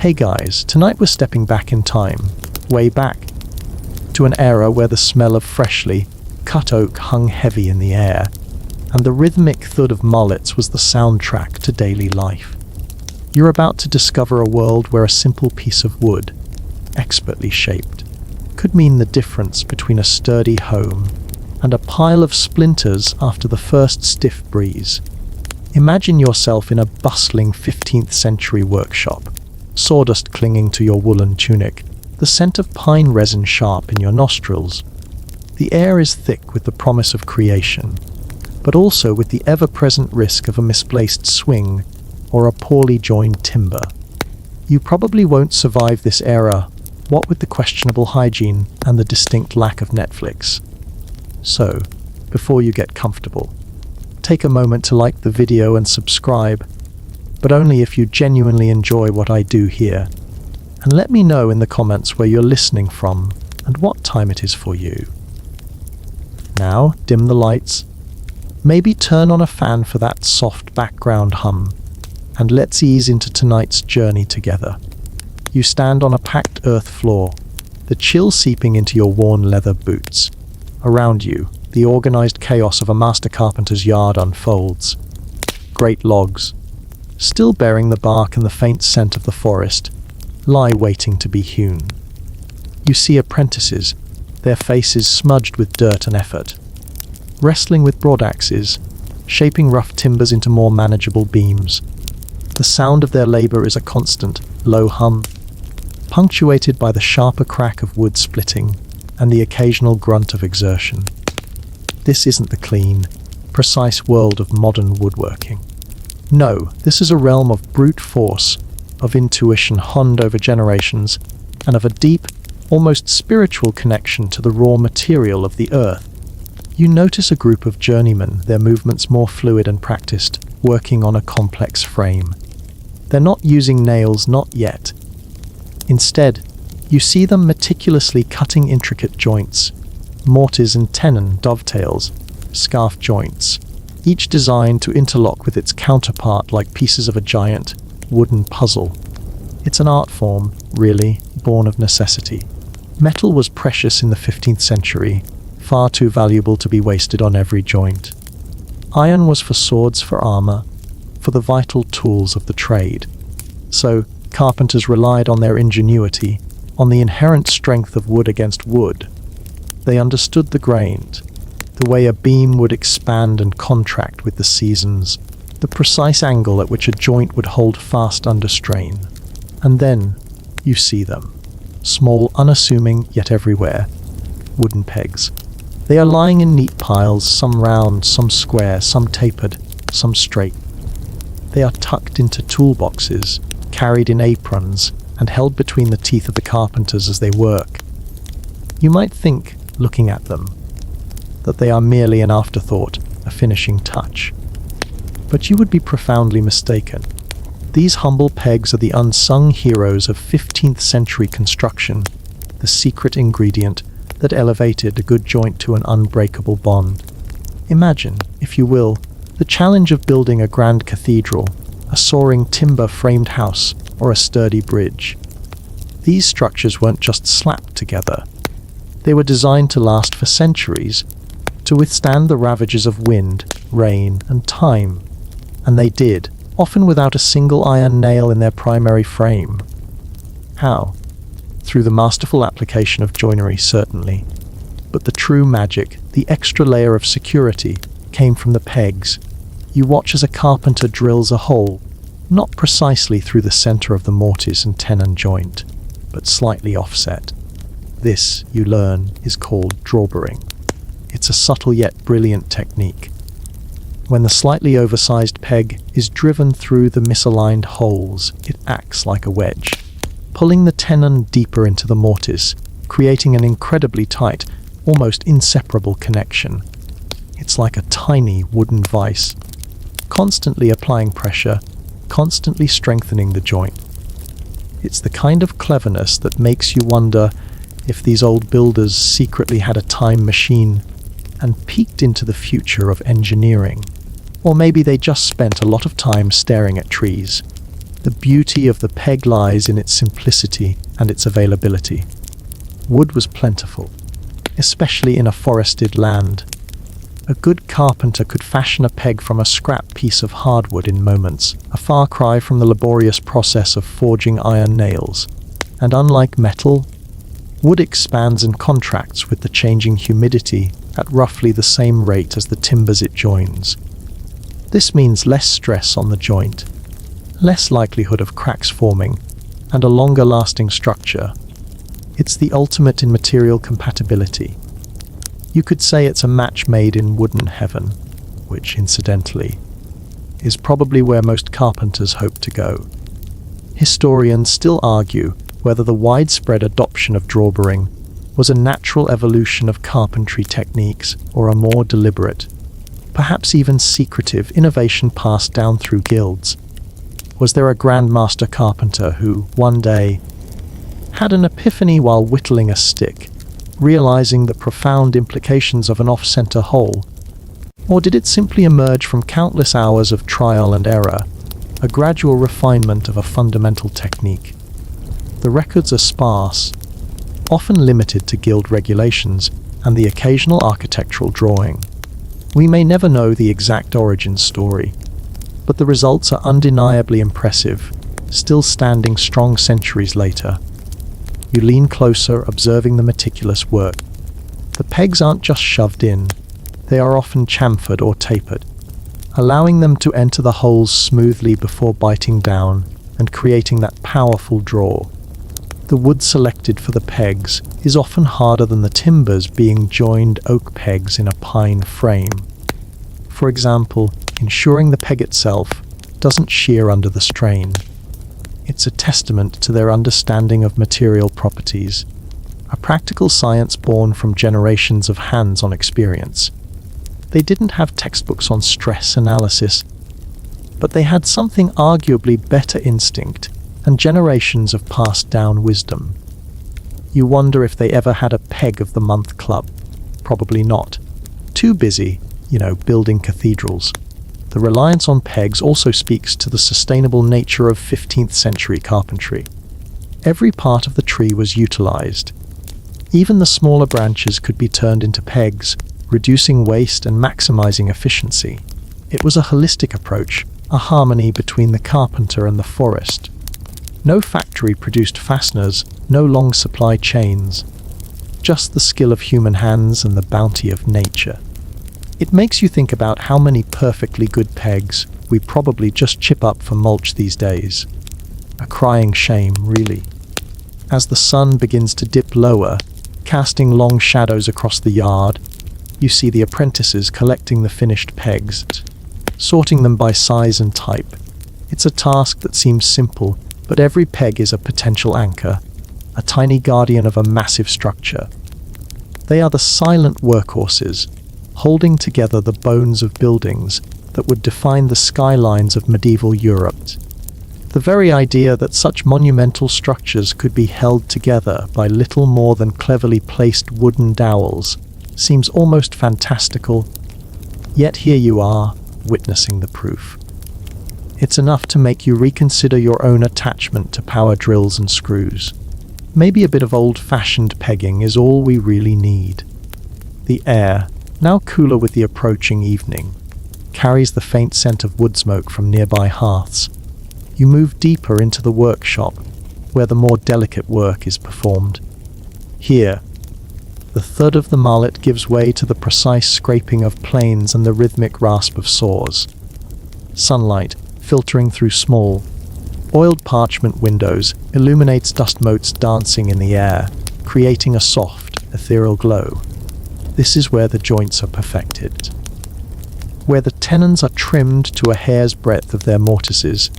Hey guys, tonight we're stepping back in time, way back, to an era where the smell of freshly cut oak hung heavy in the air, and the rhythmic thud of mullets was the soundtrack to daily life. You're about to discover a world where a simple piece of wood, expertly shaped, could mean the difference between a sturdy home and a pile of splinters after the first stiff breeze. Imagine yourself in a bustling 15th century workshop, sawdust clinging to your woolen tunic, the scent of pine resin sharp in your nostrils. The air is thick with the promise of creation, but also with the ever-present risk of a misplaced swing or a poorly joined timber. You probably won't survive this era, what with the questionable hygiene and the distinct lack of Netflix. So, before you get comfortable, take a moment to like the video and subscribe, but only if you genuinely enjoy what I do here. And let me know in the comments where you're listening from and what time it is for you. Now, dim the lights. Maybe turn on a fan for that soft background hum, and let's ease into tonight's journey together. You stand on a packed earth floor, the chill seeping into your worn leather boots. Around you, the organized chaos of a master carpenter's yard unfolds. Great logs, still bearing the bark and the faint scent of the forest, lie waiting to be hewn. You see apprentices, their faces smudged with dirt and effort, wrestling with broadaxes, shaping rough timbers into more manageable beams. The sound of their labor is a constant, low hum, punctuated by the sharper crack of wood splitting and the occasional grunt of exertion. This isn't the clean, precise world of modern woodworking. No, this is a realm of brute force, of intuition honed over generations, and of a deep, almost spiritual connection to the raw material of the earth. You notice a group of journeymen, their movements more fluid and practiced, working on a complex frame. They're not using nails, not yet. Instead, you see them meticulously cutting intricate joints, mortise and tenon dovetails, scarf joints, each designed to interlock with its counterpart like pieces of a giant, wooden puzzle. It's an art form, really, born of necessity. Metal was precious in the 15th century, far too valuable to be wasted on every joint. Iron was for swords, for armor, for the vital tools of the trade. So, carpenters relied on their ingenuity, on the inherent strength of wood against wood. They understood the grain, the way a beam would expand and contract with the seasons, the precise angle at which a joint would hold fast under strain. And then, you see them. Small, unassuming, yet everywhere. Wooden pegs. They are lying in neat piles, some round, some square, some tapered, some straight. They are tucked into toolboxes, carried in aprons, and held between the teeth of the carpenters as they work. You might think, looking at them, that they are merely an afterthought, a finishing touch. But you would be profoundly mistaken. These humble pegs are the unsung heroes of 15th century construction, the secret ingredient that elevated a good joint to an unbreakable bond. Imagine, if you will, the challenge of building a grand cathedral, a soaring timber-framed house, or a sturdy bridge. These structures weren't just slapped together. They were designed to last for centuries, to withstand the ravages of wind, rain, and time. And they did, often without a single iron nail in their primary frame. How? Through the masterful application of joinery, certainly. But the true magic, the extra layer of security, came from the pegs. You watch as a carpenter drills a hole, not precisely through the center of the mortise and tenon joint, but slightly offset. This, you learn, is called drawbering. It's a subtle yet brilliant technique. When the slightly oversized peg is driven through the misaligned holes, it acts like a wedge, pulling the tenon deeper into the mortise, creating an incredibly tight, almost inseparable connection. It's like a tiny wooden vise, constantly applying pressure, constantly strengthening the joint. It's the kind of cleverness that makes you wonder if these old builders secretly had a time machine and peeked into the future of engineering. Or maybe they just spent a lot of time staring at trees. The beauty of the peg lies in its simplicity and its availability. Wood was plentiful, especially in a forested land. A good carpenter could fashion a peg from a scrap piece of hardwood in moments, a far cry from the laborious process of forging iron nails. And unlike metal, wood expands and contracts with the changing humidity at roughly the same rate as the timbers it joins. This means less stress on the joint, less likelihood of cracks forming, and a longer lasting structure. It's the ultimate in material compatibility. You could say it's a match made in wooden heaven, which, incidentally, is probably where most carpenters hope to go. Historians still argue whether the widespread adoption of drawbering was a natural evolution of carpentry techniques or a more deliberate, perhaps even secretive innovation passed down through guilds. Was there a grandmaster carpenter who, one day, had an epiphany while whittling a stick, realizing the profound implications of an off-center hole? Or did it simply emerge from countless hours of trial and error, a gradual refinement of a fundamental technique? The records are sparse, often limited to guild regulations and the occasional architectural drawing. We may never know the exact origin story, but the results are undeniably impressive, still standing strong centuries later. You lean closer, observing the meticulous work. The pegs aren't just shoved in, they are often chamfered or tapered, allowing them to enter the holes smoothly before biting down and creating that powerful draw. The wood selected for the pegs is often harder than the timbers, being joined oak pegs in a pine frame. For example, ensuring the peg itself doesn't shear under the strain. It's a testament to their understanding of material properties, a practical science born from generations of hands-on experience. They didn't have textbooks on stress analysis, but they had something arguably better instinct and generations of passed-down wisdom. You wonder if they ever had a Peg of the Month club. Probably not. Too busy, building cathedrals. The reliance on pegs also speaks to the sustainable nature of 15th century carpentry. Every part of the tree was utilized. Even the smaller branches could be turned into pegs, reducing waste and maximizing efficiency. It was a holistic approach, a harmony between the carpenter and the forest. No factory produced fasteners, no long supply chains. Just the skill of human hands and the bounty of nature. It makes you think about how many perfectly good pegs we probably just chip up for mulch these days. A crying shame, really. As the sun begins to dip lower, casting long shadows across the yard, you see the apprentices collecting the finished pegs, sorting them by size and type. It's a task that seems simple, but every peg is a potential anchor, a tiny guardian of a massive structure. They are the silent workhorses, holding together the bones of buildings that would define the skylines of medieval Europe. The very idea that such monumental structures could be held together by little more than cleverly placed wooden dowels seems almost fantastical, yet here you are, witnessing the proof. It's enough to make you reconsider your own attachment to power drills and screws. Maybe a bit of old-fashioned pegging is all we really need. The air, now cooler with the approaching evening, carries the faint scent of wood smoke from nearby hearths. You move deeper into the workshop, where the more delicate work is performed. Here, the thud of the mallet gives way to the precise scraping of planes and the rhythmic rasp of saws. Sunlight, filtering through small, oiled parchment windows, illuminates dust motes dancing in the air, creating a soft, ethereal glow. This is where the joints are perfected, where the tenons are trimmed to a hair's breadth of their mortises,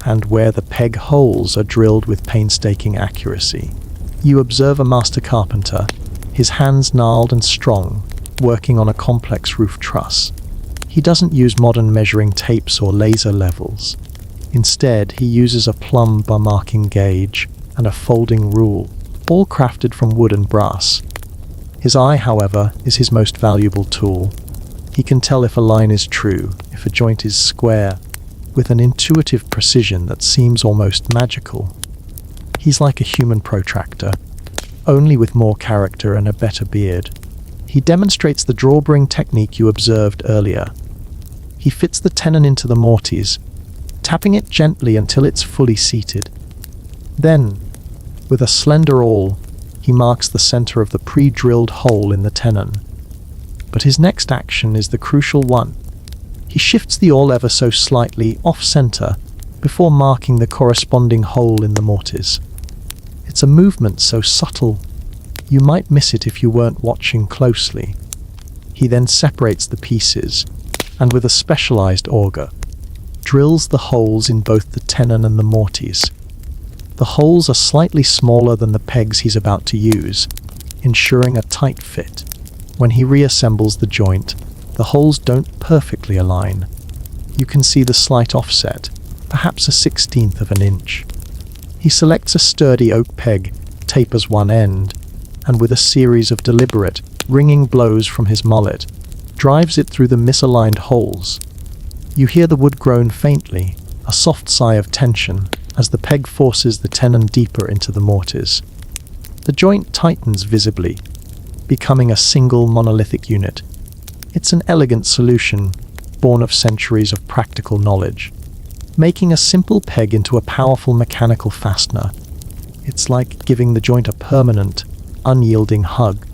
and where the peg holes are drilled with painstaking accuracy. You observe a master carpenter, his hands gnarled and strong, working on a complex roof truss. He doesn't use modern measuring tapes or laser levels. Instead, he uses a plumb bar marking gauge and a folding rule, all crafted from wood and brass. His eye, however, is his most valuable tool. He can tell if a line is true, if a joint is square, with an intuitive precision that seems almost magical. He's like a human protractor, only with more character and a better beard. He demonstrates the drawbring technique you observed earlier. He fits the tenon into the mortise, tapping it gently until it's fully seated. Then, with a slender awl, he marks the center of the pre-drilled hole in the tenon. But his next action is the crucial one. He shifts the awl ever so slightly off-center before marking the corresponding hole in the mortise. It's a movement so subtle, you might miss it if you weren't watching closely. He then separates the pieces, and with a specialized auger, drills the holes in both the tenon and the mortise. The holes are slightly smaller than the pegs he's about to use, ensuring a tight fit. When he reassembles the joint, the holes don't perfectly align. You can see the slight offset, perhaps a 1/16 of an inch. He selects a sturdy oak peg, tapers one end, and with a series of deliberate, ringing blows from his mallet, drives it through the misaligned holes. You hear the wood groan faintly, a soft sigh of tension, as the peg forces the tenon deeper into the mortise. The joint tightens visibly, becoming a single monolithic unit. It's an elegant solution, born of centuries of practical knowledge, making a simple peg into a powerful mechanical fastener. It's like giving the joint a permanent, unyielding hug.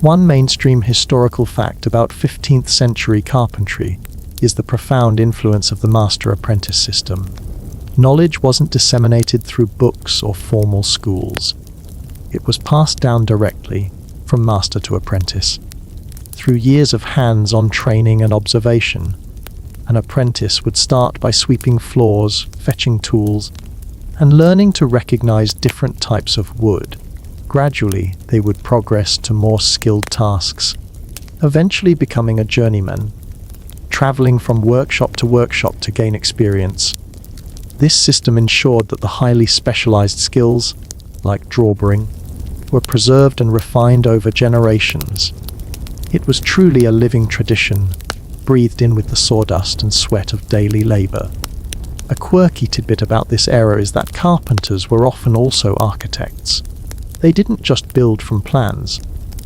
One mainstream historical fact about 15th century carpentry is the profound influence of the master-apprentice system. Knowledge wasn't disseminated through books or formal schools. It was passed down directly, from master to apprentice. Through years of hands-on training and observation, an apprentice would start by sweeping floors, fetching tools, and learning to recognize different types of wood. Gradually, they would progress to more skilled tasks, eventually becoming a journeyman, traveling from workshop to gain experience. This system ensured that the highly specialized skills, like drawbring, were preserved and refined over generations. It was truly a living tradition, breathed in with the sawdust and sweat of daily labor. A quirky tidbit about this era is that carpenters were often also architects. They didn't just build from plans.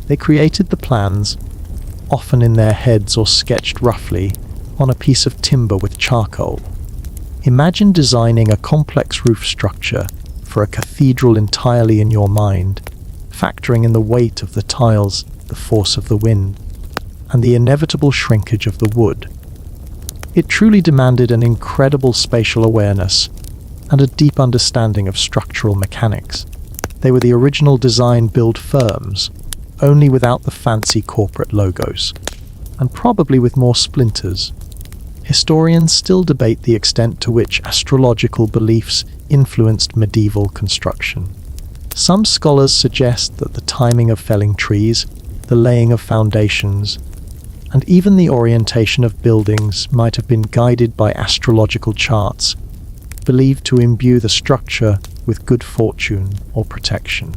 They created the plans, often in their heads or sketched roughly, on a piece of timber with charcoal. Imagine designing a complex roof structure for a cathedral entirely in your mind, factoring in the weight of the tiles, the force of the wind, and the inevitable shrinkage of the wood. It truly demanded an incredible spatial awareness and a deep understanding of structural mechanics. They were the original design-build firms, only without the fancy corporate logos, and probably with more splinters. Historians still debate the extent to which astrological beliefs influenced medieval construction. Some scholars suggest that the timing of felling trees, the laying of foundations, and even the orientation of buildings might have been guided by astrological charts, believed to imbue the structure with good fortune or protection.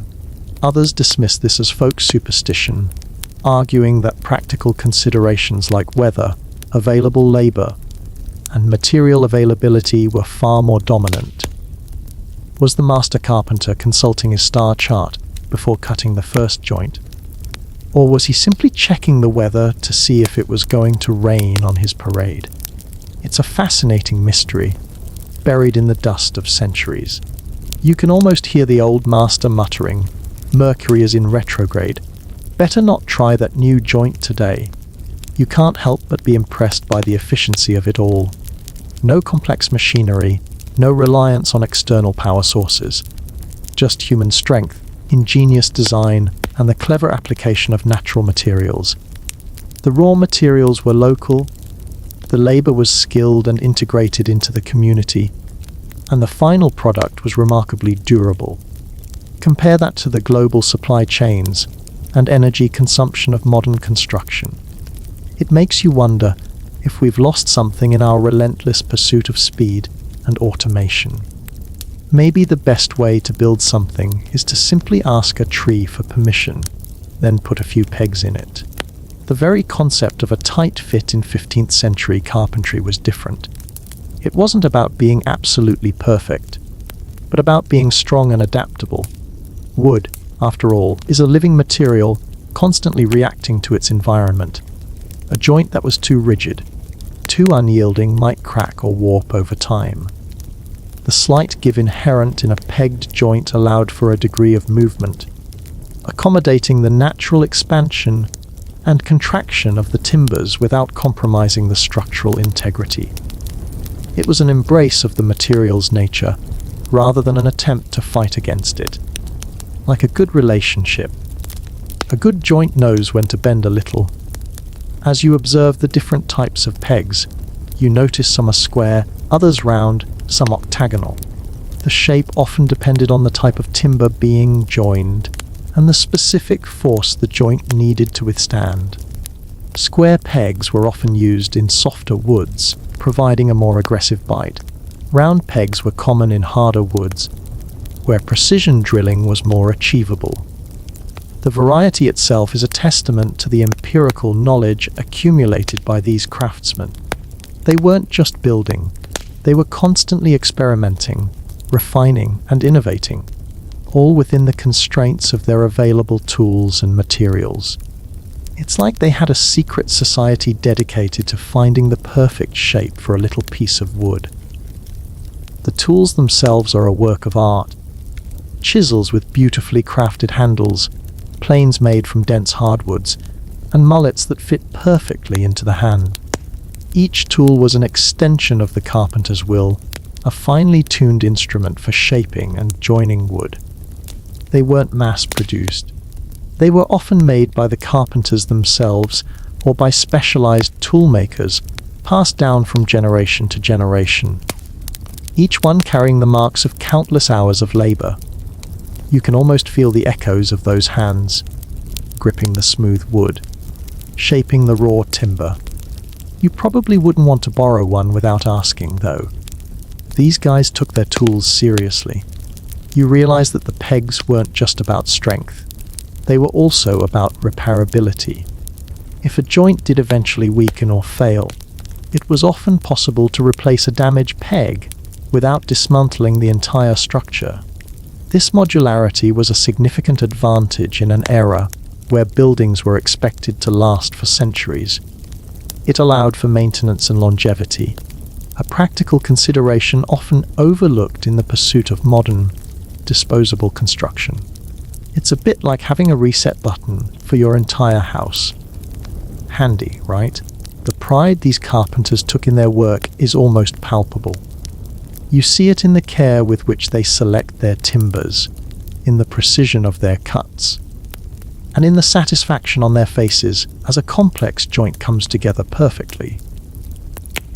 Others dismiss this as folk superstition, arguing that practical considerations like weather, available labor, and material availability were far more dominant. Was the master carpenter consulting his star chart before cutting the first joint? Or was he simply checking the weather to see if it was going to rain on his parade? It's a fascinating mystery, buried in the dust of centuries. You can almost hear the old master muttering, "Mercury is in retrograde. Better not try that new joint today." You can't help but be impressed by the efficiency of it all. No complex machinery, no reliance on external power sources. Just human strength, ingenious design, and the clever application of natural materials. The raw materials were local, the labor was skilled and integrated into the community, and the final product was remarkably durable. Compare that to the global supply chains and energy consumption of modern construction. It makes you wonder if we've lost something in our relentless pursuit of speed and automation. Maybe the best way to build something is to simply ask a tree for permission, then put a few pegs in it. The very concept of a tight fit in 15th century carpentry was different. It wasn't about being absolutely perfect, but about being strong and adaptable. Wood, after all, is a living material constantly reacting to its environment. A joint that was too rigid, too unyielding might crack or warp over time. The slight give inherent in a pegged joint allowed for a degree of movement, accommodating the natural expansion and contraction of the timbers without compromising the structural integrity. It was an embrace of the material's nature, rather than an attempt to fight against it. Like a good relationship, a good joint knows when to bend a little. As you observe the different types of pegs, you notice some are square, others round, some octagonal. The shape often depended on the type of timber being joined and the specific force the joint needed to withstand. Square pegs were often used in softer woods, providing a more aggressive bite. Round pegs were common in harder woods, where precision drilling was more achievable. The variety itself is a testament to the empirical knowledge accumulated by these craftsmen. They weren't just building, they were constantly experimenting, refining, and innovating, all within the constraints of their available tools and materials. It's like they had a secret society dedicated to finding the perfect shape for a little piece of wood. The tools themselves are a work of art. Chisels with beautifully crafted handles, planes made from dense hardwoods, and mullets that fit perfectly into the hand. Each tool was an extension of the carpenter's will, a finely tuned instrument for shaping and joining wood. They weren't mass-produced. They were often made by the carpenters themselves or by specialized toolmakers, passed down from generation to generation, each one carrying the marks of countless hours of labor. You can almost feel the echoes of those hands, gripping the smooth wood, shaping the raw timber. You probably wouldn't want to borrow one without asking, though. These guys took their tools seriously. You realize that the pegs weren't just about strength. They were also about repairability. If a joint did eventually weaken or fail, it was often possible to replace a damaged peg without dismantling the entire structure. This modularity was a significant advantage in an era where buildings were expected to last for centuries. It allowed for maintenance and longevity, a practical consideration often overlooked in the pursuit of modern, disposable construction. It's a bit like having a reset button for your entire house. Handy, right? The pride these carpenters took in their work is almost palpable. You see it in the care with which they select their timbers, in the precision of their cuts, and in the satisfaction on their faces as a complex joint comes together perfectly.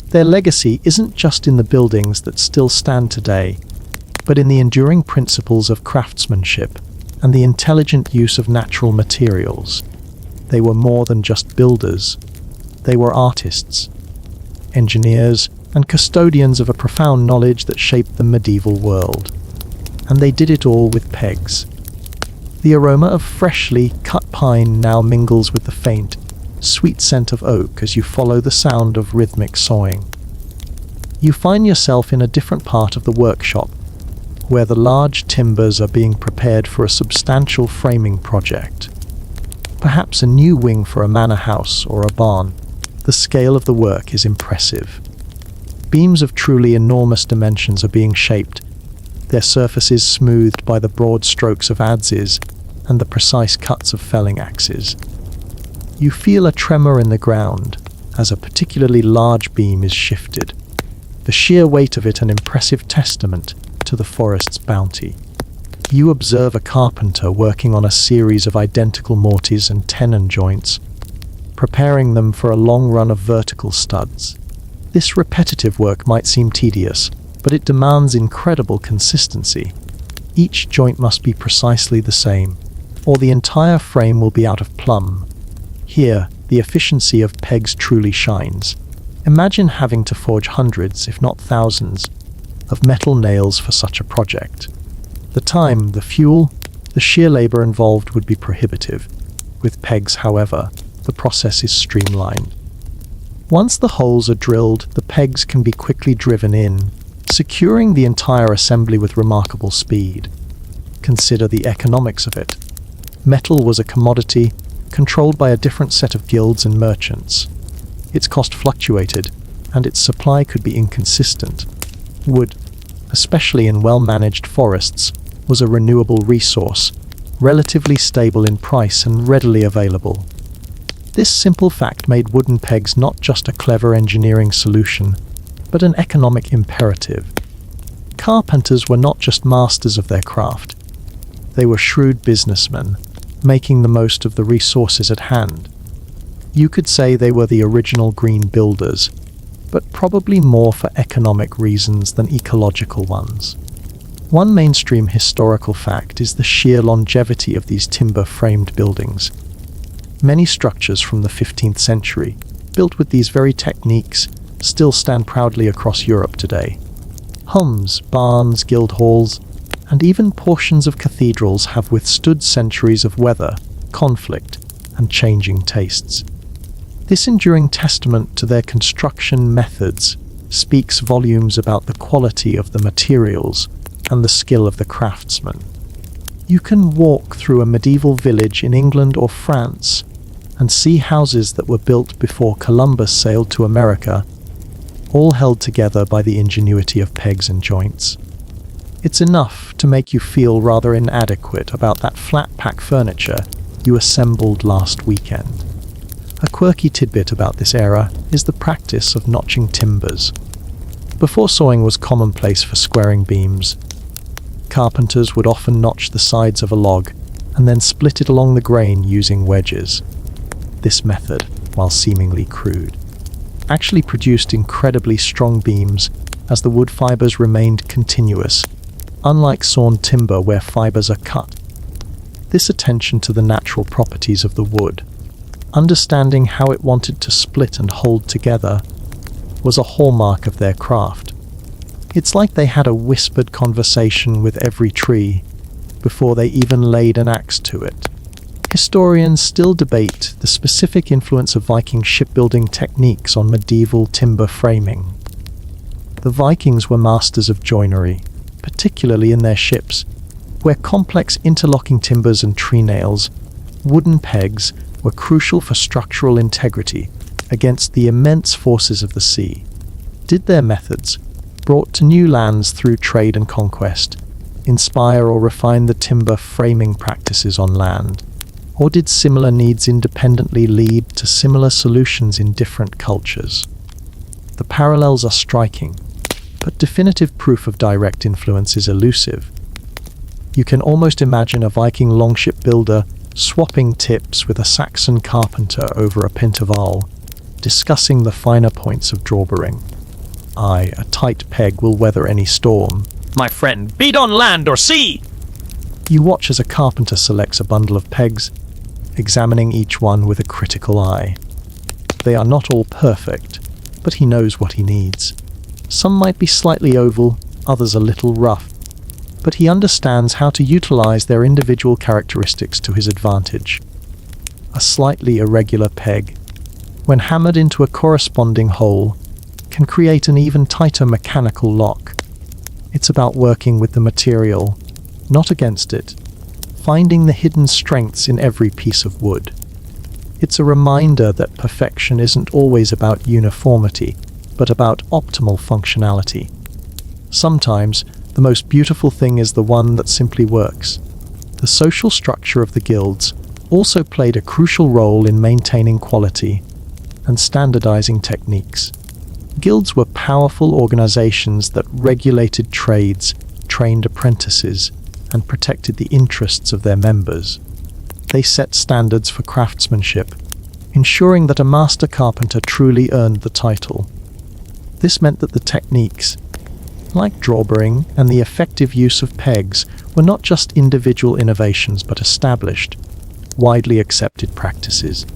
Their legacy isn't just in the buildings that still stand today, but in the enduring principles of craftsmanship and the intelligent use of natural materials. They were more than just builders. They were artists, engineers, and custodians of a profound knowledge that shaped the medieval world. And they did it all with pegs. The aroma of freshly cut pine now mingles with the faint, sweet scent of oak as you follow the sound of rhythmic sawing. You find yourself in a different part of the workshop, where the large timbers are being prepared for a substantial framing project. Perhaps a new wing for a manor house or a barn. The scale of the work is impressive. Beams of truly enormous dimensions are being shaped, their surfaces smoothed by the broad strokes of adzes and the precise cuts of felling axes. You feel a tremor in the ground as a particularly large beam is shifted, the sheer weight of it an impressive testament to the forest's bounty. You observe a carpenter working on a series of identical mortise and tenon joints, preparing them for a long run of vertical studs. This repetitive work might seem tedious, but it demands incredible consistency. Each joint must be precisely the same, or the entire frame will be out of plumb. Here, the efficiency of pegs truly shines. Imagine having to forge hundreds, if not thousands, of metal nails for such a project. The time, the fuel, the sheer labor involved would be prohibitive. With pegs, however, the process is streamlined. Once the holes are drilled, the pegs can be quickly driven in, securing the entire assembly with remarkable speed. Consider the economics of it. Metal was a commodity controlled by a different set of guilds and merchants. Its cost fluctuated, and its supply could be inconsistent. Wood, especially in well-managed forests, was a renewable resource, relatively stable in price and readily available. This simple fact made wooden pegs not just a clever engineering solution, but an economic imperative. Carpenters were not just masters of their craft. They were shrewd businessmen, making the most of the resources at hand. You could say they were the original green builders, but probably more for economic reasons than ecological ones. One mainstream historical fact is the sheer longevity of these timber-framed buildings. Many structures from the 15th century, built with these very techniques, still stand proudly across Europe today. Homes, barns, guild halls, and even portions of cathedrals have withstood centuries of weather, conflict, and changing tastes. This enduring testament to their construction methods speaks volumes about the quality of the materials and the skill of the craftsman. You can walk through a medieval village in England or France and see houses that were built before Columbus sailed to America, all held together by the ingenuity of pegs and joints. It's enough to make you feel rather inadequate about that flat-pack furniture you assembled last weekend. A quirky tidbit about this era is the practice of notching timbers. Before sawing was commonplace for squaring beams, carpenters would often notch the sides of a log and then split it along the grain using wedges. This method, while seemingly crude, actually produced incredibly strong beams as the wood fibers remained continuous, unlike sawn timber where fibers are cut. This attention to the natural properties of the wood, understanding how it wanted to split and hold together, was a hallmark of their craft. It's like they had a whispered conversation with every tree before they even laid an axe to it. Historians still debate the specific influence of Viking shipbuilding techniques on medieval timber framing. The Vikings were masters of joinery, particularly in their ships, where complex interlocking timbers and tree nails, wooden pegs, were crucial for structural integrity against the immense forces of the sea. Did their methods, brought to new lands through trade and conquest, inspire or refine the timber framing practices on land? Or did similar needs independently lead to similar solutions in different cultures? The parallels are striking, but definitive proof of direct influence is elusive. You can almost imagine a Viking longship builder swapping tips with a Saxon carpenter over a pint of ale, discussing the finer points of drawbering. Aye, a tight peg will weather any storm. My friend, beat on land or sea! You watch as a carpenter selects a bundle of pegs, examining each one with a critical eye. They are not all perfect, but he knows what he needs. Some might be slightly oval, others a little rough, but he understands how to utilize their individual characteristics to his advantage. A slightly irregular peg, when hammered into a corresponding hole, can create an even tighter mechanical lock. It's about working with the material, not against it, finding the hidden strengths in every piece of wood. It's a reminder that perfection isn't always about uniformity, but about optimal functionality. Sometimes, the most beautiful thing is the one that simply works. The social structure of the guilds also played a crucial role in maintaining quality and standardizing techniques. Guilds were powerful organizations that regulated trades, trained apprentices, and protected the interests of their members. They set standards for craftsmanship, ensuring that a master carpenter truly earned the title. This meant that the techniques, like drawbering and the effective use of pegs, were not just individual innovations but established, widely accepted practices,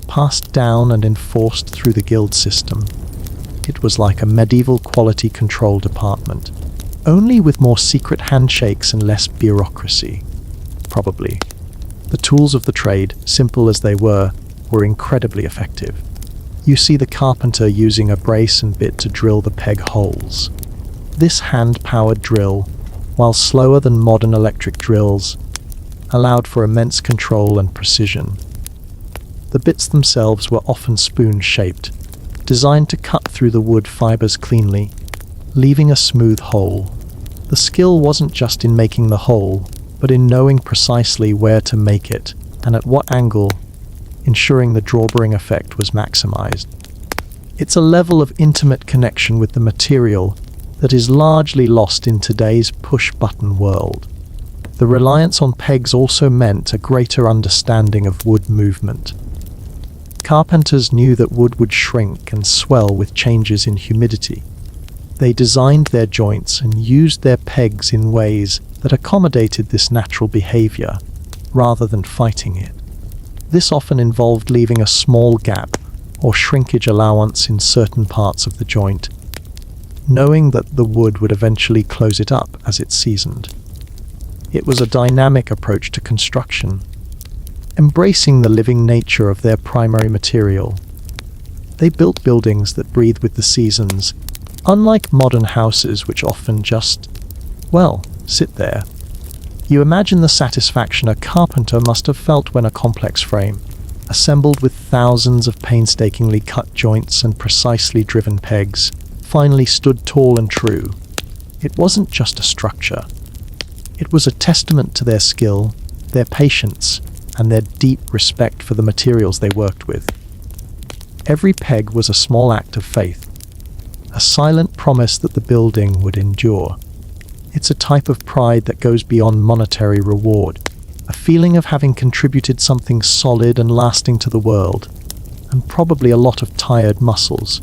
passed down and enforced through the guild system. It was like a medieval quality control department, only with more secret handshakes and less bureaucracy. Probably. The tools of the trade, simple as they were incredibly effective. You see the carpenter using a brace and bit to drill the peg holes. This hand-powered drill, while slower than modern electric drills, allowed for immense control and precision. The bits themselves were often spoon-shaped, designed to cut through the wood fibers cleanly, leaving a smooth hole. The skill wasn't just in making the hole, but in knowing precisely where to make it and at what angle, ensuring the drawbring effect was maximized. It's a level of intimate connection with the material that is largely lost in today's push-button world. The reliance on pegs also meant a greater understanding of wood movement. Carpenters knew that wood would shrink and swell with changes in humidity. They designed their joints and used their pegs in ways that accommodated this natural behavior, rather than fighting it. This often involved leaving a small gap or shrinkage allowance in certain parts of the joint, knowing that the wood would eventually close it up as it seasoned. It was a dynamic approach to construction, embracing the living nature of their primary material. They built buildings that breathe with the seasons, unlike modern houses which often just, well, sit there. You imagine the satisfaction a carpenter must have felt when a complex frame, assembled with thousands of painstakingly cut joints and precisely driven pegs, finally stood tall and true. It wasn't just a structure. It was a testament to their skill, their patience, and their deep respect for the materials they worked with. Every peg was a small act of faith, a silent promise that the building would endure. It's a type of pride that goes beyond monetary reward, a feeling of having contributed something solid and lasting to the world, and probably a lot of tired muscles.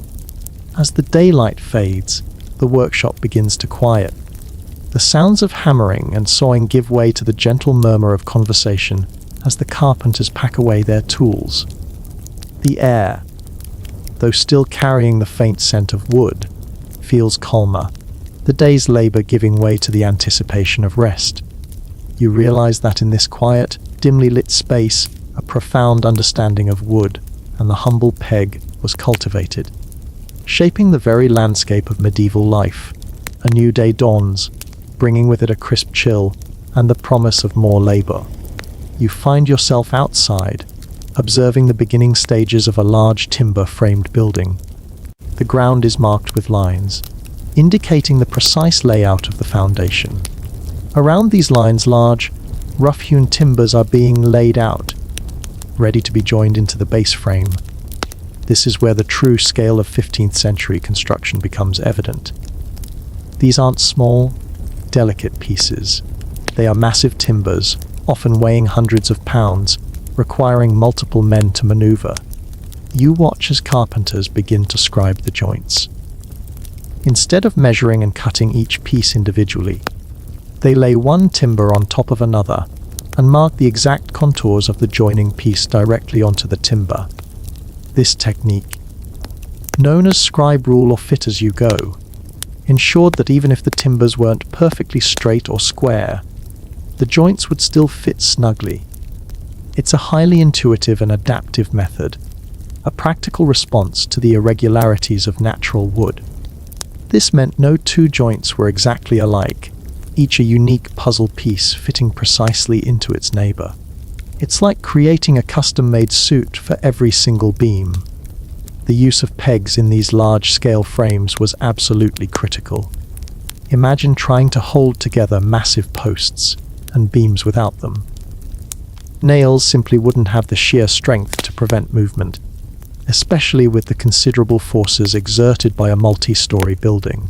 As the daylight fades, the workshop begins to quiet. The sounds of hammering and sawing give way to the gentle murmur of conversation as the carpenters pack away their tools. The air, though still carrying the faint scent of wood, feels calmer, the day's labor giving way to the anticipation of rest. You realize that in this quiet, dimly lit space, a profound understanding of wood and the humble peg was cultivated. Shaping the very landscape of medieval life, a new day dawns, bringing with it a crisp chill and the promise of more labor. You find yourself outside, observing the beginning stages of a large timber-framed building. The ground is marked with lines, indicating the precise layout of the foundation. Around these lines, large, rough-hewn timbers are being laid out, ready to be joined into the base frame. This is where the true scale of 15th century construction becomes evident. These aren't small, delicate pieces. They are massive timbers, often weighing hundreds of pounds, requiring multiple men to maneuver. You watch as carpenters begin to scribe the joints. Instead of measuring and cutting each piece individually, they lay one timber on top of another and mark the exact contours of the joining piece directly onto the timber. This technique, known as scribe rule or fit as you go, ensured that even if the timbers weren't perfectly straight or square, the joints would still fit snugly. It's a highly intuitive and adaptive method, a practical response to the irregularities of natural wood. This meant no two joints were exactly alike, each a unique puzzle piece fitting precisely into its neighbor. It's like creating a custom-made suit for every single beam. The use of pegs in these large-scale frames was absolutely critical. Imagine trying to hold together massive posts and beams without them. Nails simply wouldn't have the sheer strength to prevent movement, especially with the considerable forces exerted by a multi-story building.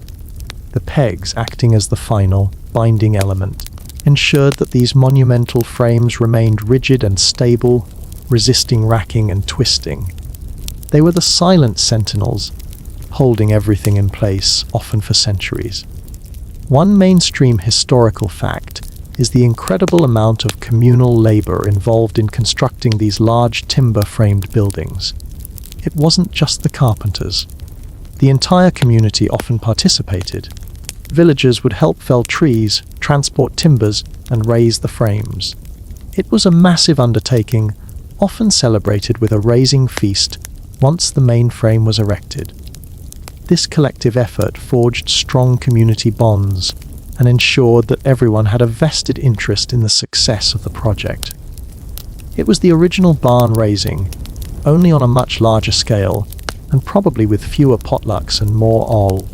The pegs, acting as the final, binding element, ensured that these monumental frames remained rigid and stable, resisting racking and twisting. They were the silent sentinels, holding everything in place, often for centuries. One mainstream historical fact is the incredible amount of communal labor involved in constructing these large timber-framed buildings. It wasn't just the carpenters. The entire community often participated. Villagers would help fell trees, transport timbers, and raise the frames. It was a massive undertaking, often celebrated with a raising feast once the main frame was erected. This collective effort forged strong community bonds and ensured that everyone had a vested interest in the success of the project. It was the original barn raising, only on a much larger scale, and probably with fewer potlucks and more all.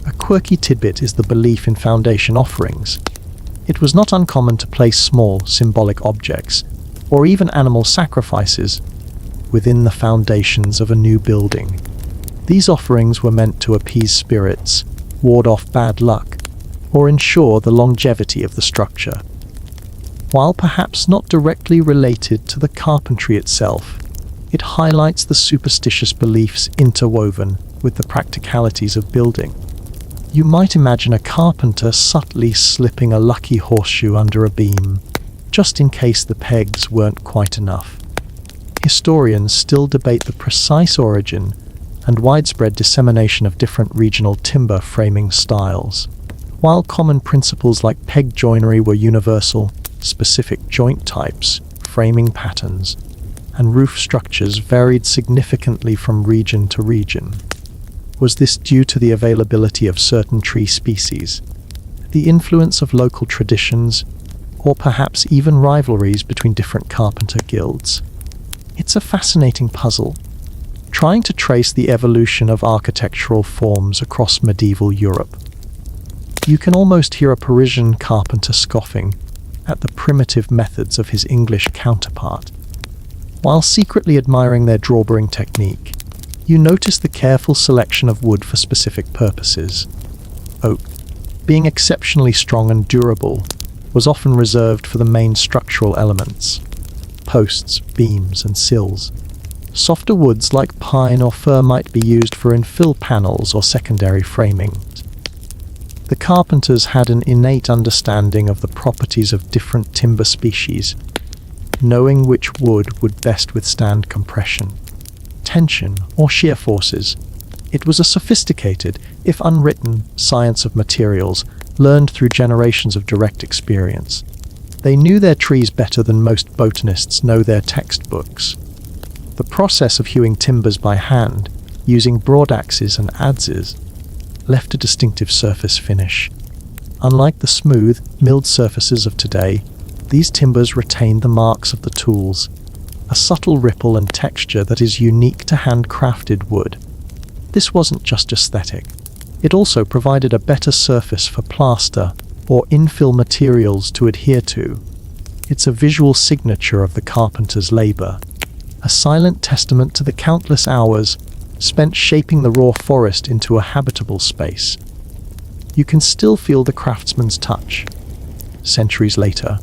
A quirky tidbit is the belief in foundation offerings. It was not uncommon to place small, symbolic objects, or even animal sacrifices, within the foundations of a new building. These offerings were meant to appease spirits, ward off bad luck, or ensure the longevity of the structure. While perhaps not directly related to the carpentry itself, it highlights the superstitious beliefs interwoven with the practicalities of building. You might imagine a carpenter subtly slipping a lucky horseshoe under a beam, just in case the pegs weren't quite enough. Historians still debate the precise origin and widespread dissemination of different regional timber framing styles. While common principles like peg joinery were universal, specific joint types, framing patterns, and roof structures varied significantly from region to region. Was this due to the availability of certain tree species, the influence of local traditions, or perhaps even rivalries between different carpenter guilds? It's a fascinating puzzle, trying to trace the evolution of architectural forms across medieval Europe. You can almost hear a Parisian carpenter scoffing at the primitive methods of his English counterpart. While secretly admiring their drawbring technique, you notice the careful selection of wood for specific purposes. Oak, being exceptionally strong and durable, was often reserved for the main structural elements: posts, beams, and sills. Softer woods like pine or fir might be used for infill panels or secondary framing. The carpenters had an innate understanding of the properties of different timber species, knowing which wood would best withstand compression, tension, or shear forces. It was a sophisticated, if unwritten, science of materials, learned through generations of direct experience. They knew their trees better than most botanists know their textbooks. The process of hewing timbers by hand, using broadaxes and adzes, left a distinctive surface finish. Unlike the smooth, milled surfaces of today, these timbers retained the marks of the tools, a subtle ripple and texture that is unique to handcrafted wood. This wasn't just aesthetic. It also provided a better surface for plaster or infill materials to adhere to. It's a visual signature of the carpenter's labor, a silent testament to the countless hours spent shaping the raw forest into a habitable space. You can still feel the craftsman's touch. Centuries later,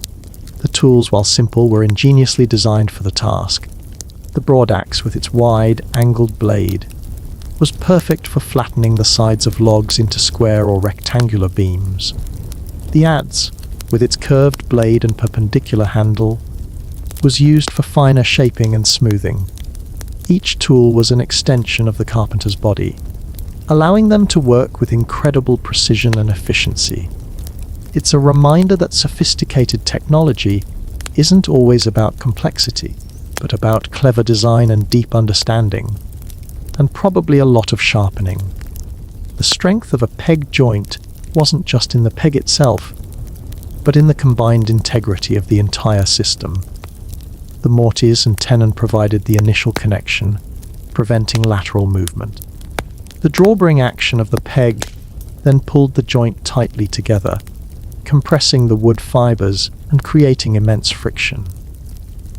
the tools, while simple, were ingeniously designed for the task. The broadaxe, with its wide, angled blade, was perfect for flattening the sides of logs into square or rectangular beams. The adze, with its curved blade and perpendicular handle, was used for finer shaping and smoothing. Each tool was an extension of the carpenter's body, allowing them to work with incredible precision and efficiency. It's a reminder that sophisticated technology isn't always about complexity, but about clever design and deep understanding, and probably a lot of sharpening. The strength of a peg joint wasn't just in the peg itself, but in the combined integrity of the entire system. The mortise and tenon provided the initial connection, preventing lateral movement. The drawbring action of the peg then pulled the joint tightly together, compressing the wood fibers and creating immense friction.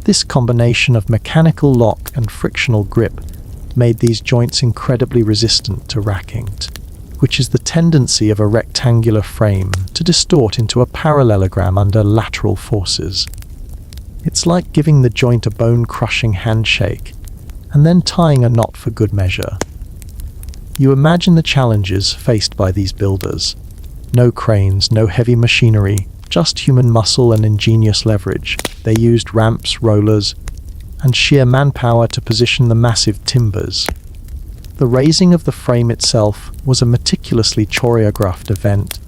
This combination of mechanical lock and frictional grip made these joints incredibly resistant to racking, which is the tendency of a rectangular frame to distort into a parallelogram under lateral forces. It's like giving the joint a bone-crushing handshake and then tying a knot for good measure. You imagine the challenges faced by these builders. No cranes, no heavy machinery, just human muscle and ingenious leverage. They used ramps, rollers, and sheer manpower to position the massive timbers. The raising of the frame itself was a meticulously choreographed event,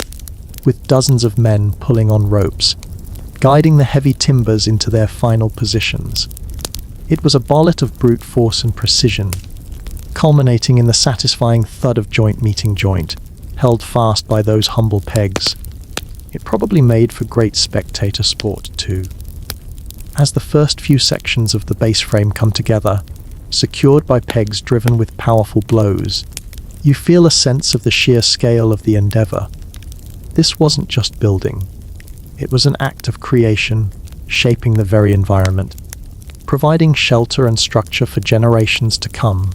with dozens of men pulling on ropes, guiding the heavy timbers into their final positions. It was a bullet of brute force and precision, culminating in the satisfying thud of joint meeting joint, held fast by those humble pegs. It probably made for great spectator sport too. As the first few sections of the base frame come together, secured by pegs driven with powerful blows, you feel a sense of the sheer scale of the endeavor. This wasn't just building. It was an act of creation, shaping the very environment, providing shelter and structure for generations to come.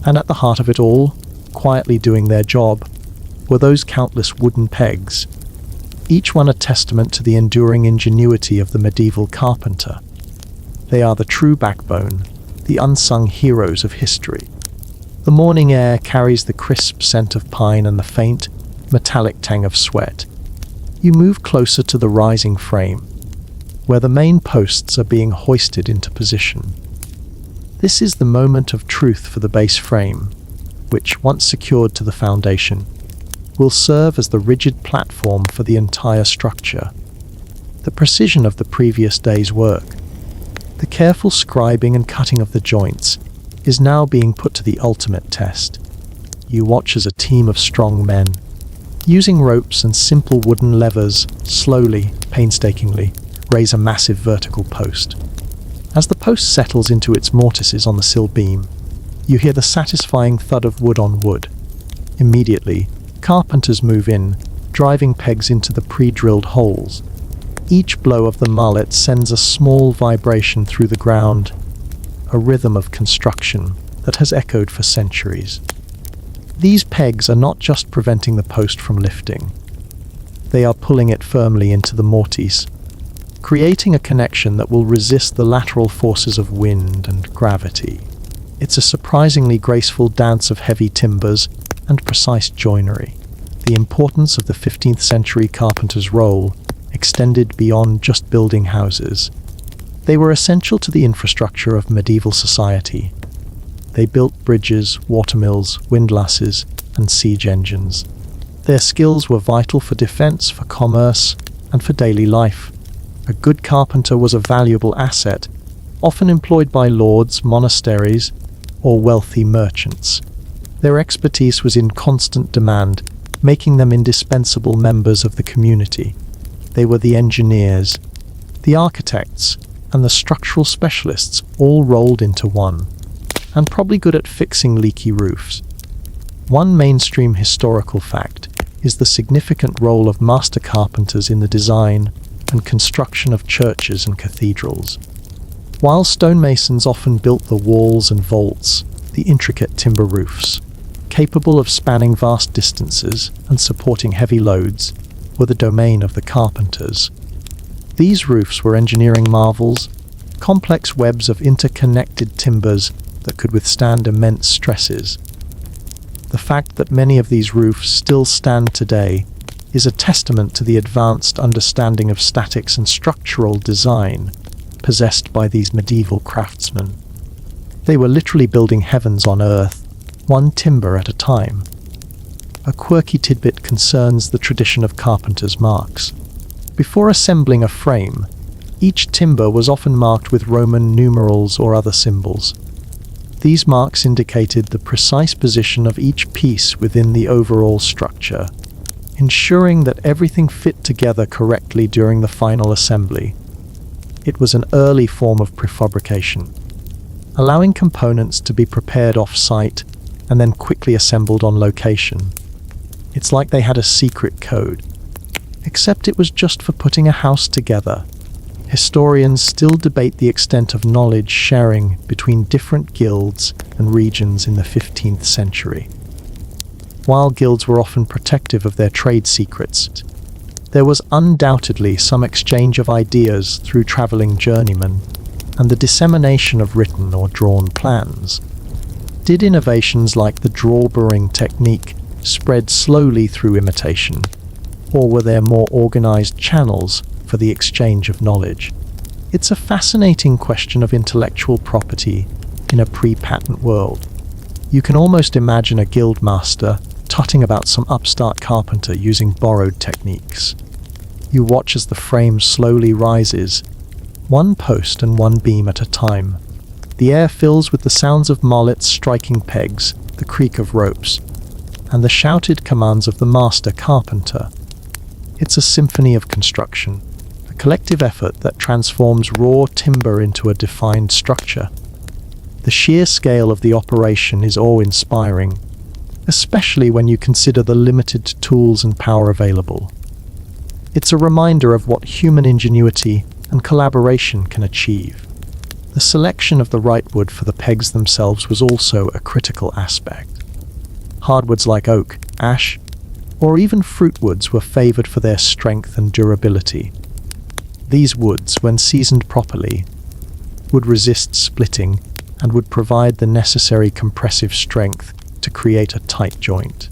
And at the heart of it all, quietly doing their job, were those countless wooden pegs, each one a testament to the enduring ingenuity of the medieval carpenter. They are the true backbone, the unsung heroes of history. The morning air carries the crisp scent of pine and the faint, metallic tang of sweat. You move closer to the rising frame, where the main posts are being hoisted into position. This is the moment of truth for the base frame, which, once secured to the foundation, will serve as the rigid platform for the entire structure. The precision of the previous day's work, the careful scribing and cutting of the joints, is now being put to the ultimate test. You watch as a team of strong men, using ropes and simple wooden levers, slowly, painstakingly, raise a massive vertical post. As the post settles into its mortises on the sill beam, you hear the satisfying thud of wood on wood. Immediately, carpenters move in, driving pegs into the pre-drilled holes. Each blow of the mallet sends a small vibration through the ground, a rhythm of construction that has echoed for centuries. These pegs are not just preventing the post from lifting. They are pulling it firmly into the mortise, creating a connection that will resist the lateral forces of wind and gravity. It's a surprisingly graceful dance of heavy timbers and precise joinery. The importance of the 15th century carpenter's role extended beyond just building houses. They were essential to the infrastructure of medieval society. They built bridges, watermills, windlasses, and siege engines. Their skills were vital for defense, for commerce, and for daily life. A good carpenter was a valuable asset, often employed by lords, monasteries, or wealthy merchants. Their expertise was in constant demand, making them indispensable members of the community. They were the engineers, the architects, and the structural specialists all rolled into one, and probably good at fixing leaky roofs. One mainstream historical fact is the significant role of master carpenters in the design and construction of churches and cathedrals. While stonemasons often built the walls and vaults, the intricate timber roofs, capable of spanning vast distances and supporting heavy loads, were the domain of the carpenters. These roofs were engineering marvels, complex webs of interconnected timbers that could withstand immense stresses. The fact that many of these roofs still stand today is a testament to the advanced understanding of statics and structural design possessed by these medieval craftsmen. They were literally building heavens on earth, one timber at a time. A quirky tidbit concerns the tradition of carpenters' marks. Before assembling a frame, each timber was often marked with Roman numerals or other symbols. These marks indicated the precise position of each piece within the overall structure, ensuring that everything fit together correctly during the final assembly. It was an early form of prefabrication, allowing components to be prepared off-site and then quickly assembled on location. It's like they had a secret code, except it was just for putting a house together. Historians still debate the extent of knowledge sharing between different guilds and regions in the 15th century. While guilds were often protective of their trade secrets, there was undoubtedly some exchange of ideas through traveling journeymen and the dissemination of written or drawn plans. Did innovations like the drawbering technique spread slowly through imitation, or were there more organized channels for the exchange of knowledge? It's a fascinating question of intellectual property in a pre-patent world. You can almost imagine a guild master tutting about some upstart carpenter using borrowed techniques. You watch as the frame slowly rises, one post and one beam at a time. The air fills with the sounds of mallets striking pegs, the creak of ropes, and the shouted commands of the master carpenter. It's a symphony of construction, a collective effort that transforms raw timber into a defined structure. The sheer scale of the operation is awe-inspiring, especially when you consider the limited tools and power available. It's a reminder of what human ingenuity and collaboration can achieve. The selection of the right wood for the pegs themselves was also a critical aspect. Hardwoods like oak, ash, or even fruitwoods were favored for their strength and durability. These woods, when seasoned properly, would resist splitting and would provide the necessary compressive strength to create a tight joint.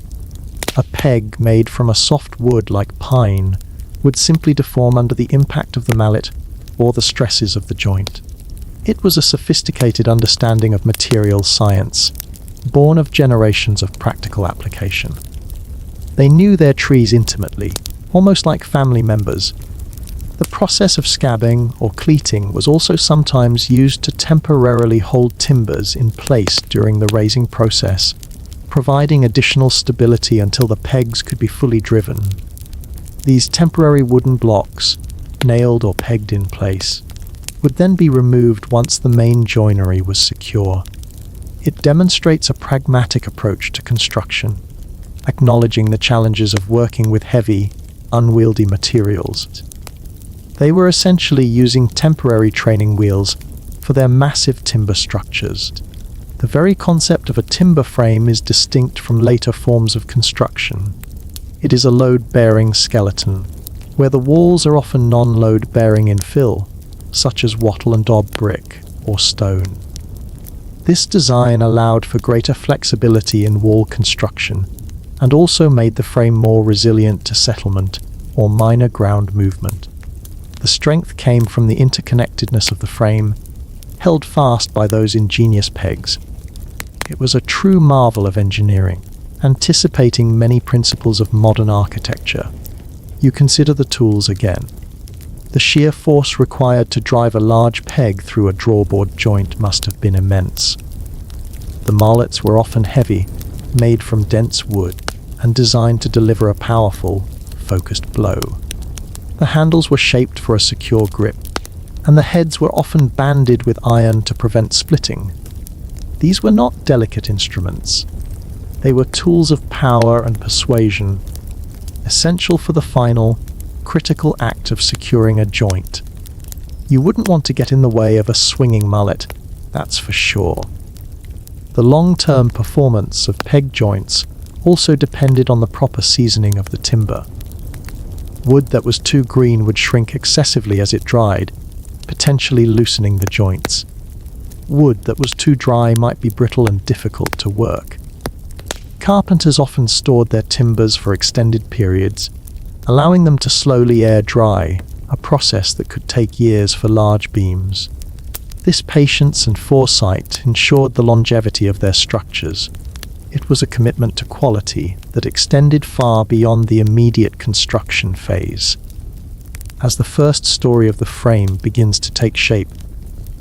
A peg made from a soft wood like pine would simply deform under the impact of the mallet or the stresses of the joint. It was a sophisticated understanding of material science, born of generations of practical application. They knew their trees intimately, almost like family members. The process of scabbing or cleating was also sometimes used to temporarily hold timbers in place during the raising process, providing additional stability until the pegs could be fully driven. These temporary wooden blocks, nailed or pegged in place, would then be removed once the main joinery was secure. It demonstrates a pragmatic approach to construction, acknowledging the challenges of working with heavy, unwieldy materials. They were essentially using temporary training wheels for their massive timber structures. The very concept of a timber frame is distinct from later forms of construction. It is a load-bearing skeleton, where the walls are often non-load-bearing in fill, such as wattle and daub brick or stone. This design allowed for greater flexibility in wall construction and also made the frame more resilient to settlement or minor ground movement. The strength came from the interconnectedness of the frame, held fast by those ingenious pegs. It was a true marvel of engineering, anticipating many principles of modern architecture. You consider the tools again. The sheer force required to drive a large peg through a drawboard joint must have been immense. The mallets were often heavy, made from dense wood, and designed to deliver a powerful, focused blow. The handles were shaped for a secure grip, and the heads were often banded with iron to prevent splitting. These were not delicate instruments. They were tools of power and persuasion, essential for the final, critical act of securing a joint. You wouldn't want to get in the way of a swinging mallet, that's for sure. The long-term performance of peg joints also depended on the proper seasoning of the timber. Wood that was too green would shrink excessively as it dried, potentially loosening the joints. Wood that was too dry might be brittle and difficult to work. Carpenters often stored their timbers for extended periods, allowing them to slowly air dry, a process that could take years for large beams. This patience and foresight ensured the longevity of their structures. It was a commitment to quality that extended far beyond the immediate construction phase. As the first story of the frame begins to take shape,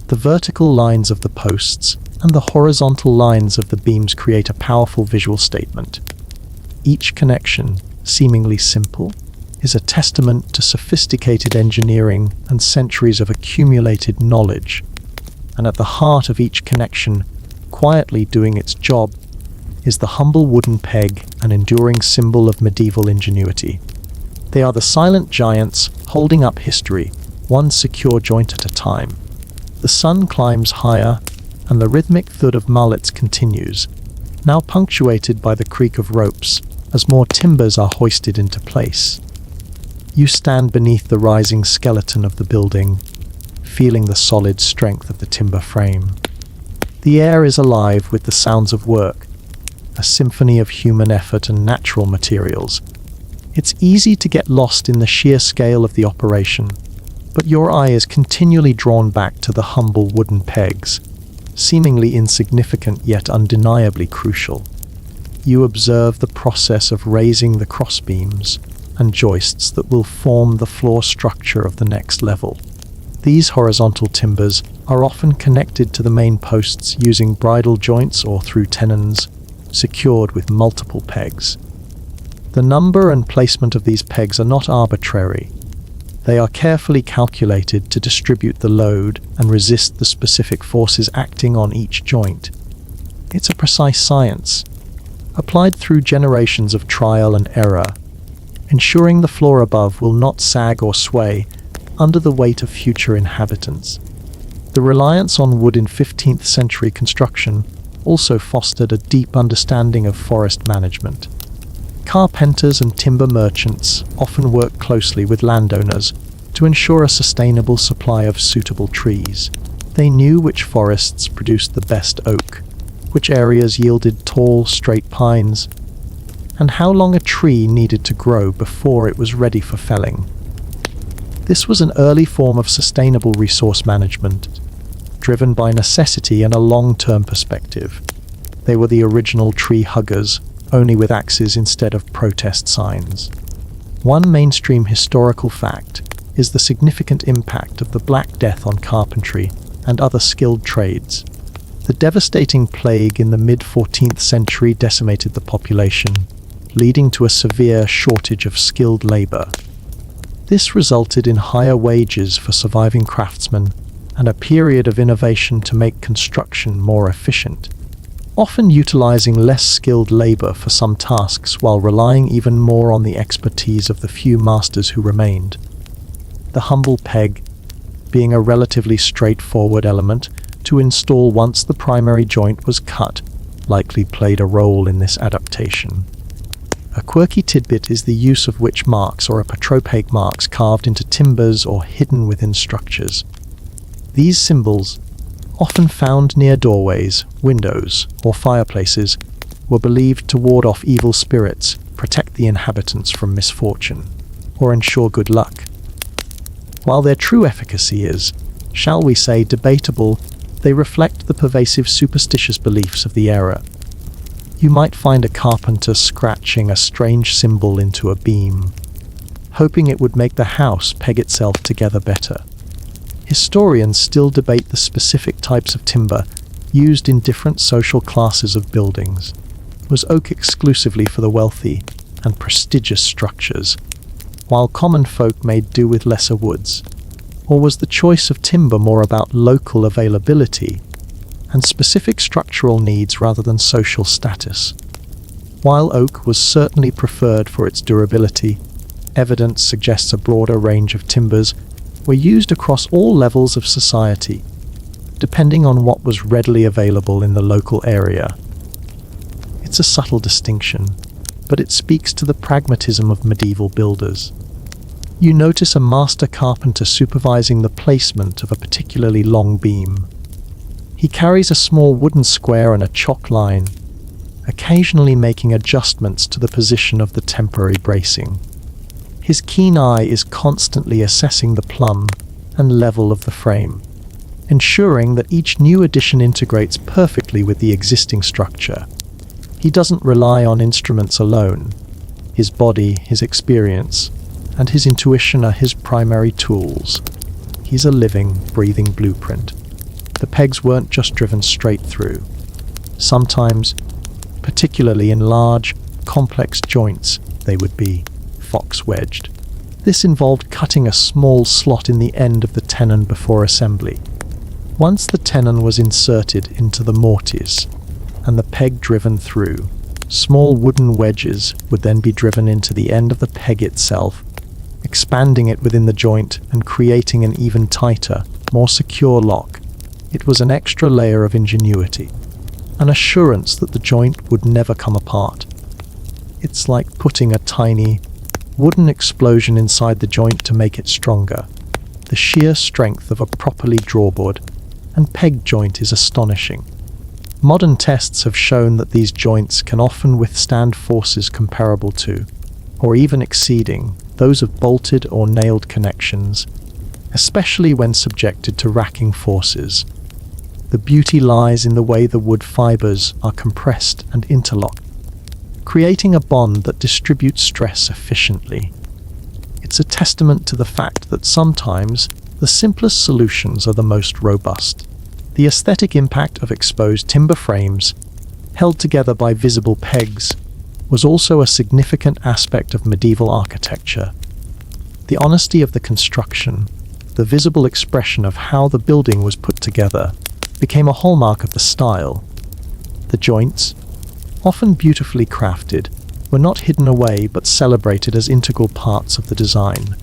the vertical lines of the posts and the horizontal lines of the beams create a powerful visual statement. Each connection, seemingly simple, is a testament to sophisticated engineering and centuries of accumulated knowledge. And at the heart of each connection, quietly doing its job, is the humble wooden peg, an enduring symbol of medieval ingenuity. They are the silent giants holding up history, one secure joint at a time. The sun climbs higher, and the rhythmic thud of mallets continues, now punctuated by the creak of ropes as more timbers are hoisted into place. You stand beneath the rising skeleton of the building, feeling the solid strength of the timber frame. The air is alive with the sounds of work, a symphony of human effort and natural materials. It's easy to get lost in the sheer scale of the operation, but your eye is continually drawn back to the humble wooden pegs, seemingly insignificant yet undeniably crucial. You observe the process of raising the crossbeams and joists that will form the floor structure of the next level. These horizontal timbers are often connected to the main posts using bridle joints or through tenons, secured with multiple pegs. The number and placement of these pegs are not arbitrary. They are carefully calculated to distribute the load and resist the specific forces acting on each joint. It's a precise science, applied through generations of trial and error, ensuring the floor above will not sag or sway under the weight of future inhabitants. The reliance on wood in 15th century construction also fostered a deep understanding of forest management. Carpenters and timber merchants often worked closely with landowners to ensure a sustainable supply of suitable trees. They knew which forests produced the best oak, which areas yielded tall, straight pines, and how long a tree needed to grow before it was ready for felling. This was an early form of sustainable resource management, driven by necessity and a long-term perspective. They were the original tree huggers, only with axes instead of protest signs. One mainstream historical fact is the significant impact of the Black Death on carpentry and other skilled trades. The devastating plague in the mid-14th century decimated the population, leading to a severe shortage of skilled labor. This resulted in higher wages for surviving craftsmen and a period of innovation to make construction more efficient, often utilizing less skilled labor for some tasks while relying even more on the expertise of the few masters who remained. The humble peg, being a relatively straightforward element to install once the primary joint was cut, likely played a role in this adaptation. A quirky tidbit is the use of witch marks or apotropaic marks carved into timbers or hidden within structures. These symbols, often found near doorways, windows, or fireplaces, were believed to ward off evil spirits, protect the inhabitants from misfortune, or ensure good luck. While their true efficacy is, shall we say, debatable, they reflect the pervasive superstitious beliefs of the era. You might find a carpenter scratching a strange symbol into a beam, hoping it would make the house peg itself together better. Historians still debate the specific types of timber used in different social classes of buildings. Was oak exclusively for the wealthy and prestigious structures, while common folk made do with lesser woods? Or was the choice of timber more about local availability and specific structural needs rather than social status? While oak was certainly preferred for its durability, evidence suggests a broader range of timbers were used across all levels of society, depending on what was readily available in the local area. It's a subtle distinction, but it speaks to the pragmatism of medieval builders. You notice a master carpenter supervising the placement of a particularly long beam. He carries a small wooden square and a chalk line, occasionally making adjustments to the position of the temporary bracing. His keen eye is constantly assessing the plumb and level of the frame, ensuring that each new addition integrates perfectly with the existing structure. He doesn't rely on instruments alone. His body, his experience, and his intuition are his primary tools. He's a living, breathing blueprint. The pegs weren't just driven straight through. Sometimes, particularly in large, complex joints, they would be fox-wedged. This involved cutting a small slot in the end of the tenon before assembly. Once the tenon was inserted into the mortise and the peg driven through, small wooden wedges would then be driven into the end of the peg itself, expanding it within the joint and creating an even tighter, more secure lock. It was an extra layer of ingenuity, an assurance that the joint would never come apart. It's like putting a tiny, wooden explosion inside the joint to make it stronger. The sheer strength of a properly drawboard and peg joint is astonishing. Modern tests have shown that these joints can often withstand forces comparable to, or even exceeding, those of bolted or nailed connections, especially when subjected to racking forces. The beauty lies in the way the wood fibers are compressed and interlocked, creating a bond that distributes stress efficiently. It's a testament to the fact that sometimes The simplest solutions are the most robust. The aesthetic impact of exposed timber frames, held together by visible pegs, was also a significant aspect of medieval architecture. The honesty of the construction, the visible expression of how the building was put together, became a hallmark of the style. The joints, often beautifully crafted, were not hidden away but celebrated as integral parts of the design.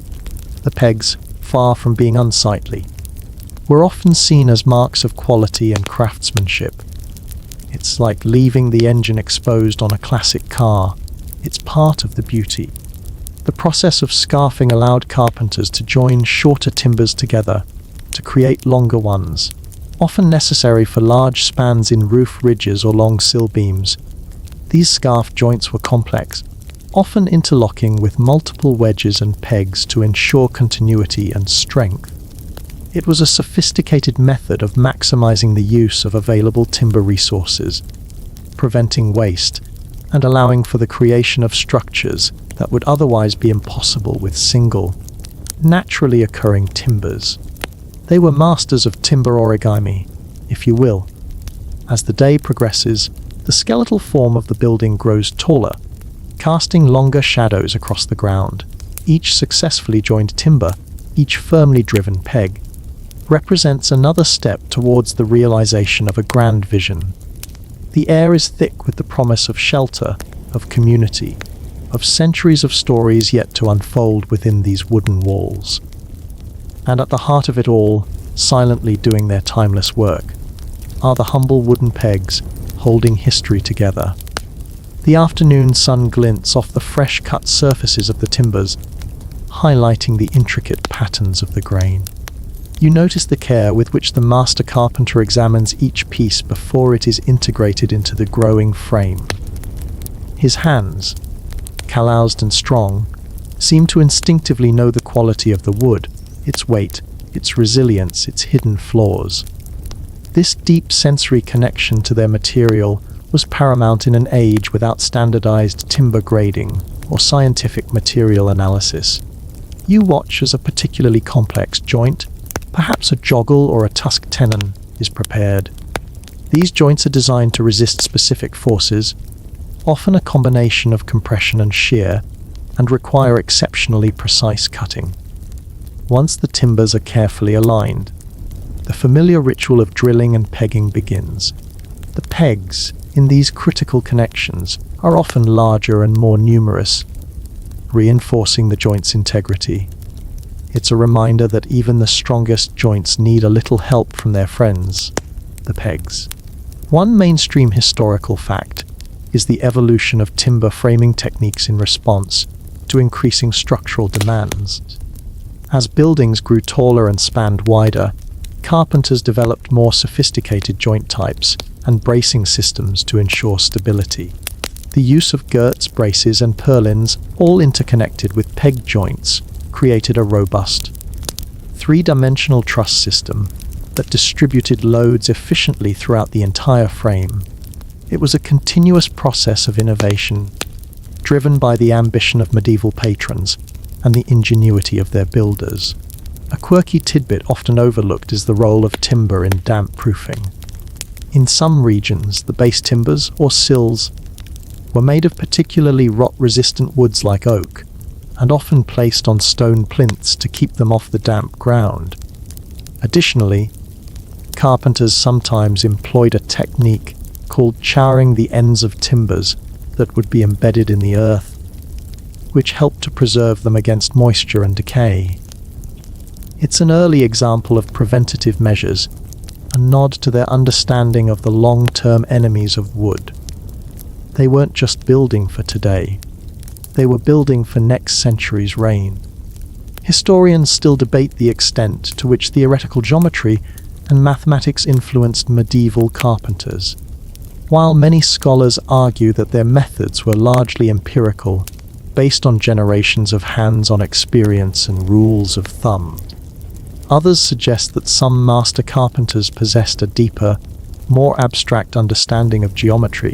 The pegs, far from being unsightly, were often seen as marks of quality and craftsmanship. It's like leaving the engine exposed on a classic car. It's part of the beauty. The process of scarfing allowed carpenters to join shorter timbers together to create longer ones, often necessary for large spans in roof ridges or long sill beams. These scarf joints were complex, often interlocking with multiple wedges and pegs to ensure continuity and strength. It was a sophisticated method of maximizing the use of available timber resources, preventing waste, and allowing for the creation of structures that would otherwise be impossible with single, naturally occurring timbers. They were masters of timber origami, if you will. As the day progresses, the skeletal form of the building grows taller, casting longer shadows across the ground. Each successfully joined timber, each firmly driven peg, represents another step towards the realization of a grand vision. The air is thick with the promise of shelter, of community, of centuries of stories yet to unfold within these wooden walls. And at the heart of it all, silently doing their timeless work, are the humble wooden pegs holding history together. The afternoon sun glints off the fresh-cut surfaces of the timbers, highlighting the intricate patterns of the grain. You notice the care with which the master carpenter examines each piece before it is integrated into the growing frame. His hands, calloused and strong, seem to instinctively know the quality of the wood, its weight, its resilience, its hidden flaws. This deep sensory connection to their material was paramount in an age without standardized timber grading or scientific material analysis. You watch as a particularly complex joint, perhaps a joggle or a tusk tenon, is prepared. These joints are designed to resist specific forces, often a combination of compression and shear, and require exceptionally precise cutting. Once the timbers are carefully aligned, the familiar ritual of drilling and pegging begins. The pegs, in these critical connections, are often larger and more numerous, reinforcing the joint's integrity. It's a reminder that even the strongest joints need a little help from their friends, the pegs. One mainstream historical fact is the evolution of timber framing techniques in response to increasing structural demands. As buildings grew taller and spanned wider, carpenters developed more sophisticated joint types and bracing systems to ensure stability. The use of girts, braces, and purlins, all interconnected with peg joints, created a robust, three-dimensional truss system that distributed loads efficiently throughout the entire frame. It was a continuous process of innovation, driven by the ambition of medieval patrons and the ingenuity of their builders. A quirky tidbit often overlooked is the role of timber in damp proofing. In some regions, the base timbers, or sills, were made of particularly rot-resistant woods like oak, and often placed on stone plinths to keep them off the damp ground. Additionally, carpenters sometimes employed a technique called charring the ends of timbers that would be embedded in the earth, which helped to preserve them against moisture and decay. It's an early example of preventative measures, a nod to their understanding of the long-term enemies of wood. They weren't just building for today, they were building for next century's reign. Historians still debate the extent to which theoretical geometry and mathematics influenced medieval carpenters. While many scholars argue that their methods were largely empirical, based on generations of hands-on experience and rules of thumb, others suggest that some master carpenters possessed a deeper, more abstract understanding of geometry,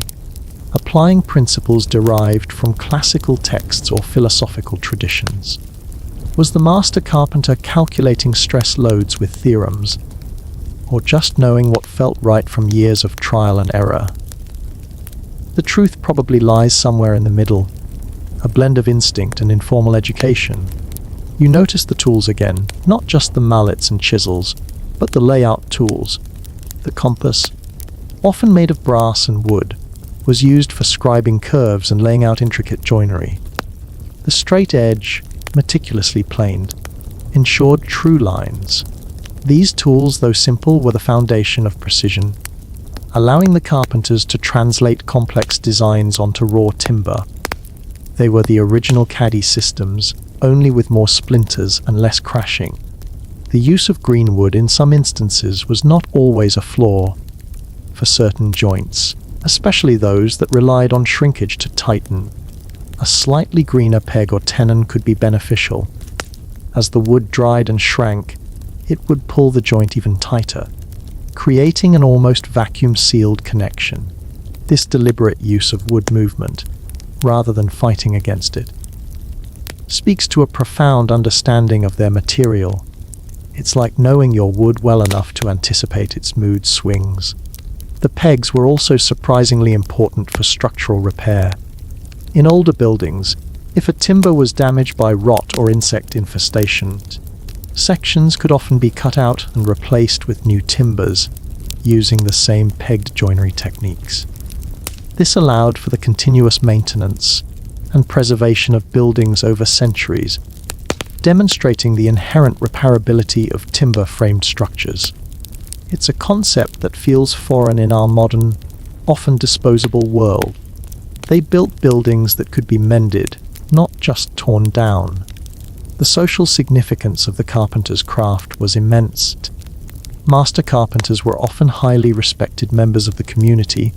applying principles derived from classical texts or philosophical traditions. Was the master carpenter calculating stress loads with theorems, or just knowing what felt right from years of trial and error? The truth probably lies somewhere in the middle, a blend of instinct and informal education. You notice the tools again, not just the mallets and chisels, but the layout tools. The compass, often made of brass and wood, was used for scribing curves and laying out intricate joinery. The straight edge, meticulously planed, ensured true lines. These tools, though simple, were the foundation of precision, allowing the carpenters to translate complex designs onto raw timber. They were the original caddy systems, only with more splinters and less crashing. The use of green wood in some instances was not always a flaw. For certain joints, especially those that relied on shrinkage to tighten, a slightly greener peg or tenon could be beneficial. As the wood dried and shrank, it would pull the joint even tighter, creating an almost vacuum-sealed connection. This deliberate use of wood movement, rather than fighting against it, speaks to a profound understanding of their material. It's like knowing your wood well enough to anticipate its mood swings. The pegs were also surprisingly important for structural repair. In older buildings, if a timber was damaged by rot or insect infestation, sections could often be cut out and replaced with new timbers, using the same pegged joinery techniques. This allowed for the continuous maintenance and preservation of buildings over centuries, demonstrating the inherent repairability of timber-framed structures. It's a concept that feels foreign in our modern, often disposable world. They built buildings that could be mended, not just torn down. The social significance of the carpenter's craft was immense. Master carpenters were often highly respected members of the community,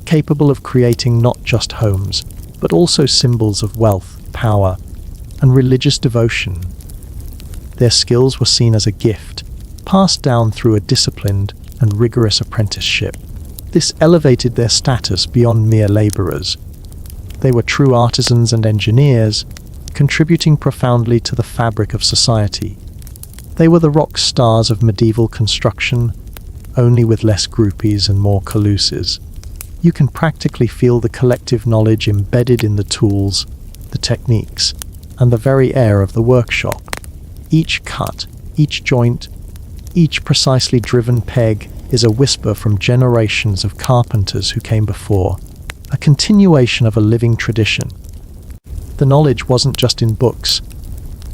capable of creating not just homes, but also symbols of wealth, power, and religious devotion. Their skills were seen as a gift, passed down through a disciplined and rigorous apprenticeship. This elevated their status beyond mere laborers. They were true artisans and engineers, contributing profoundly to the fabric of society. They were the rock stars of medieval construction, only with less groupies and more caluses. You can practically feel the collective knowledge embedded in the tools, the techniques, and the very air of the workshop. Each cut, each joint, each precisely driven peg is a whisper from generations of carpenters who came before, a continuation of a living tradition. The knowledge wasn't just in books,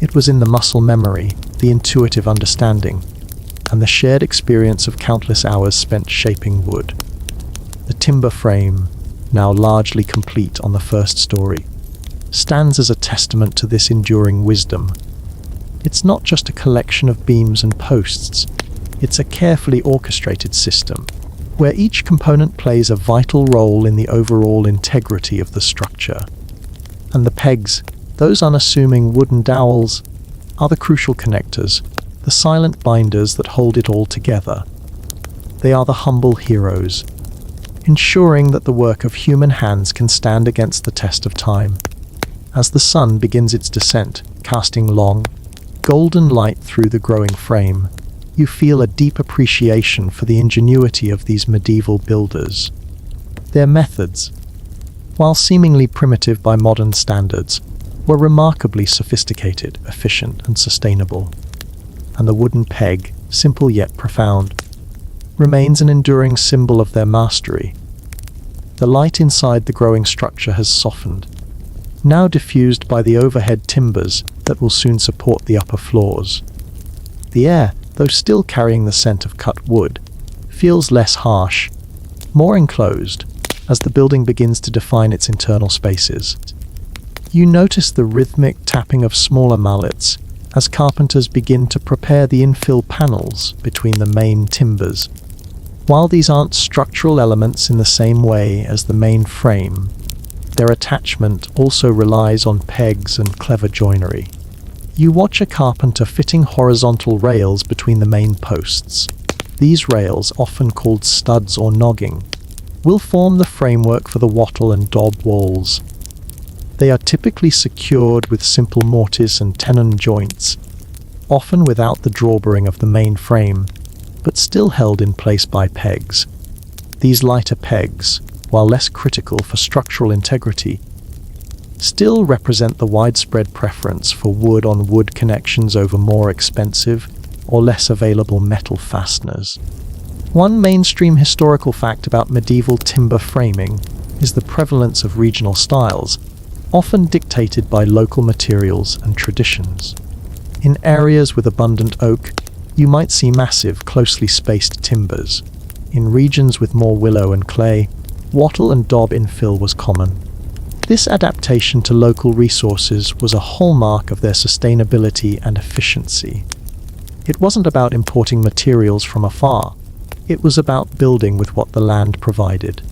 it was in the muscle memory, the intuitive understanding, and the shared experience of countless hours spent shaping wood. The timber frame, now largely complete on the first story, stands as a testament to this enduring wisdom. It's not just a collection of beams and posts, it's a carefully orchestrated system, where each component plays a vital role in the overall integrity of the structure. And the pegs, those unassuming wooden dowels, are the crucial connectors, the silent binders that hold it all together. They are the humble heroes, ensuring that the work of human hands can stand against the test of time. As the sun begins its descent, casting long, golden light through the growing frame, you feel a deep appreciation for the ingenuity of these medieval builders. Their methods, while seemingly primitive by modern standards, were remarkably sophisticated, efficient, and sustainable. And the wooden peg, simple yet profound, remains an enduring symbol of their mastery. The light inside the growing structure has softened, now diffused by the overhead timbers that will soon support the upper floors. The air, though still carrying the scent of cut wood, feels less harsh, more enclosed, as the building begins to define its internal spaces. You notice the rhythmic tapping of smaller mallets as carpenters begin to prepare the infill panels between the main timbers. While these aren't structural elements in the same way as the main frame, their attachment also relies on pegs and clever joinery. You watch a carpenter fitting horizontal rails between the main posts. These rails, often called studs or nogging, will form the framework for the wattle and daub walls. They are typically secured with simple mortise and tenon joints, often without the drawbering of the main frame, but still held in place by pegs. These lighter pegs, while less critical for structural integrity, still represent the widespread preference for wood-on-wood connections over more expensive or less available metal fasteners. One mainstream historical fact about medieval timber framing is the prevalence of regional styles, often dictated by local materials and traditions. In areas with abundant oak, you might see massive, closely spaced timbers. In regions with more willow and clay, wattle and daub infill was common. This adaptation to local resources was a hallmark of their sustainability and efficiency. It wasn't about importing materials from afar. It was about building with what the land provided.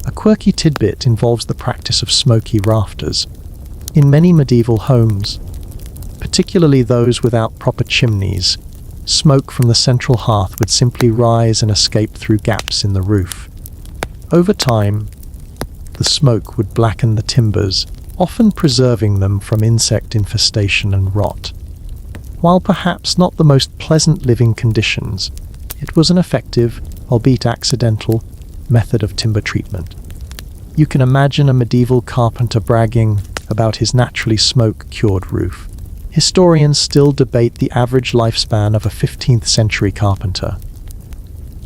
A quirky tidbit involves the practice of smoky rafters. In many medieval homes, particularly those without proper chimneys, smoke from the central hearth would simply rise and escape through gaps in the roof. Over time, the smoke would blacken the timbers, often preserving them from insect infestation and rot. While perhaps not the most pleasant living conditions, it was an effective, albeit accidental, method of timber treatment. You can imagine a medieval carpenter bragging about his naturally smoke-cured roof. Historians still debate the average lifespan of a 15th century carpenter.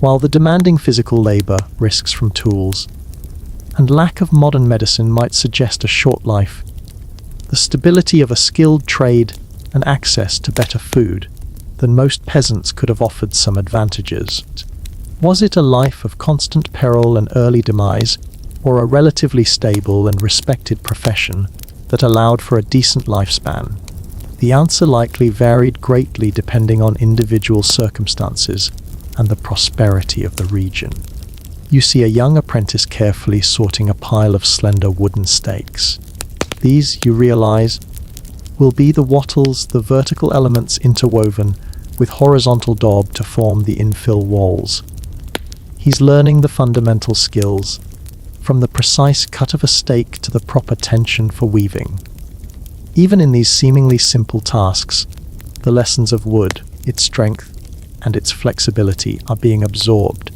While the demanding physical labor, risks from tools, and lack of modern medicine might suggest a short life, the stability of a skilled trade and access to better food than most peasants could have offered some advantages. Was it a life of constant peril and early demise, or a relatively stable and respected profession that allowed for a decent lifespan? The answer likely varied greatly depending on individual circumstances and the prosperity of the region. You see a young apprentice carefully sorting a pile of slender wooden stakes. These, you realize, will be the wattles, the vertical elements interwoven with horizontal daub to form the infill walls. He's learning the fundamental skills, from the precise cut of a stake to the proper tension for weaving. Even in these seemingly simple tasks, the lessons of wood, its strength, and its flexibility are being absorbed.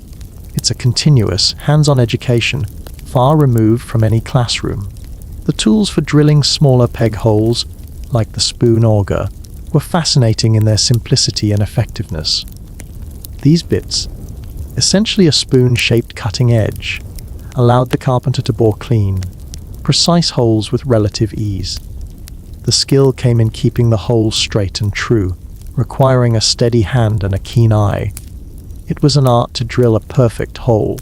It's a continuous, hands-on education, far removed from any classroom. The tools for drilling smaller peg holes, like the spoon auger, were fascinating in their simplicity and effectiveness. These bits, essentially a spoon-shaped cutting edge, allowed the carpenter to bore clean, precise holes with relative ease. The skill came in keeping the holes straight and true, requiring a steady hand and a keen eye. It was an art to drill a perfect hole,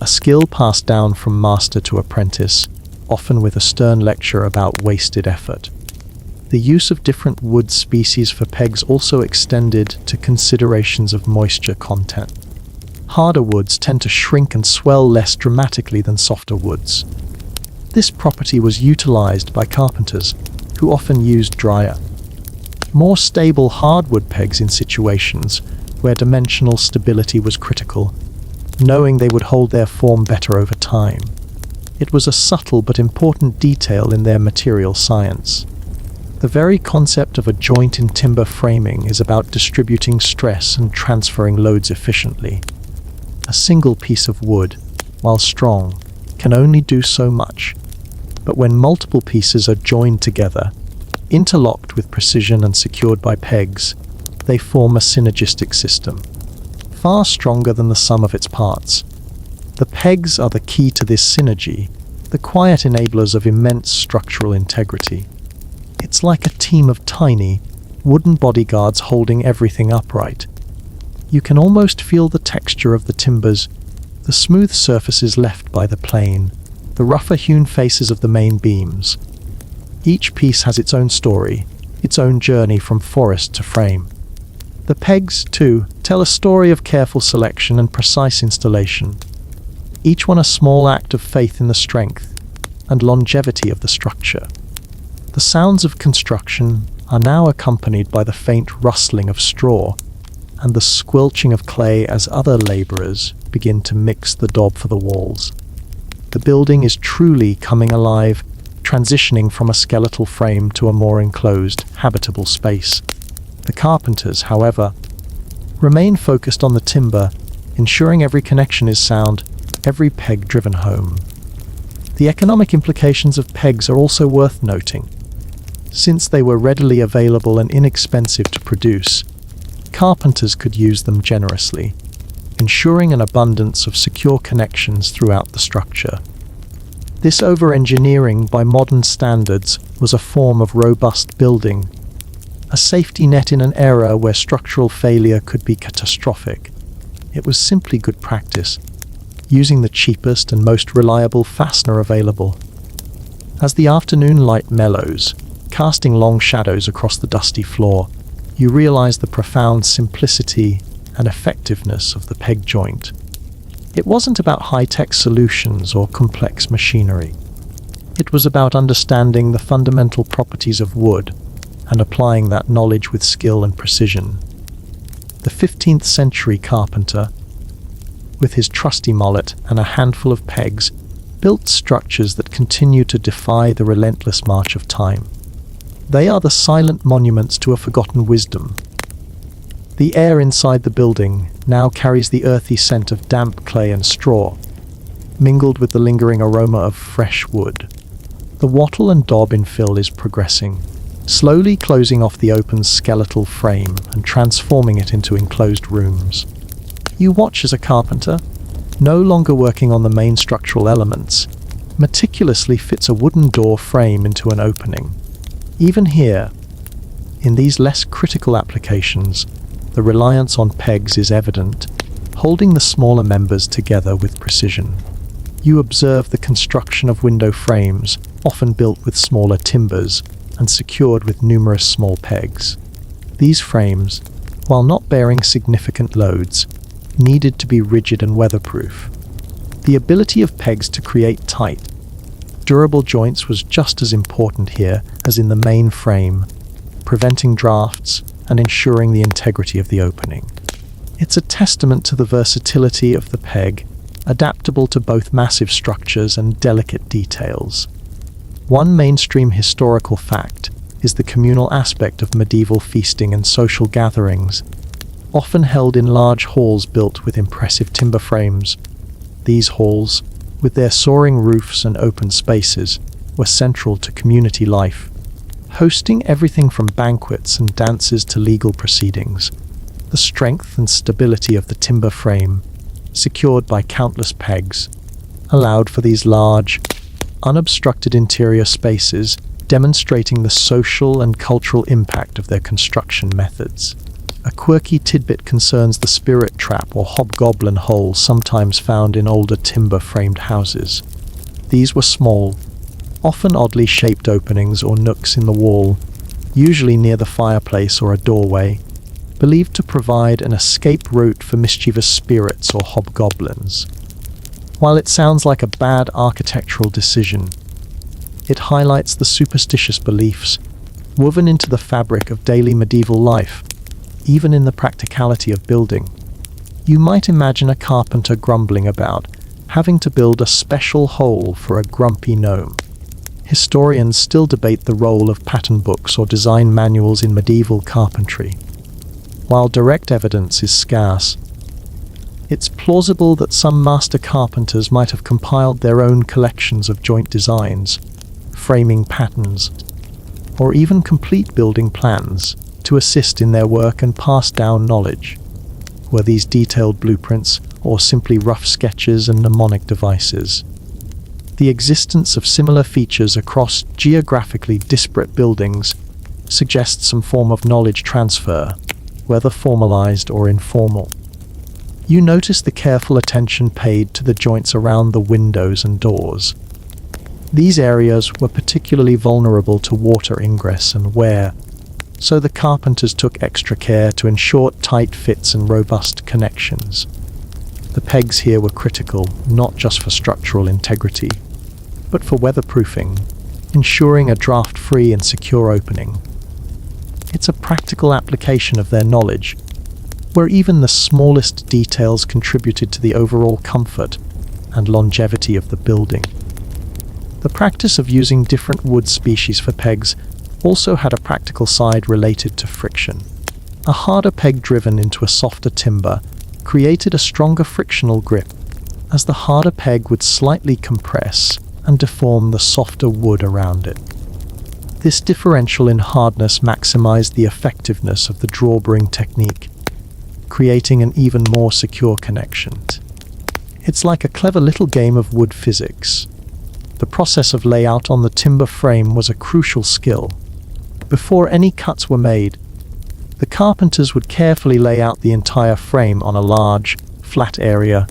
a skill passed down from master to apprentice, often with a stern lecture about wasted effort. The use of different wood species for pegs also extended to considerations of moisture content. Harder woods tend to shrink and swell less dramatically than softer woods. This property was utilized by carpenters, who often used drier, more stable hardwood pegs in situations where dimensional stability was critical, knowing they would hold their form better over time. It was a subtle but important detail in their material science. The very concept of a joint in timber framing is about distributing stress and transferring loads efficiently. A single piece of wood, while strong, can only do so much. But when multiple pieces are joined together, interlocked with precision and secured by pegs, they form a synergistic system, far stronger than the sum of its parts. The pegs are the key to this synergy, the quiet enablers of immense structural integrity. It's like a team of tiny, wooden bodyguards holding everything upright. You can almost feel the texture of the timbers, the smooth surfaces left by the plane, the rougher hewn faces of the main beams. Each piece has its own story, its own journey from forest to frame. The pegs, too, tell a story of careful selection and precise installation, each one a small act of faith in the strength and longevity of the structure. The sounds of construction are now accompanied by the faint rustling of straw and the squelching of clay as other laborers begin to mix the daub for the walls. The building is truly coming alive, transitioning from a skeletal frame to a more enclosed, habitable space. The carpenters, however, remain focused on the timber, ensuring every connection is sound, every peg driven home. The economic implications of pegs are also worth noting. Since they were readily available and inexpensive to produce, carpenters could use them generously, ensuring an abundance of secure connections throughout the structure. This over-engineering by modern standards was a form of robust building, a safety net in an era where structural failure could be catastrophic. It was simply good practice, using the cheapest and most reliable fastener available. As the afternoon light mellows, casting long shadows across the dusty floor, you realize the profound simplicity and effectiveness of the peg joint. It wasn't about high-tech solutions or complex machinery. It was about understanding the fundamental properties of wood and applying that knowledge with skill and precision. The 15th century carpenter, with his trusty mallet and a handful of pegs, built structures that continue to defy the relentless march of time. They are the silent monuments to a forgotten wisdom. The air inside the building now carries the earthy scent of damp clay and straw, mingled with the lingering aroma of fresh wood. The wattle and daub infill is progressing, slowly closing off the open skeletal frame and transforming it into enclosed rooms. You watch as a carpenter, no longer working on the main structural elements, meticulously fits a wooden door frame into an opening. Even here, in these less critical applications, the reliance on pegs is evident, holding the smaller members together with precision. You observe the construction of window frames, often built with smaller timbers and secured with numerous small pegs. These frames, while not bearing significant loads, needed to be rigid and weatherproof. The ability of pegs to create tight, durable joints was just as important here as in the main frame, preventing drafts and ensuring the integrity of the opening. It's a testament to the versatility of the peg, adaptable to both massive structures and delicate details. One mainstream historical fact is the communal aspect of medieval feasting and social gatherings, often held in large halls built with impressive timber frames. These halls, with their soaring roofs and open spaces, were central to community life, hosting everything from banquets and dances to legal proceedings. The strength and stability of the timber frame, secured by countless pegs, allowed for these large, unobstructed interior spaces, demonstrating the social and cultural impact of their construction methods. A quirky tidbit concerns the spirit trap or hobgoblin hole sometimes found in older timber-framed houses. These were small, often oddly shaped openings or nooks in the wall, usually near the fireplace or a doorway, believed to provide an escape route for mischievous spirits or hobgoblins. While it sounds like a bad architectural decision, it highlights the superstitious beliefs woven into the fabric of daily medieval life, even in the practicality of building. You might imagine a carpenter grumbling about having to build a special hole for a grumpy gnome. Historians still debate the role of pattern books or design manuals in medieval carpentry. While direct evidence is scarce, it's plausible that some master carpenters might have compiled their own collections of joint designs, framing patterns, or even complete building plans to assist in their work and pass down knowledge. Were these detailed blueprints or simply rough sketches and mnemonic devices? The existence of similar features across geographically disparate buildings suggests some form of knowledge transfer, whether formalized or informal. You notice the careful attention paid to the joints around the windows and doors. These areas were particularly vulnerable to water ingress and wear, so the carpenters took extra care to ensure tight fits and robust connections. The pegs here were critical, not just for structural integrity, but for weatherproofing, ensuring a draft-free and secure opening. It's a practical application of their knowledge, where even the smallest details contributed to the overall comfort and longevity of the building. The practice of using different wood species for pegs also had a practical side related to friction. A harder peg driven into a softer timber created a stronger frictional grip, as the harder peg would slightly compress and deform the softer wood around it. This differential in hardness maximized the effectiveness of the drawbring technique, creating an even more secure connection. It's like a clever little game of wood physics. The process of layout on the timber frame was a crucial skill. Before any cuts were made, the carpenters would carefully lay out the entire frame on a large, flat area,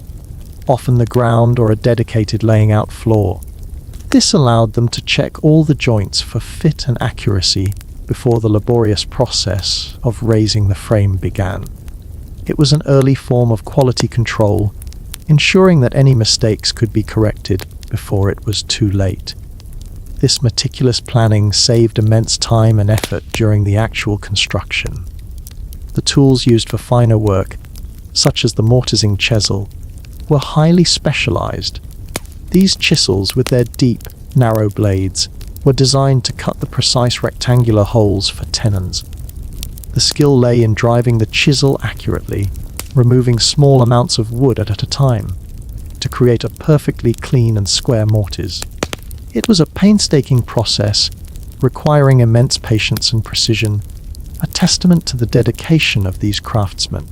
often the ground or a dedicated laying out floor. This allowed them to check all the joints for fit and accuracy before the laborious process of raising the frame began. It was an early form of quality control, ensuring that any mistakes could be corrected before it was too late. This meticulous planning saved immense time and effort during the actual construction. The tools used for finer work, such as the mortising chisel, were highly specialized. These chisels, with their deep, narrow blades, were designed to cut the precise rectangular holes for tenons. The skill lay in driving the chisel accurately, removing small amounts of wood at a time, to create a perfectly clean and square mortise. It was a painstaking process, requiring immense patience and precision, a testament to the dedication of these craftsmen.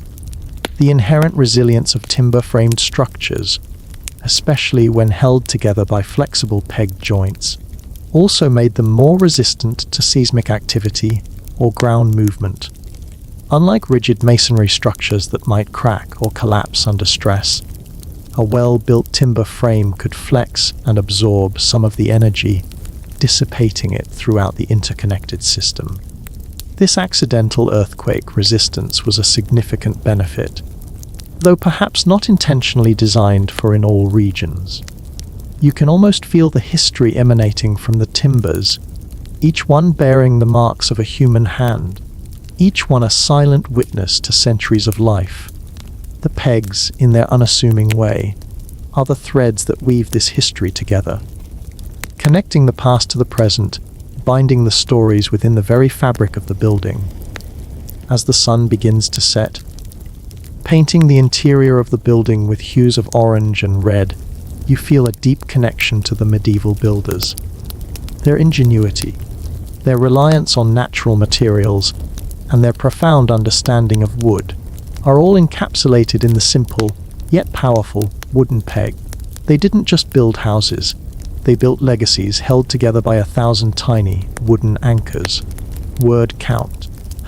The inherent resilience of timber-framed structures, especially when held together by flexible peg joints, also made them more resistant to seismic activity or ground movement. Unlike rigid masonry structures that might crack or collapse under stress, a well-built timber frame could flex and absorb some of the energy, dissipating it throughout the interconnected system. This accidental earthquake resistance was a significant benefit, though perhaps not intentionally designed for in all regions. You can almost feel the history emanating from the timbers, each one bearing the marks of a human hand, each one a silent witness to centuries of life. The pegs, in their unassuming way, are the threads that weave this history together, connecting the past to the present, binding the stories within the very fabric of the building. As the sun begins to set, painting the interior of the building with hues of orange and red, you feel a deep connection to the medieval builders. Their ingenuity, their reliance on natural materials, and their profound understanding of wood are all encapsulated in the simple, yet powerful, wooden peg. They didn't just build houses, they built legacies held together by 1,000 tiny, wooden anchors. Word count.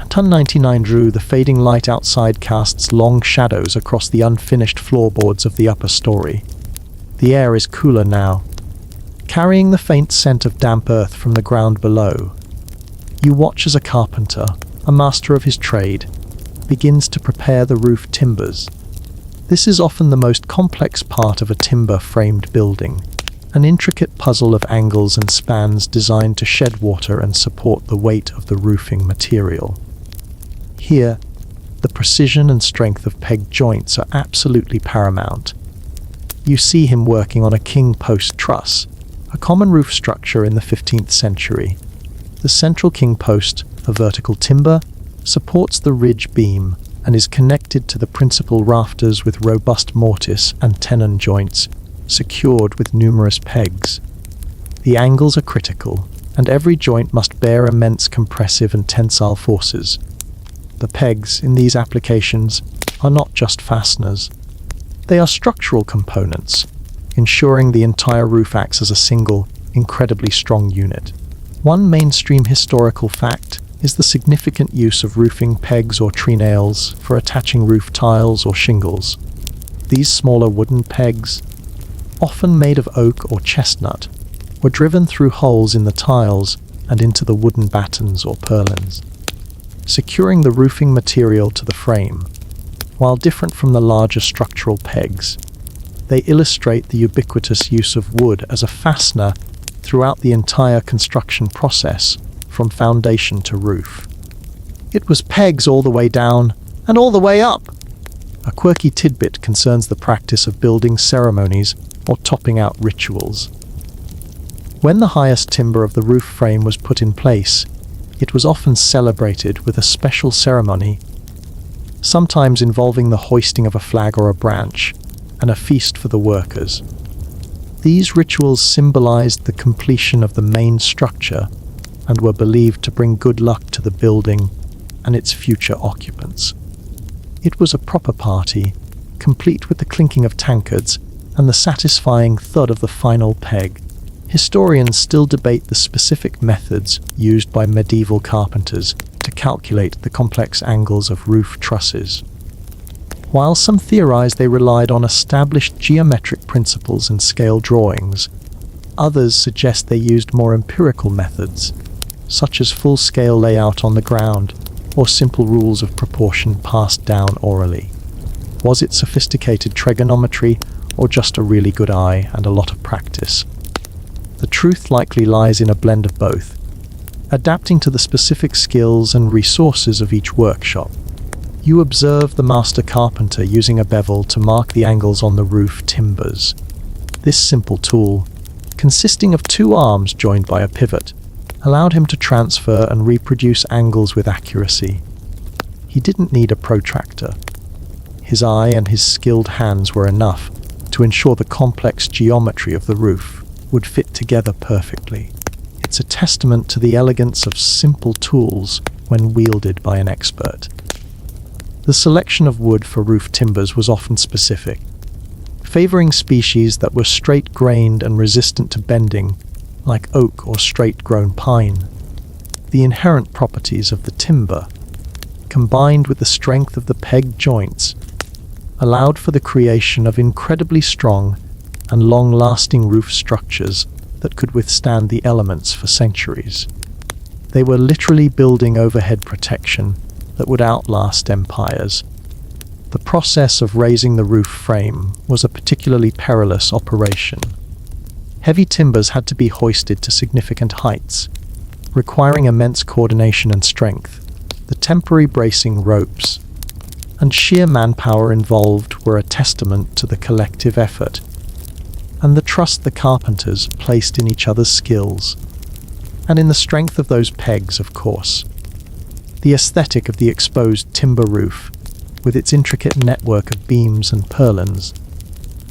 Ton 99 drew the fading light outside casts long shadows across the unfinished floorboards of the upper story. The air is cooler now, carrying the faint scent of damp earth from the ground below. You watch as a carpenter, a master of his trade, begins to prepare the roof timbers. This is often the most complex part of a timber-framed building, an intricate puzzle of angles and spans designed to shed water and support the weight of the roofing material. Here, the precision and strength of peg joints are absolutely paramount. You see him working on a king post truss, a common roof structure in the 15th century. The central king post, a vertical timber, supports the ridge beam and is connected to the principal rafters with robust mortise and tenon joints, secured with numerous pegs. The angles are critical, and every joint must bear immense compressive and tensile forces. The pegs in these applications are not just fasteners. They are structural components, ensuring the entire roof acts as a single, incredibly strong unit. One mainstream historical fact is the significant use of roofing pegs or tree nails for attaching roof tiles or shingles. These smaller wooden pegs, often made of oak or chestnut, were driven through holes in the tiles and into the wooden battens or purlins, securing the roofing material to the frame. While different from the larger structural pegs, they illustrate the ubiquitous use of wood as a fastener throughout the entire construction process, from foundation to roof. It was pegs all the way down and all the way up. A quirky tidbit concerns the practice of building ceremonies or topping out rituals. When the highest timber of the roof frame was put in place, it was often celebrated with a special ceremony, sometimes involving the hoisting of a flag or a branch, and a feast for the workers. These rituals symbolized the completion of the main structure and were believed to bring good luck to the building and its future occupants. It was a proper party, complete with the clinking of tankards and the satisfying thud of the final peg. Historians still debate the specific methods used by medieval carpenters to calculate the complex angles of roof trusses. While some theorize they relied on established geometric principles and scale drawings, others suggest they used more empirical methods, such as full-scale layout on the ground or simple rules of proportion passed down orally. Was it sophisticated trigonometry or just a really good eye and a lot of practice? The truth likely lies in a blend of both, adapting to the specific skills and resources of each workshop. You observe the master carpenter using a bevel to mark the angles on the roof timbers. This simple tool, consisting of two arms joined by a pivot, allowed him to transfer and reproduce angles with accuracy. He didn't need a protractor. His eye and his skilled hands were enough to ensure the complex geometry of the roof would fit together perfectly. It's a testament to the elegance of simple tools when wielded by an expert. The selection of wood for roof timbers was often specific, favoring species that were straight-grained and resistant to bending, like oak or straight-grown pine. The inherent properties of the timber, combined with the strength of the peg joints, allowed for the creation of incredibly strong and long-lasting roof structures that could withstand the elements for centuries. They were literally building overhead protection that would outlast empires. The process of raising the roof frame was a particularly perilous operation. Heavy timbers had to be hoisted to significant heights, requiring immense coordination and strength. The temporary bracing ropes and sheer manpower involved were a testament to the collective effort and the trust the carpenters placed in each other's skills, and in the strength of those pegs, of course. The aesthetic of the exposed timber roof, with its intricate network of beams and purlins,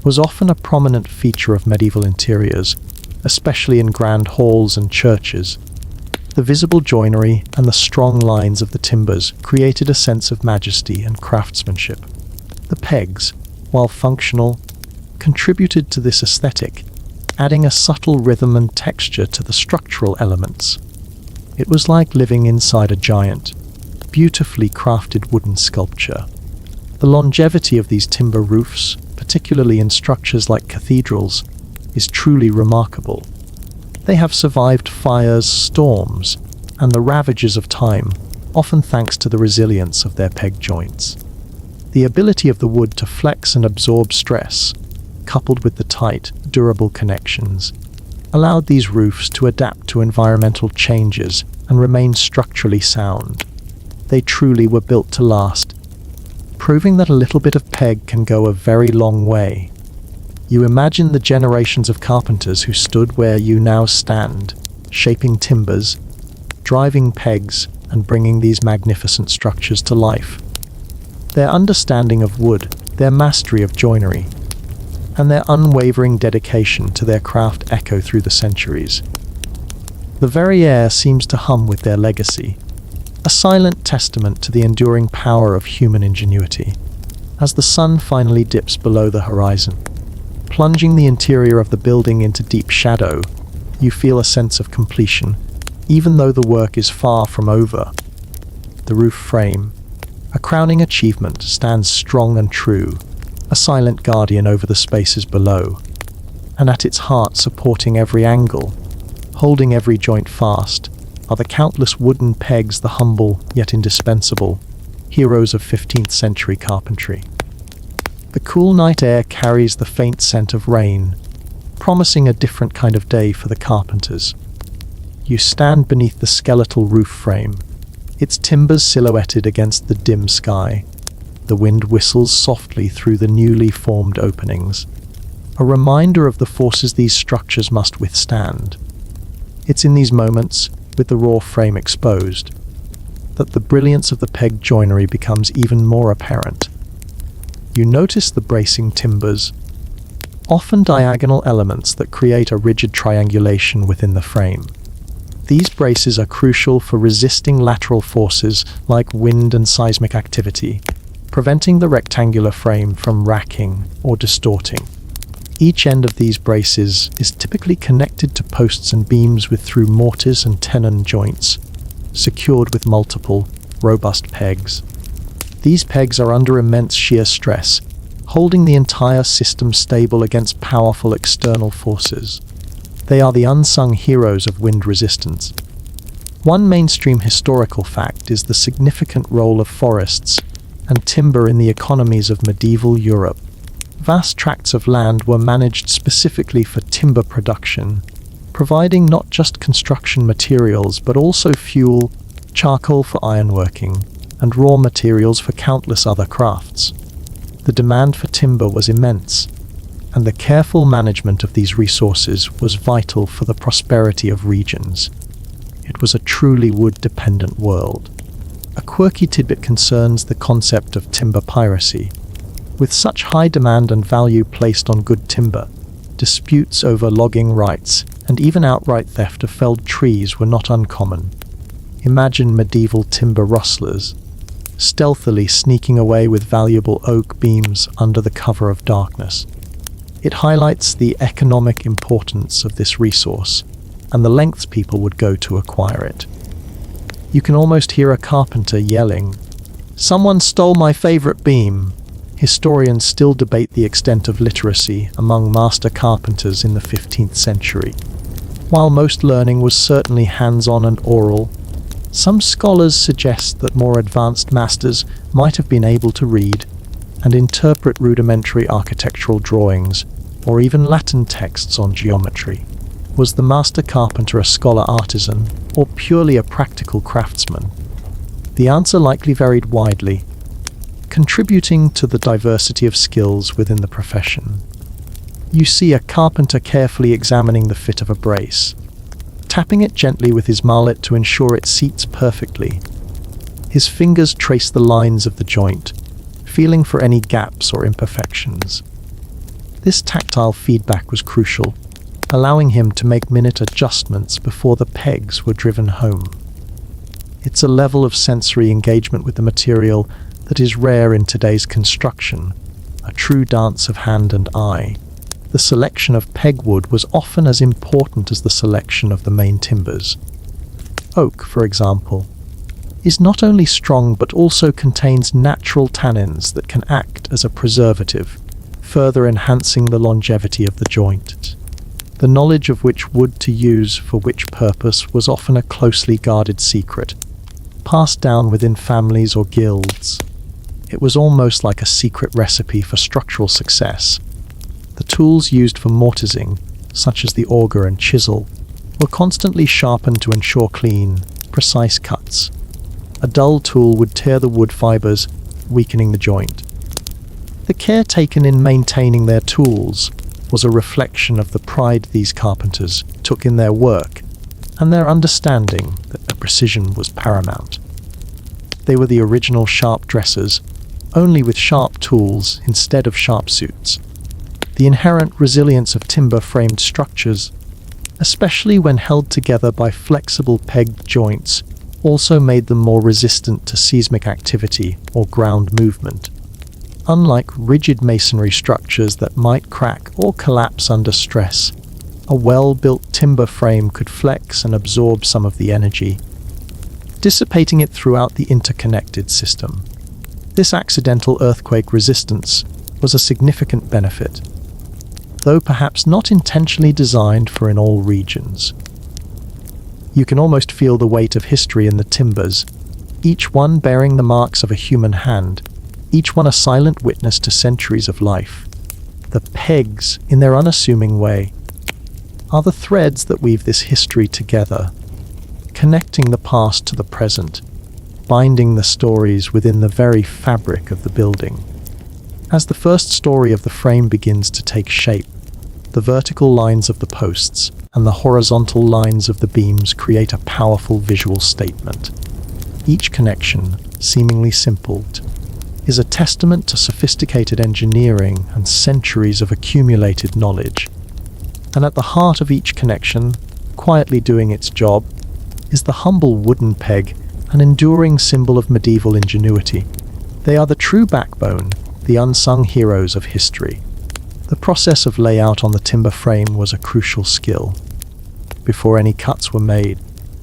was often a prominent feature of medieval interiors, especially in grand halls and churches. The visible joinery and the strong lines of the timbers created a sense of majesty and craftsmanship. The pegs, while functional, contributed to this aesthetic, adding a subtle rhythm and texture to the structural elements. It was like living inside a giant, beautifully crafted wooden sculpture. The longevity of these timber roofs, particularly in structures like cathedrals, is truly remarkable. They have survived fires, storms, and the ravages of time, often thanks to the resilience of their peg joints. The ability of the wood to flex and absorb stress, coupled with the tight, durable connections, allowed these roofs to adapt to environmental changes and remain structurally sound. They truly were built to last, proving that a little bit of peg can go a very long way. You imagine the generations of carpenters who stood where you now stand, shaping timbers, driving pegs, and bringing these magnificent structures to life. Their understanding of wood, their mastery of joinery, and their unwavering dedication to their craft echo through the centuries. The very air seems to hum with their legacy, a silent testament to the enduring power of human ingenuity. As the sun finally dips below the horizon, plunging the interior of the building into deep shadow, you feel a sense of completion, even though the work is far from over. The roof frame, a crowning achievement, stands strong and true, a silent guardian over the spaces below, and at its heart, supporting every angle, holding every joint fast, are the countless wooden pegs, the humble yet indispensable heroes of 15th century carpentry. The cool night air carries the faint scent of rain, promising a different kind of day for the carpenters. You stand beneath the skeletal roof frame, its timbers silhouetted against the dim sky. The wind whistles softly through the newly formed openings, a reminder of the forces these structures must withstand. It's in these moments, with the raw frame exposed, that the brilliance of the peg joinery becomes even more apparent. You notice the bracing timbers, often diagonal elements that create a rigid triangulation within the frame. These braces are crucial for resisting lateral forces like wind and seismic activity, preventing the rectangular frame from racking or distorting. Each end of these braces is typically connected to posts and beams with through mortise and tenon joints, secured with multiple, robust pegs. These pegs are under immense shear stress, holding the entire system stable against powerful external forces. They are the unsung heroes of wind resistance. One mainstream historical fact is the significant role of forests and timber in the economies of medieval Europe. Vast tracts of land were managed specifically for timber production, providing not just construction materials but also fuel, charcoal for ironworking, and raw materials for countless other crafts. The demand for timber was immense, and the careful management of these resources was vital for the prosperity of regions. It was a truly wood-dependent world. A quirky tidbit concerns the concept of timber piracy. With such high demand and value placed on good timber, disputes over logging rights and even outright theft of felled trees were not uncommon. Imagine medieval timber rustlers, stealthily sneaking away with valuable oak beams under the cover of darkness. It highlights the economic importance of this resource and the lengths people would go to acquire it. You can almost hear a carpenter yelling, "Someone stole my favorite beam!" Historians still debate the extent of literacy among master carpenters in the 15th century. While most learning was certainly hands-on and oral, some scholars suggest that more advanced masters might have been able to read and interpret rudimentary architectural drawings or even Latin texts on geometry. Was the master carpenter a scholar artisan or purely a practical craftsman? The answer likely varied widely, contributing to the diversity of skills within the profession. You see a carpenter carefully examining the fit of a brace, tapping it gently with his mallet to ensure it seats perfectly. His fingers trace the lines of the joint, feeling for any gaps or imperfections. This tactile feedback was crucial, allowing him to make minute adjustments before the pegs were driven home. It's a level of sensory engagement with the material that is rare in today's construction, a true dance of hand and eye. The selection of pegwood was often as important as the selection of the main timbers. Oak, for example, is not only strong but also contains natural tannins that can act as a preservative, further enhancing the longevity of the joint. The knowledge of which wood to use for which purpose was often a closely guarded secret, passed down within families or guilds. It was almost like a secret recipe for structural success. The tools used for mortising, such as the auger and chisel, were constantly sharpened to ensure clean, precise cuts. A dull tool would tear the wood fibers, weakening the joint. The care taken in maintaining their tools was a reflection of the pride these carpenters took in their work and their understanding that the precision was paramount. They were the original sharp dressers, only with sharp tools instead of sharp suits. The inherent resilience of timber-framed structures, especially when held together by flexible pegged joints, also made them more resistant to seismic activity or ground movement. Unlike rigid masonry structures that might crack or collapse under stress, a well-built timber frame could flex and absorb some of the energy, dissipating it throughout the interconnected system. This accidental earthquake resistance was a significant benefit, though perhaps not intentionally designed for in all regions. You can almost feel the weight of history in the timbers, each one bearing the marks of a human hand, each one a silent witness to centuries of life. The pegs, in their unassuming way, are the threads that weave this history together, connecting the past to the present, binding the stories within the very fabric of the building. As the first story of the frame begins to take shape, The vertical lines of the posts and the horizontal lines of the beams create a powerful visual statement. Each connection, seemingly simple, is a testament to sophisticated engineering and centuries of accumulated knowledge. And at the heart of each connection, quietly doing its job, is the humble wooden peg, an enduring symbol of medieval ingenuity. They are the true backbone, the unsung heroes of history. The process of layout on the timber frame was a crucial skill. Before any cuts were made,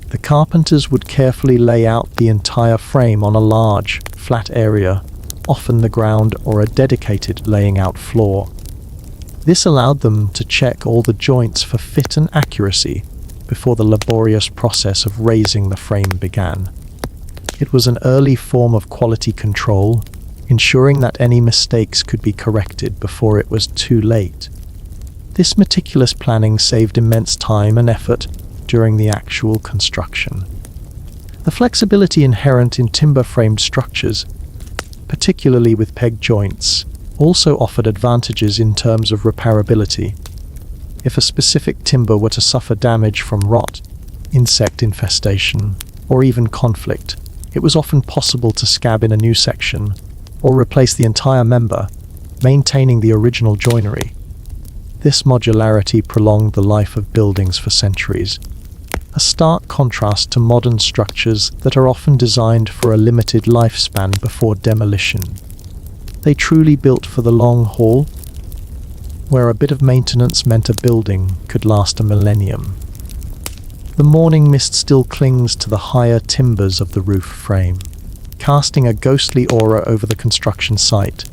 the carpenters would carefully lay out the entire frame on a large, flat area, often the ground or a dedicated laying out floor. This allowed them to check all the joints for fit and accuracy before the laborious process of raising the frame began. It was an early form of quality control, ensuring that any mistakes could be corrected before it was too late. This meticulous planning saved immense time and effort during the actual construction. The flexibility inherent in timber-framed structures, particularly with peg joints, also offered advantages in terms of repairability. If a specific timber were to suffer damage from rot, insect infestation, or even conflict, it was often possible to scab in a new section or replace the entire member, maintaining the original joinery. This modularity prolonged the life of buildings for centuries, a stark contrast to modern structures that are often designed for a limited lifespan before demolition. They truly built for the long haul, where a bit of maintenance meant a building could last a millennium. The morning mist still clings to the higher timbers of the roof frame, casting a ghostly aura over the construction site.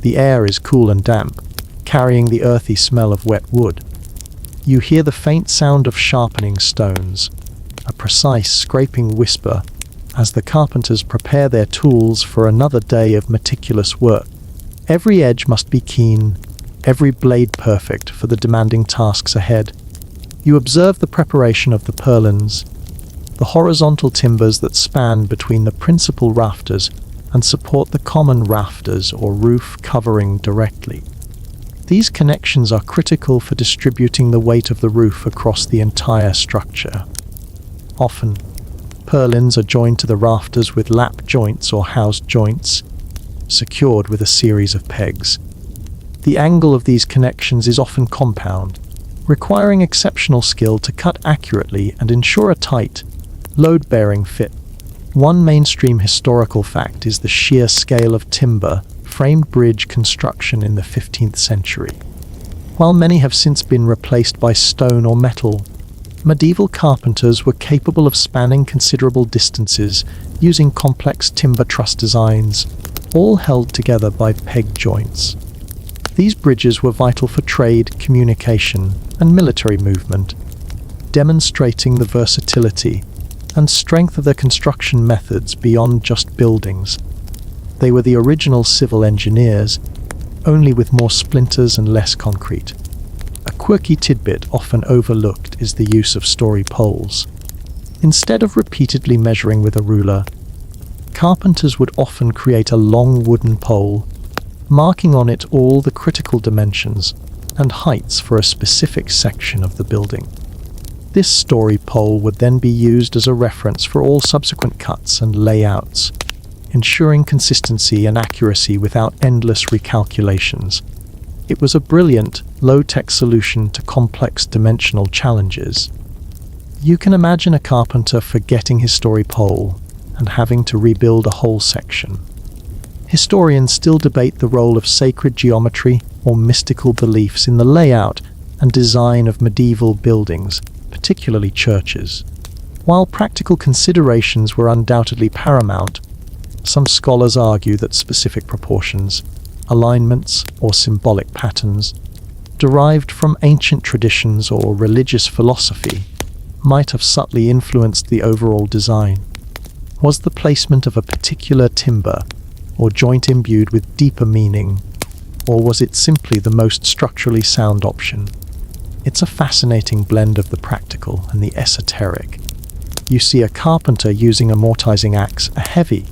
The air is cool and damp, carrying the earthy smell of wet wood. You hear the faint sound of sharpening stones, a precise scraping whisper as the carpenters prepare their tools for another day of meticulous work. Every edge must be keen, every blade perfect for the demanding tasks ahead. You observe the preparation of the purlins, the horizontal timbers that span between the principal rafters and support the common rafters or roof covering directly. These connections are critical for distributing the weight of the roof across the entire structure. Often, purlins are joined to the rafters with lap joints or housed joints, secured with a series of pegs. The angle of these connections is often compound, requiring exceptional skill to cut accurately and ensure a tight, load-bearing fit. One mainstream historical fact is the sheer scale of timber framed bridge construction in the 15th century. While many have since been replaced by stone or metal, medieval carpenters were capable of spanning considerable distances using complex timber truss designs, all held together by peg joints. These bridges were vital for trade, communication, and military movement, demonstrating the versatility and strength of their construction methods beyond just buildings. They were the original civil engineers, only with more splinters and less concrete. A quirky tidbit often overlooked is the use of story poles. Instead of repeatedly measuring with a ruler, carpenters would often create a long wooden pole, marking on it all the critical dimensions and heights for a specific section of the building. This story pole would then be used as a reference for all subsequent cuts and layouts, ensuring consistency and accuracy without endless recalculations. It was a brilliant, low-tech solution to complex dimensional challenges. You can imagine a carpenter forgetting his story pole and having to rebuild a whole section. Historians still debate the role of sacred geometry or mystical beliefs in the layout and design of medieval buildings, particularly churches. While practical considerations were undoubtedly paramount, some scholars argue that specific proportions, alignments, or symbolic patterns, derived from ancient traditions or religious philosophy, might have subtly influenced the overall design. Was the placement of a particular timber or joint imbued with deeper meaning, or was it simply the most structurally sound option? It's a fascinating blend of the practical and the esoteric. You see a carpenter using a mortising axe, a heavy,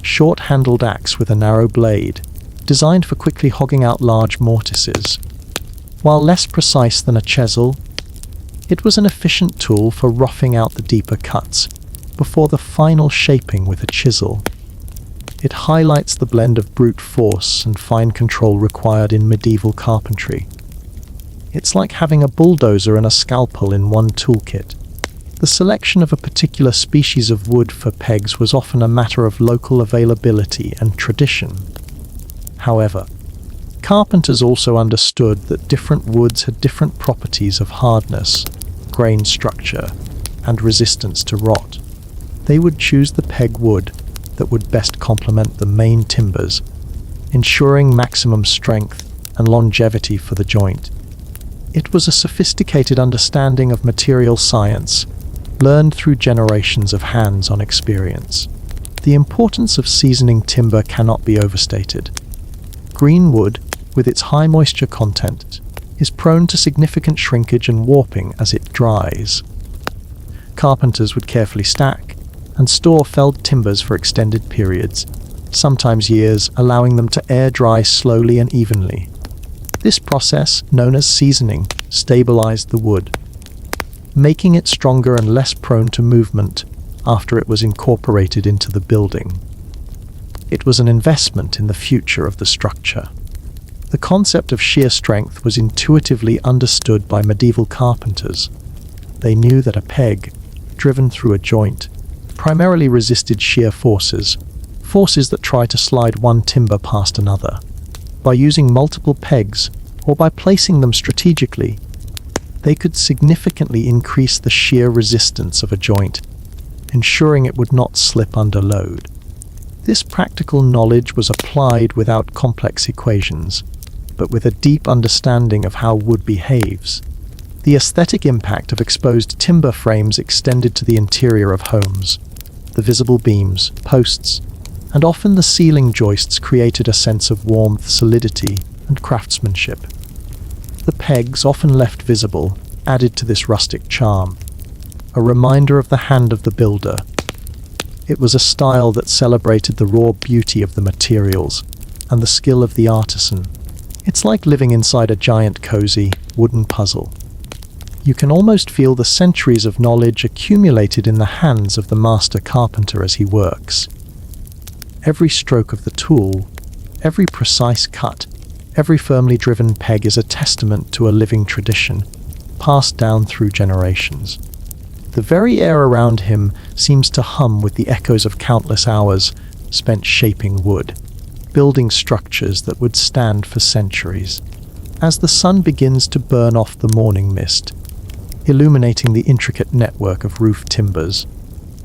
short-handled axe with a narrow blade, designed for quickly hogging out large mortises. While less precise than a chisel, it was an efficient tool for roughing out the deeper cuts before the final shaping with a chisel. It highlights the blend of brute force and fine control required in medieval carpentry. It's like having a bulldozer and a scalpel in one toolkit. The selection of a particular species of wood for pegs was often a matter of local availability and tradition. However, carpenters also understood that different woods had different properties of hardness, grain structure, and resistance to rot. They would choose the peg wood that would best complement the main timbers, ensuring maximum strength and longevity for the joint. It was a sophisticated understanding of material science, learned through generations of hands-on experience. The importance of seasoning timber cannot be overstated. Green wood, with its high moisture content, is prone to significant shrinkage and warping as it dries. Carpenters would carefully stack and store felled timbers for extended periods, sometimes years, allowing them to air dry slowly and evenly. This process, known as seasoning, stabilized the wood, making it stronger and less prone to movement after it was incorporated into the building. It was an investment in the future of the structure. The concept of shear strength was intuitively understood by medieval carpenters. They knew that a peg, driven through a joint, primarily resisted shear forces that try to slide one timber past another. By using multiple pegs, or by placing them strategically, they could significantly increase the shear resistance of a joint, ensuring it would not slip under load. This practical knowledge was applied without complex equations, but with a deep understanding of how wood behaves. The aesthetic impact of exposed timber frames extended to the interior of homes. The visible beams, posts, and often the ceiling joists created a sense of warmth, solidity, and craftsmanship. The pegs, often left visible, added to this rustic charm, a reminder of the hand of the builder. It was a style that celebrated the raw beauty of the materials and the skill of the artisan. It's like living inside a giant, cozy, wooden puzzle. You can almost feel the centuries of knowledge accumulated in the hands of the master carpenter as he works. Every stroke of the tool, every precise cut, every firmly driven peg is a testament to a living tradition, passed down through generations. The very air around him seems to hum with the echoes of countless hours spent shaping wood, building structures that would stand for centuries. As the sun begins to burn off the morning mist, illuminating the intricate network of roof timbers,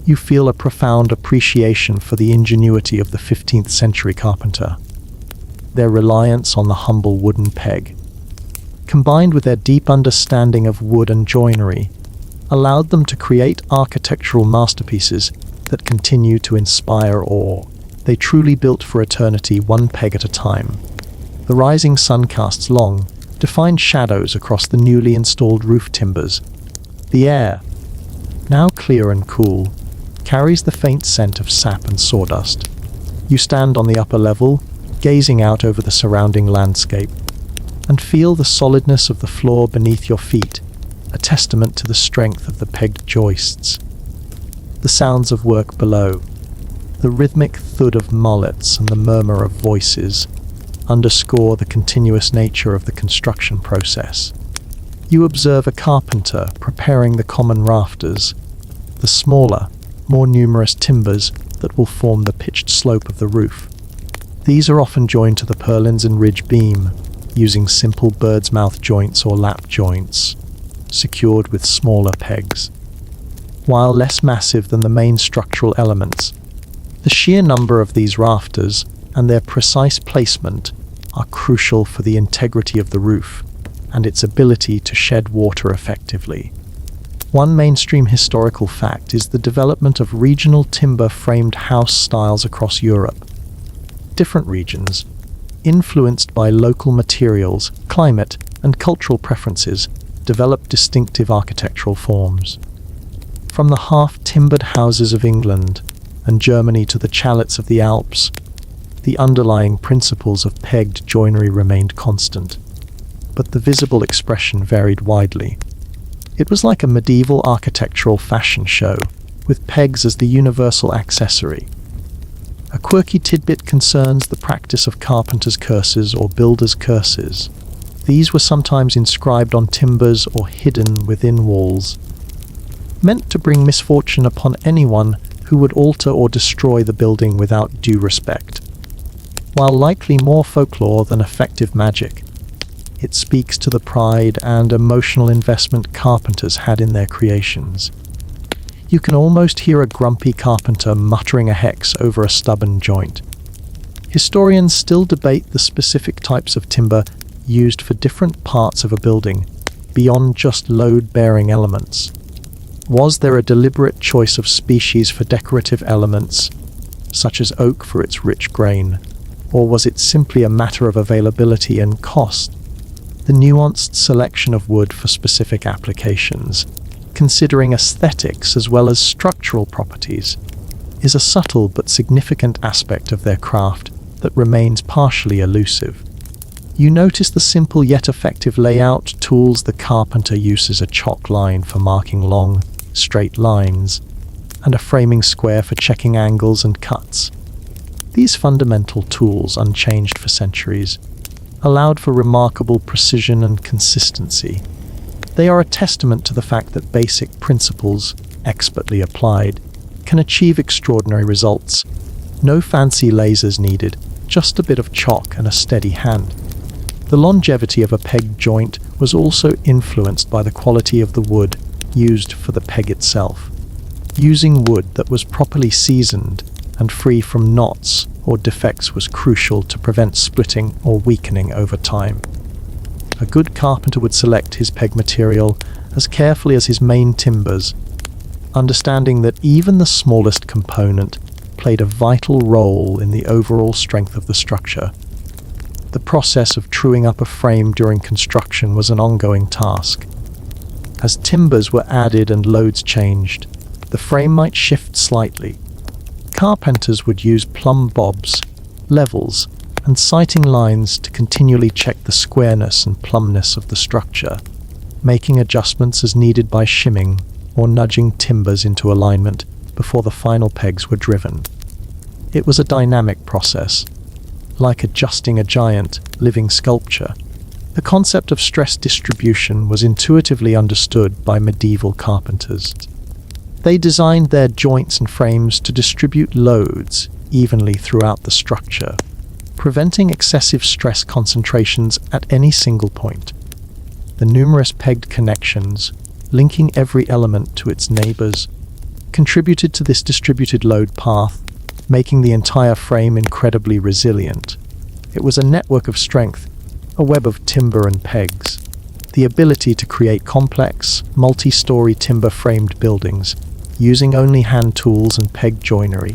you feel a profound appreciation for the ingenuity of the 15th century carpenter. Their reliance on the humble wooden peg, combined with their deep understanding of wood and joinery, allowed them to create architectural masterpieces that continue to inspire awe. They truly built for eternity, one peg at a time. The rising sun casts long, defined shadows across the newly installed roof timbers. The air, now clear and cool, carries the faint scent of sap and sawdust. You stand on the upper level, gazing out over the surrounding landscape, and feel the solidness of the floor beneath your feet, a testament to the strength of the pegged joists. The sounds of work below, the rhythmic thud of mullets and the murmur of voices, underscore the continuous nature of the construction process. You observe a carpenter preparing the common rafters, the smaller, more numerous timbers that will form the pitched slope of the roof. These are often joined to the purlins and ridge beam, using simple bird's mouth joints or lap joints, secured with smaller pegs. While less massive than the main structural elements, the sheer number of these rafters and their precise placement are crucial for the integrity of the roof and its ability to shed water effectively. One mainstream historical fact is the development of regional timber-framed house styles across Europe. Different regions, influenced by local materials, climate, and cultural preferences, develop distinctive architectural forms. From the half-timbered houses of England and Germany to the chalets of the Alps, the underlying principles of pegged joinery remained constant. but the visible expression varied widely. It was like a medieval architectural fashion show, with pegs as the universal accessory. A quirky tidbit concerns the practice of carpenters' curses or builders' curses. These were sometimes inscribed on timbers or hidden within walls, meant to bring misfortune upon anyone who would alter or destroy the building without due respect. While likely more folklore than effective magic, it speaks to the pride and emotional investment carpenters had in their creations. You can almost hear a grumpy carpenter muttering a hex over a stubborn joint. Historians still debate the specific types of timber used for different parts of a building, beyond just load-bearing elements. Was there a deliberate choice of species for decorative elements, such as oak for its rich grain, or was it simply a matter of availability and cost? The nuanced selection of wood for specific applications, considering aesthetics as well as structural properties, is a subtle but significant aspect of their craft that remains partially elusive. You notice the simple yet effective layout tools the carpenter uses: a chalk line for marking long, straight lines, and a framing square for checking angles and cuts. These fundamental tools, unchanged for centuries, allowed for remarkable precision and consistency. They are a testament to the fact that basic principles, expertly applied, can achieve extraordinary results. No fancy lasers needed, just a bit of chalk and a steady hand. The longevity of a peg joint was also influenced by the quality of the wood used for the peg itself. Using wood that was properly seasoned and free from knots or defects was crucial to prevent splitting or weakening over time. A good carpenter would select his peg material as carefully as his main timbers, understanding that even the smallest component played a vital role in the overall strength of the structure. The process of truing up a frame during construction was an ongoing task. As timbers were added and loads changed, the frame might shift slightly. Carpenters would use plumb bobs, levels, and sighting lines to continually check the squareness and plumbness of the structure, making adjustments as needed by shimming or nudging timbers into alignment before the final pegs were driven. It was a dynamic process, like adjusting a giant, living sculpture. The concept of stress distribution was intuitively understood by medieval carpenters. They designed their joints and frames to distribute loads evenly throughout the structure, preventing excessive stress concentrations at any single point. The numerous pegged connections, linking every element to its neighbors, contributed to this distributed load path, making the entire frame incredibly resilient. It was a network of strength, a web of timber and pegs. The ability to create complex, multi-story timber-framed buildings using only hand tools and peg joinery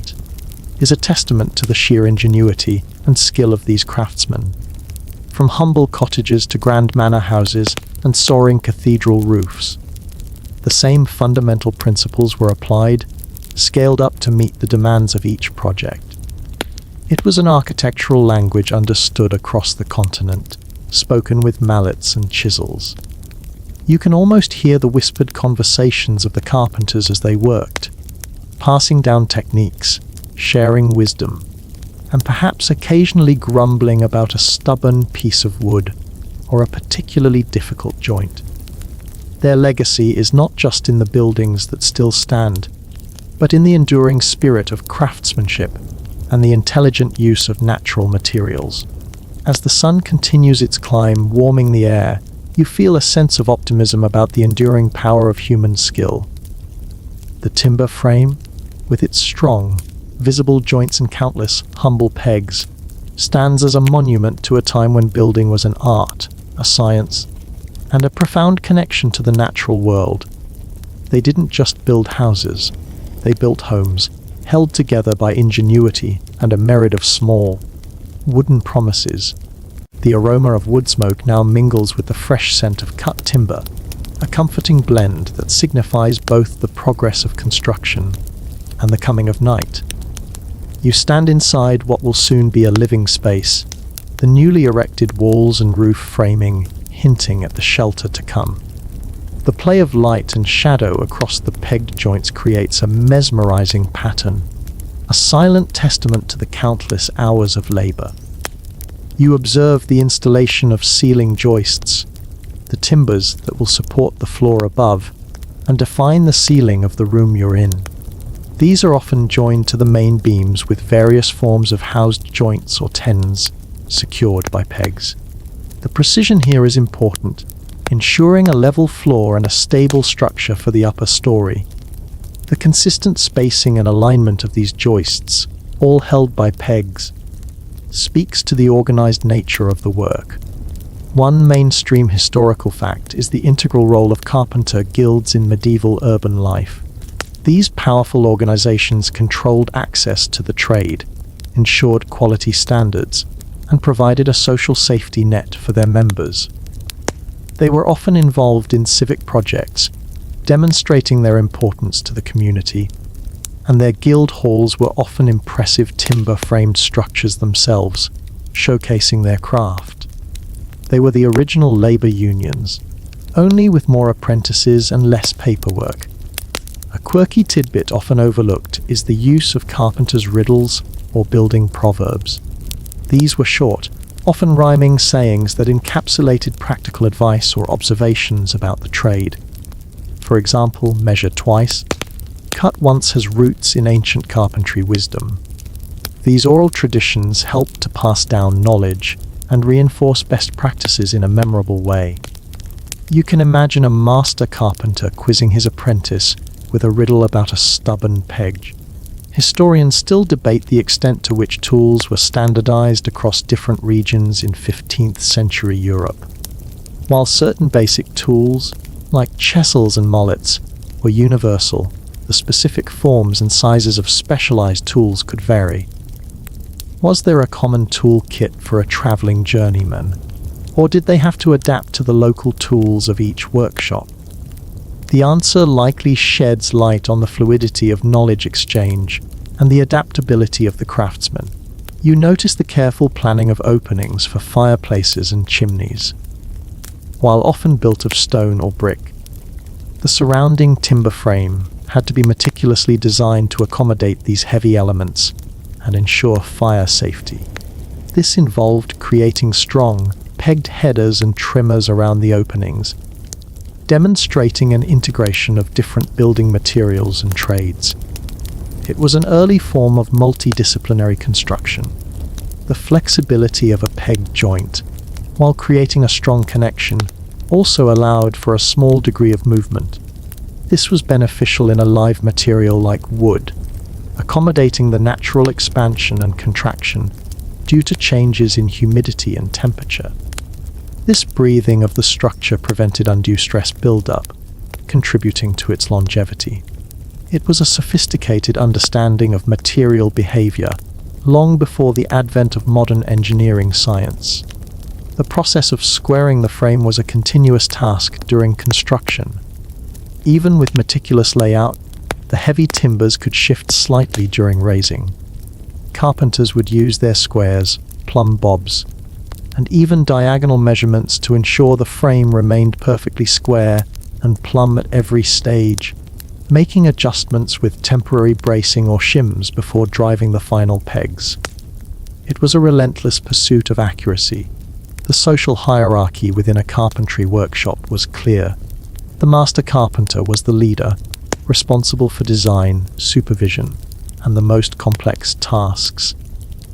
is a testament to the sheer ingenuity and skill of these craftsmen. From humble cottages to grand manor houses and soaring cathedral roofs, the same fundamental principles were applied, scaled up to meet the demands of each project. It was an architectural language understood across the continent, spoken with mallets and chisels. You can almost hear the whispered conversations of the carpenters as they worked, passing down techniques, sharing wisdom, and perhaps occasionally grumbling about a stubborn piece of wood or a particularly difficult joint. Their legacy is not just in the buildings that still stand, but in the enduring spirit of craftsmanship and the intelligent use of natural materials. As the sun continues its climb, warming the air, you feel a sense of optimism about the enduring power of human skill. The timber frame, with its strong, visible joints and countless humble pegs, stands as a monument to a time when building was an art, a science, and a profound connection to the natural world. They didn't just build houses, they built homes, held together by ingenuity and a myriad of small, wooden promises. The aroma of wood smoke now mingles with the fresh scent of cut timber, a comforting blend that signifies both the progress of construction and the coming of night. You stand inside what will soon be a living space, the newly erected walls and roof framing hinting at the shelter to come. The play of light and shadow across the pegged joints creates a mesmerizing pattern, a silent testament to the countless hours of labor. You observe the installation of ceiling joists, the timbers that will support the floor above and define the ceiling of the room you're in. These are often joined to the main beams with various forms of housed joints or tens secured by pegs. The precision here is important, ensuring a level floor and a stable structure for the upper story. The consistent spacing and alignment of these joists, all held by pegs, speaks to the organized nature of the work. One mainstream historical fact is the integral role of carpenter guilds in medieval urban life. These powerful organizations controlled access to the trade, ensured quality standards, and provided a social safety net for their members. They were often involved in civic projects, demonstrating their importance to the community, and their guild halls were often impressive timber-framed structures themselves, showcasing their craft. They were the original labor unions, only with more apprentices and less paperwork. A quirky tidbit often overlooked is the use of carpenters' riddles or building proverbs. These were short, often rhyming sayings that encapsulated practical advice or observations about the trade. For example, measure twice, cut once has roots in ancient carpentry wisdom. These oral traditions help to pass down knowledge and reinforce best practices in a memorable way. You can imagine a master carpenter quizzing his apprentice with a riddle about a stubborn peg. Historians still debate the extent to which tools were standardized across different regions in 15th century Europe. While certain basic tools, like chessels and mallets, were universal, the specific forms and sizes of specialized tools could vary. Was there a common tool kit for a traveling journeyman, or did they have to adapt to the local tools of each workshop? The answer likely sheds light on the fluidity of knowledge exchange and the adaptability of the craftsman. You notice the careful planning of openings for fireplaces and chimneys. While often built of stone or brick, the surrounding timber frame had to be meticulously designed to accommodate these heavy elements and ensure fire safety. This involved creating strong, pegged headers and trimmers around the openings, demonstrating an integration of different building materials and trades. It was an early form of multidisciplinary construction. The flexibility of a pegged joint, while creating a strong connection, also allowed for a small degree of movement. This was beneficial in a live material like wood, accommodating the natural expansion and contraction due to changes in humidity and temperature. This breathing of the structure prevented undue stress buildup, contributing to its longevity. It was a sophisticated understanding of material behavior long before the advent of modern engineering science. The process of squaring the frame was a continuous task during construction. Even with meticulous layout, the heavy timbers could shift slightly during raising. Carpenters would use their squares, plumb bobs, and even diagonal measurements to ensure the frame remained perfectly square and plumb at every stage, making adjustments with temporary bracing or shims before driving the final pegs. It was a relentless pursuit of accuracy. The social hierarchy within a carpentry workshop was clear. The master carpenter was the leader, responsible for design, supervision, and the most complex tasks.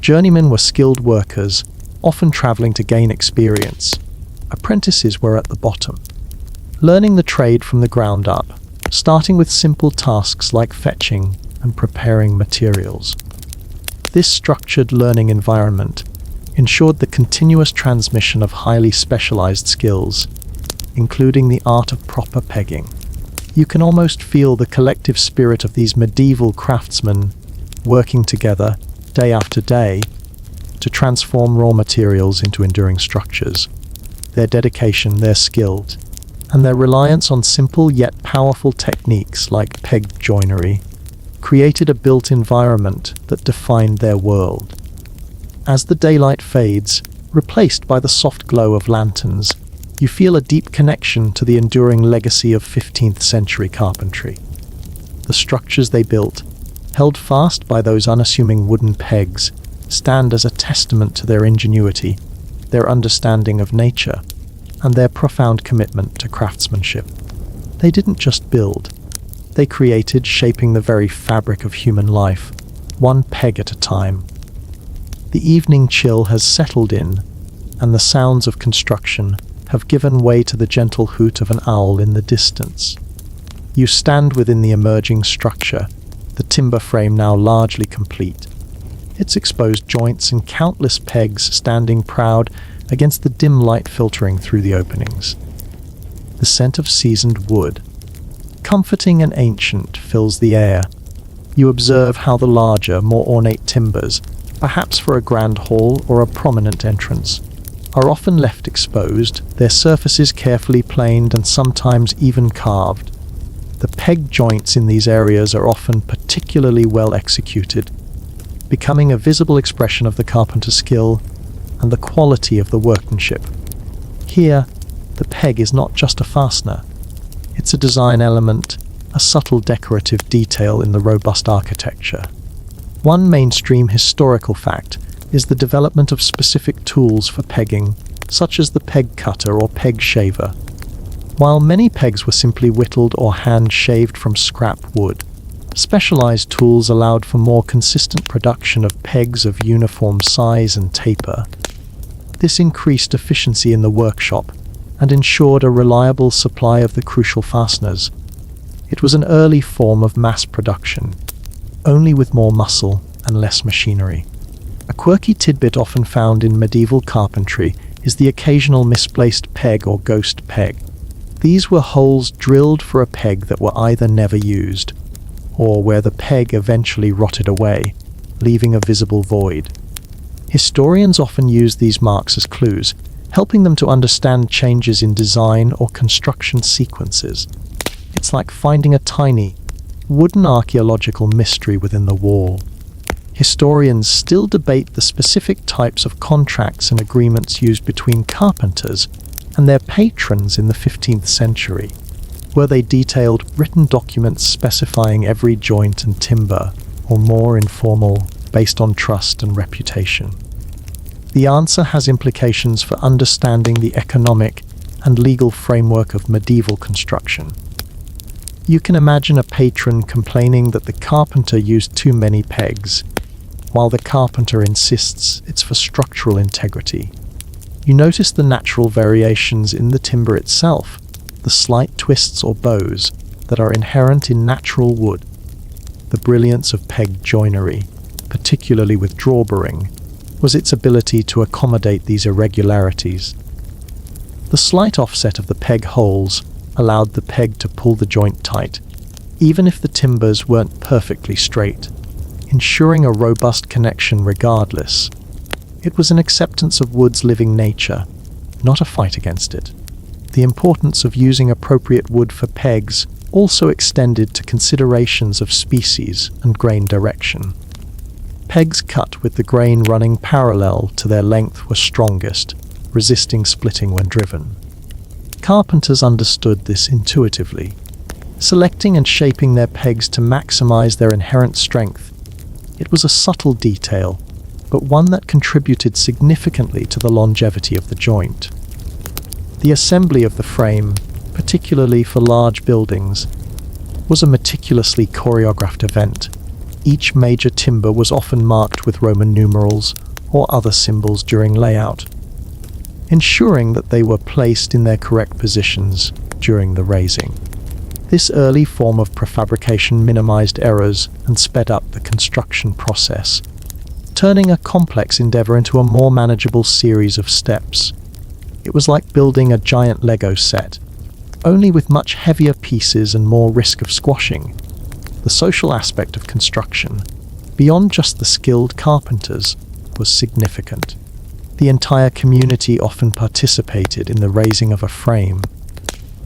Journeymen were skilled workers, often traveling to gain experience. Apprentices were at the bottom, learning the trade from the ground up, starting with simple tasks like fetching and preparing materials. This structured learning environment ensured the continuous transmission of highly specialized skills, including the art of proper pegging. You can almost feel the collective spirit of these medieval craftsmen working together day after day to transform raw materials into enduring structures. Their dedication, their skill, and their reliance on simple yet powerful techniques like peg joinery created a built environment that defined their world. As the daylight fades, replaced by the soft glow of lanterns, you feel a deep connection to the enduring legacy of 15th century carpentry. The structures they built, held fast by those unassuming wooden pegs, stand as a testament to their ingenuity, their understanding of nature, and their profound commitment to craftsmanship. They didn't just build. They created, shaping the very fabric of human life, one peg at a time. The evening chill has settled in, and the sounds of construction have given way to the gentle hoot of an owl in the distance. You stand within the emerging structure, the timber frame now largely complete, its exposed joints and countless pegs standing proud against the dim light filtering through the openings. The scent of seasoned wood, comforting and ancient, fills the air. You observe how the larger, more ornate timbers, perhaps for a grand hall or a prominent entrance, are often left exposed, their surfaces carefully planed and sometimes even carved. The peg joints in these areas are often particularly well executed, becoming a visible expression of the carpenter's skill and the quality of the workmanship. Here, the peg is not just a fastener. It's a design element, a subtle decorative detail in the robust architecture. One mainstream historical fact is the development of specific tools for pegging, such as the peg cutter or peg shaver. While many pegs were simply whittled or hand-shaved from scrap wood, specialized tools allowed for more consistent production of pegs of uniform size and taper. This increased efficiency in the workshop and ensured a reliable supply of the crucial fasteners. It was an early form of mass production, only with more muscle and less machinery. A quirky tidbit often found in medieval carpentry is the occasional misplaced peg or ghost peg. These were holes drilled for a peg that were either never used, or where the peg eventually rotted away, leaving a visible void. Historians often use these marks as clues, helping them to understand changes in design or construction sequences. It's like finding a tiny, wooden archaeological mystery within the wall. Historians still debate the specific types of contracts and agreements used between carpenters and their patrons in the 15th century. Were they detailed written documents specifying every joint and timber, or more informal, based on trust and reputation? The answer has implications for understanding the economic and legal framework of medieval construction. You can imagine a patron complaining that the carpenter used too many pegs, while the carpenter insists it's for structural integrity. You notice the natural variations in the timber itself, the slight twists or bows that are inherent in natural wood. The brilliance of peg joinery, particularly with drawbering, was its ability to accommodate these irregularities. The slight offset of the peg holes allowed the peg to pull the joint tight, even if the timbers weren't perfectly straight, ensuring a robust connection regardless. It was an acceptance of wood's living nature, not a fight against it. The importance of using appropriate wood for pegs also extended to considerations of species and grain direction. Pegs cut with the grain running parallel to their length were strongest, resisting splitting when driven. Carpenters understood this intuitively, selecting and shaping their pegs to maximize their inherent strength. It was a subtle detail, but one that contributed significantly to the longevity of the joint. The assembly of the frame, particularly for large buildings, was a meticulously choreographed event. Each major timber was often marked with Roman numerals or other symbols during layout, ensuring that they were placed in their correct positions during the raising. This early form of prefabrication minimized errors and sped up the construction process, turning a complex endeavor into a more manageable series of steps. It was like building a giant Lego set, only with much heavier pieces and more risk of squashing. The social aspect of construction, beyond just the skilled carpenters, was significant. The entire community often participated in the raising of a frame,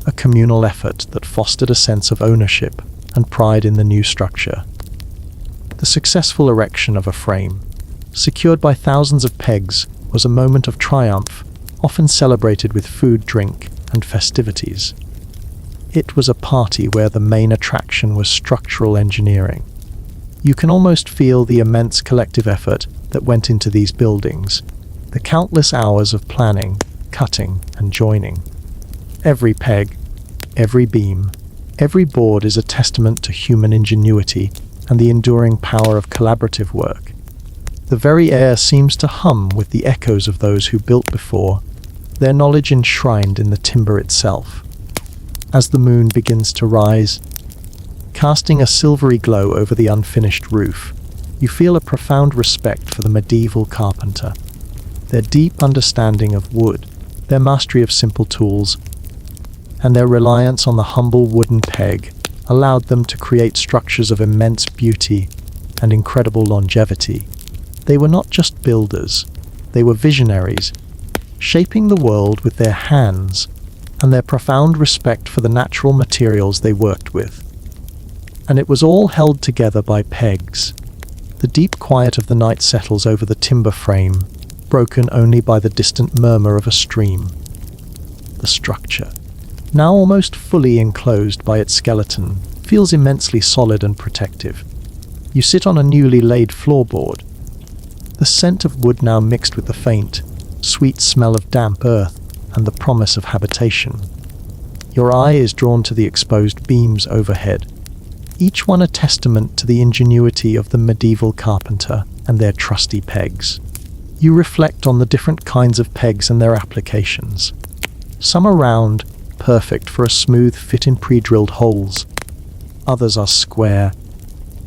a communal effort that fostered a sense of ownership and pride in the new structure. The successful erection of a frame, secured by thousands of pegs, was a moment of triumph, often celebrated with food, drink, and festivities. It was a party where the main attraction was structural engineering. You can almost feel the immense collective effort that went into these buildings, the countless hours of planning, cutting, and joining. Every peg, every beam, every board is a testament to human ingenuity and the enduring power of collaborative work. The very air seems to hum with the echoes of those who built before, their knowledge enshrined in the timber itself. As the moon begins to rise, casting a silvery glow over the unfinished roof, you feel a profound respect for the medieval carpenter. Their deep understanding of wood, their mastery of simple tools, and their reliance on the humble wooden peg allowed them to create structures of immense beauty and incredible longevity. They were not just builders, they were visionaries, shaping the world with their hands and their profound respect for the natural materials they worked with. And it was all held together by pegs. The deep quiet of the night settles over the timber frame, broken only by the distant murmur of a stream. The structure, now almost fully enclosed by its skeleton, feels immensely solid and protective. You sit on a newly laid floorboard, the scent of wood now mixed with the faint, sweet smell of damp earth and the promise of habitation. Your eye is drawn to the exposed beams overhead, each one a testament to the ingenuity of the medieval carpenter and their trusty pegs. You reflect on the different kinds of pegs and their applications. Some are round, perfect for a smooth fit in pre-drilled holes. Others are square,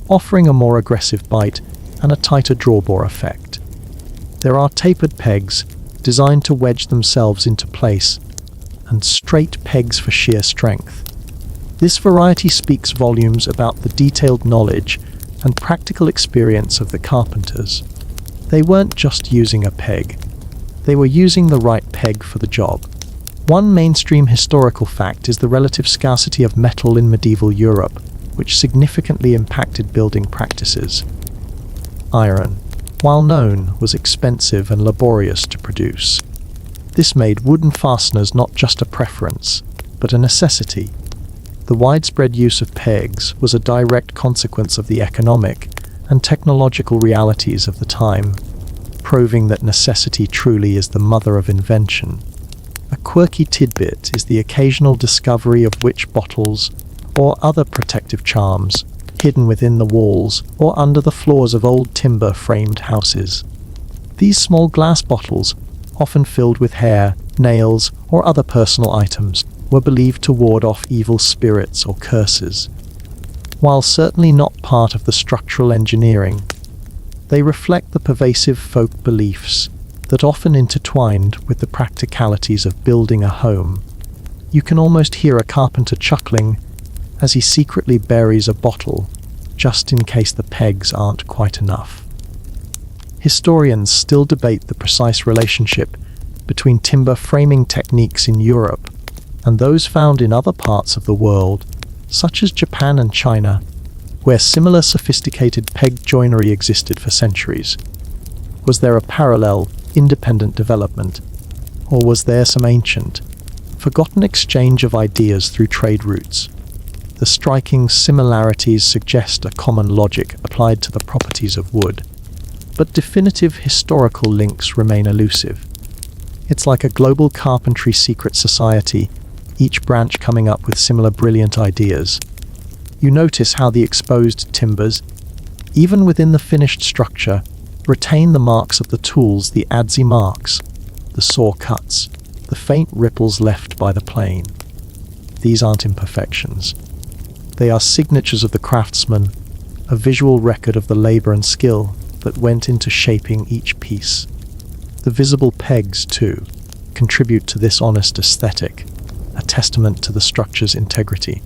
offering a more aggressive bite and a tighter drawbore effect. There are tapered pegs, designed to wedge themselves into place, and straight pegs for sheer strength. This variety speaks volumes about the detailed knowledge and practical experience of the carpenters. They weren't just using a peg, they were using the right peg for the job. One mainstream historical fact is the relative scarcity of metal in medieval Europe, which significantly impacted building practices. Iron, while known, was expensive and laborious to produce. This made wooden fasteners not just a preference, but a necessity. The widespread use of pegs was a direct consequence of the economic and technological realities of the time, proving that necessity truly is the mother of invention. A quirky tidbit is the occasional discovery of witch bottles or other protective charms hidden within the walls or under the floors of old timber-framed houses. These small glass bottles, often filled with hair, nails, or other personal items, were believed to ward off evil spirits or curses. While certainly not part of the structural engineering, they reflect the pervasive folk beliefs that often intertwined with the practicalities of building a home. You can almost hear a carpenter chuckling as he secretly buries a bottle, just in case the pegs aren't quite enough. Historians still debate the precise relationship between timber framing techniques in Europe and those found in other parts of the world, such as Japan and China, where similar sophisticated peg joinery existed for centuries. Was there a parallel, independent development, or was there some ancient, forgotten exchange of ideas through trade routes? The striking similarities suggest a common logic applied to the properties of wood, but definitive historical links remain elusive. It's like a global carpentry secret society, each branch coming up with similar brilliant ideas. You notice how the exposed timbers, even within the finished structure, retain the marks of the tools, the adze marks, the saw cuts, the faint ripples left by the plane. These aren't imperfections. They are signatures of the craftsman, a visual record of the labor and skill that went into shaping each piece. The visible pegs, too, contribute to this honest aesthetic, a testament to the structure's integrity.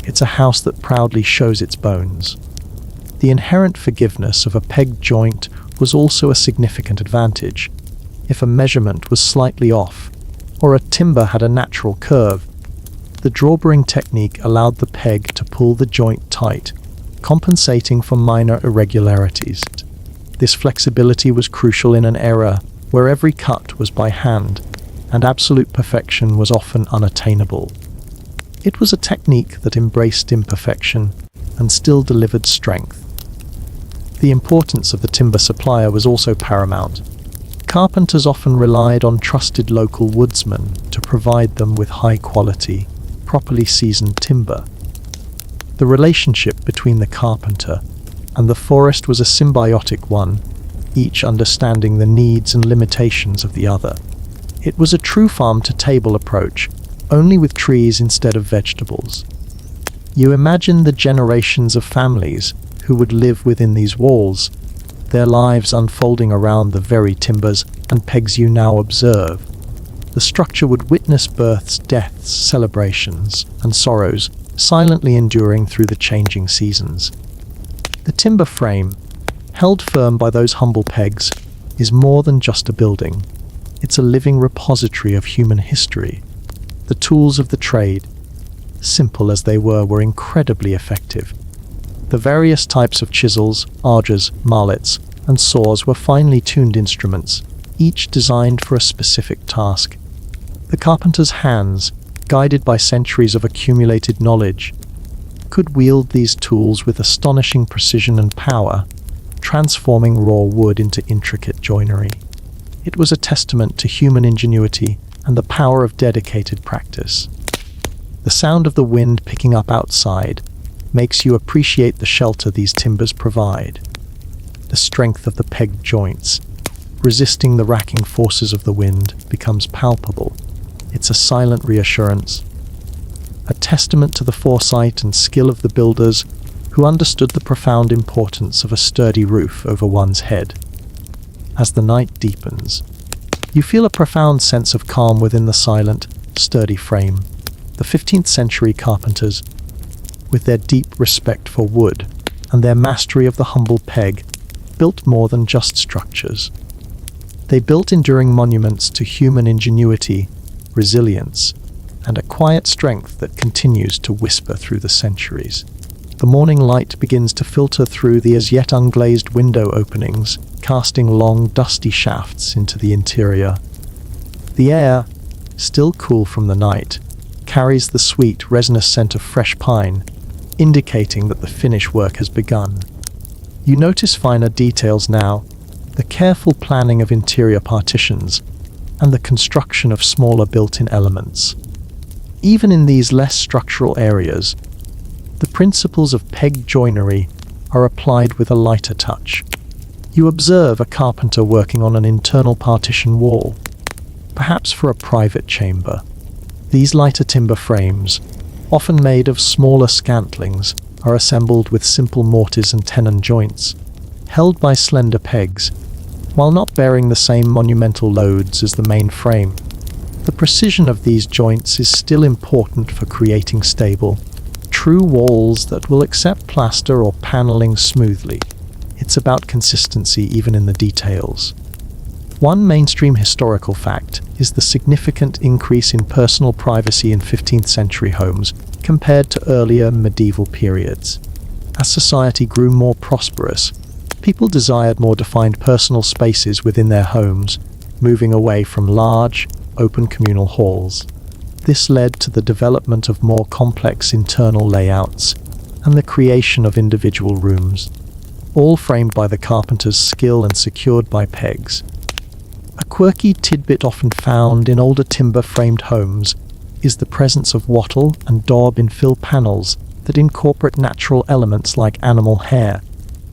It's a house that proudly shows its bones. The inherent forgiveness of a peg joint was also a significant advantage. If a measurement was slightly off, or a timber had a natural curve, the drawbering technique allowed the peg to pull the joint tight, compensating for minor irregularities. This flexibility was crucial in an era where every cut was by hand, and absolute perfection was often unattainable. It was a technique that embraced imperfection and still delivered strength. The importance of the timber supplier was also paramount. Carpenters often relied on trusted local woodsmen to provide them with high-quality, properly seasoned timber. The relationship between the carpenter and the forest was a symbiotic one, each understanding the needs and limitations of the other. It was a true farm-to-table approach, only with trees instead of vegetables. You imagine the generations of families who would live within these walls, their lives unfolding around the very timbers and pegs you now observe. The structure would witness births, deaths, celebrations, and sorrows, silently enduring through the changing seasons. The timber frame, held firm by those humble pegs, is more than just a building. It's a living repository of human history. The tools of the trade, simple as they were incredibly effective. The various types of chisels, augers, mallets, and saws were finely tuned instruments, each designed for a specific task. The carpenter's hands, guided by centuries of accumulated knowledge, could wield these tools with astonishing precision and power, transforming raw wood into intricate joinery. It was a testament to human ingenuity and the power of dedicated practice. The sound of the wind picking up outside makes you appreciate the shelter these timbers provide. The strength of the pegged joints, resisting the racking forces of the wind, becomes palpable. It's a silent reassurance, a testament to the foresight and skill of the builders who understood the profound importance of a sturdy roof over one's head. As the night deepens, you feel a profound sense of calm within the silent, sturdy frame. The 15th century carpenters, with their deep respect for wood and their mastery of the humble peg, built more than just structures. They built enduring monuments to human ingenuity, resilience, and a quiet strength that continues to whisper through the centuries. The morning light begins to filter through the as yet unglazed window openings, casting long, dusty shafts into the interior. The air, still cool from the night, carries the sweet, resinous scent of fresh pine, indicating that the finish work has begun. You notice finer details now, the careful planning of interior partitions, and the construction of smaller built-in elements. Even in these less structural areas, the principles of peg joinery are applied with a lighter touch. You observe a carpenter working on an internal partition wall, perhaps for a private chamber. These lighter timber frames, often made of smaller scantlings, are assembled with simple mortise and tenon joints, held by slender pegs, while not bearing the same monumental loads as the main frame. The precision of these joints is still important for creating stable, true walls that will accept plaster or paneling smoothly. It's about consistency even in the details. One mainstream historical fact is the significant increase in personal privacy in 15th century homes compared to earlier medieval periods. As society grew more prosperous, people desired more defined personal spaces within their homes, moving away from large, open communal halls. This led to the development of more complex internal layouts and the creation of individual rooms, all framed by the carpenter's skill and secured by pegs. A quirky tidbit often found in older timber-framed homes is the presence of wattle and daub infill panels that incorporate natural elements like animal hair,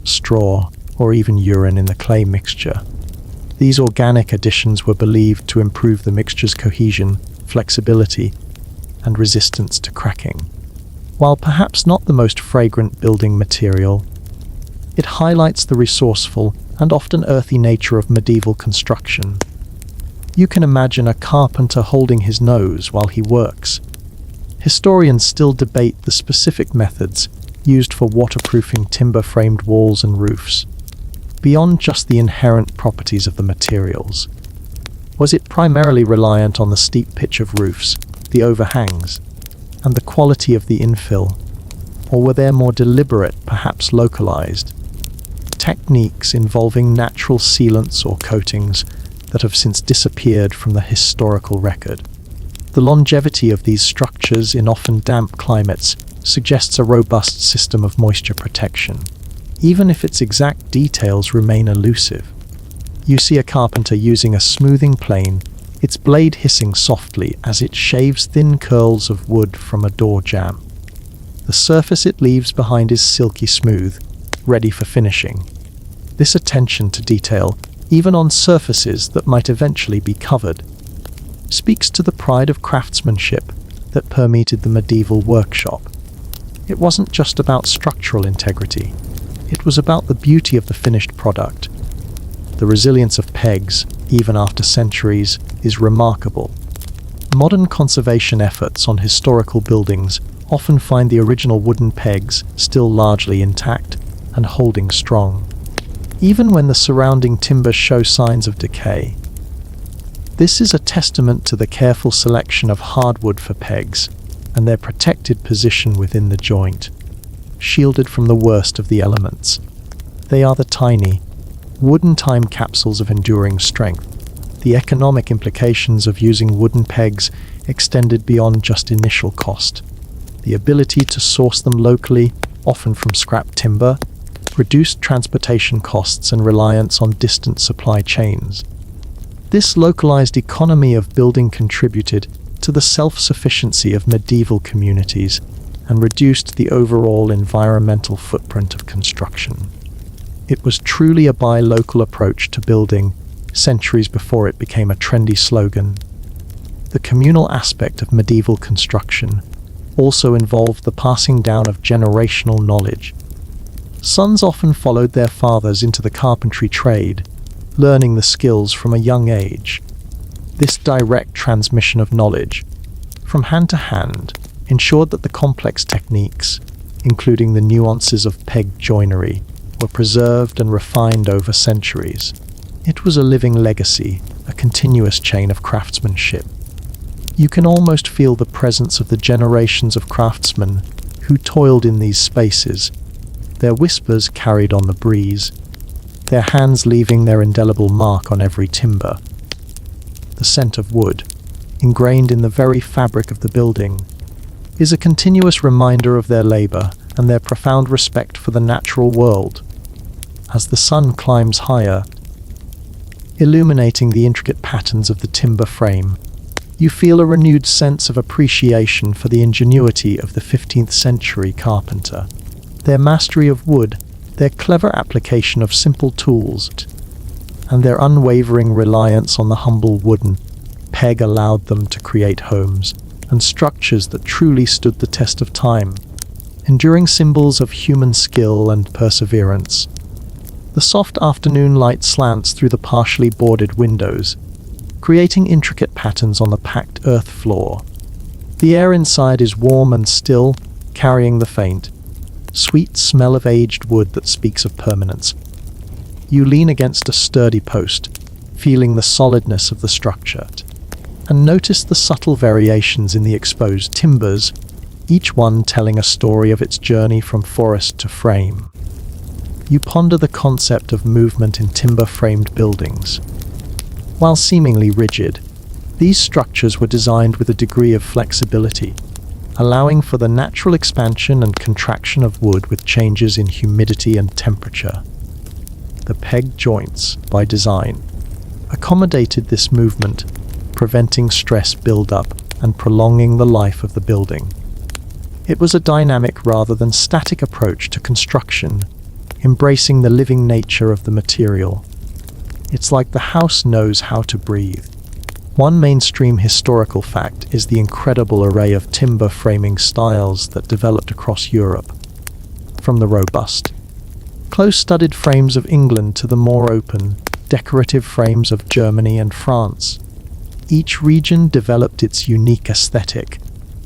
straw, or even urine in the clay mixture. These organic additions were believed to improve the mixture's cohesion, flexibility, and resistance to cracking. While perhaps not the most fragrant building material, it highlights the resourceful and often earthy nature of medieval construction. You can imagine a carpenter holding his nose while he works. Historians still debate the specific methods used for waterproofing timber-framed walls and roofs. Beyond just the inherent properties of the materials, was it primarily reliant on the steep pitch of roofs, the overhangs, and the quality of the infill, or were there more deliberate, perhaps localized, techniques involving natural sealants or coatings that have since disappeared from the historical record. The longevity of these structures in often damp climates suggests a robust system of moisture protection, even if its exact details remain elusive. You see a carpenter using a smoothing plane, its blade hissing softly as it shaves thin curls of wood from a door jamb. The surface it leaves behind is silky smooth, ready for finishing. This attention to detail, even on surfaces that might eventually be covered, speaks to the pride of craftsmanship that permeated the medieval workshop. It wasn't just about structural integrity, it was about the beauty of the finished product. The resilience of pegs, even after centuries, is remarkable. Modern conservation efforts on historical buildings often find the original wooden pegs still largely intact and holding strong, even when the surrounding timbers show signs of decay. This is a testament to the careful selection of hardwood for pegs and their protected position within the joint, shielded from the worst of the elements. They are the tiny, wooden time capsules of enduring strength. The economic implications of using wooden pegs extended beyond just initial cost. The ability to source them locally, often from scrap timber, reduced transportation costs and reliance on distant supply chains. This localized economy of building contributed to the self-sufficiency of medieval communities and reduced the overall environmental footprint of construction. It was truly a buy local approach to building, centuries before it became a trendy slogan. The communal aspect of medieval construction also involved the passing down of generational knowledge. Sons often followed their fathers into the carpentry trade, learning the skills from a young age. This direct transmission of knowledge, from hand to hand, ensured that the complex techniques, including the nuances of peg joinery, were preserved and refined over centuries. It was a living legacy, a continuous chain of craftsmanship. You can almost feel the presence of the generations of craftsmen who toiled in these spaces, their whispers carried on the breeze, their hands leaving their indelible mark on every timber. The scent of wood, ingrained in the very fabric of the building, is a continuous reminder of their labor and their profound respect for the natural world. As the sun climbs higher, illuminating the intricate patterns of the timber frame, you feel a renewed sense of appreciation for the ingenuity of the 15th century carpenter. Their mastery of wood, their clever application of simple tools, and their unwavering reliance on the humble wooden peg allowed them to create homes and structures that truly stood the test of time, enduring symbols of human skill and perseverance. The soft afternoon light slants through the partially boarded windows, creating intricate patterns on the packed earth floor. The air inside is warm and still, carrying the faint, sweet smell of aged wood that speaks of permanence. You lean against a sturdy post, feeling the solidness of the structure, and notice the subtle variations in the exposed timbers, each one telling a story of its journey from forest to frame. You ponder the concept of movement in timber-framed buildings. While seemingly rigid, these structures were designed with a degree of flexibility, allowing for the natural expansion and contraction of wood with changes in humidity and temperature. The peg joints, by design, accommodated this movement, preventing stress buildup and prolonging the life of the building. It was a dynamic rather than static approach to construction, embracing the living nature of the material. It's like the house knows how to breathe. One mainstream historical fact is the incredible array of timber framing styles that developed across Europe. From the robust, close-studded frames of England to the more open, decorative frames of Germany and France. Each region developed its unique aesthetic,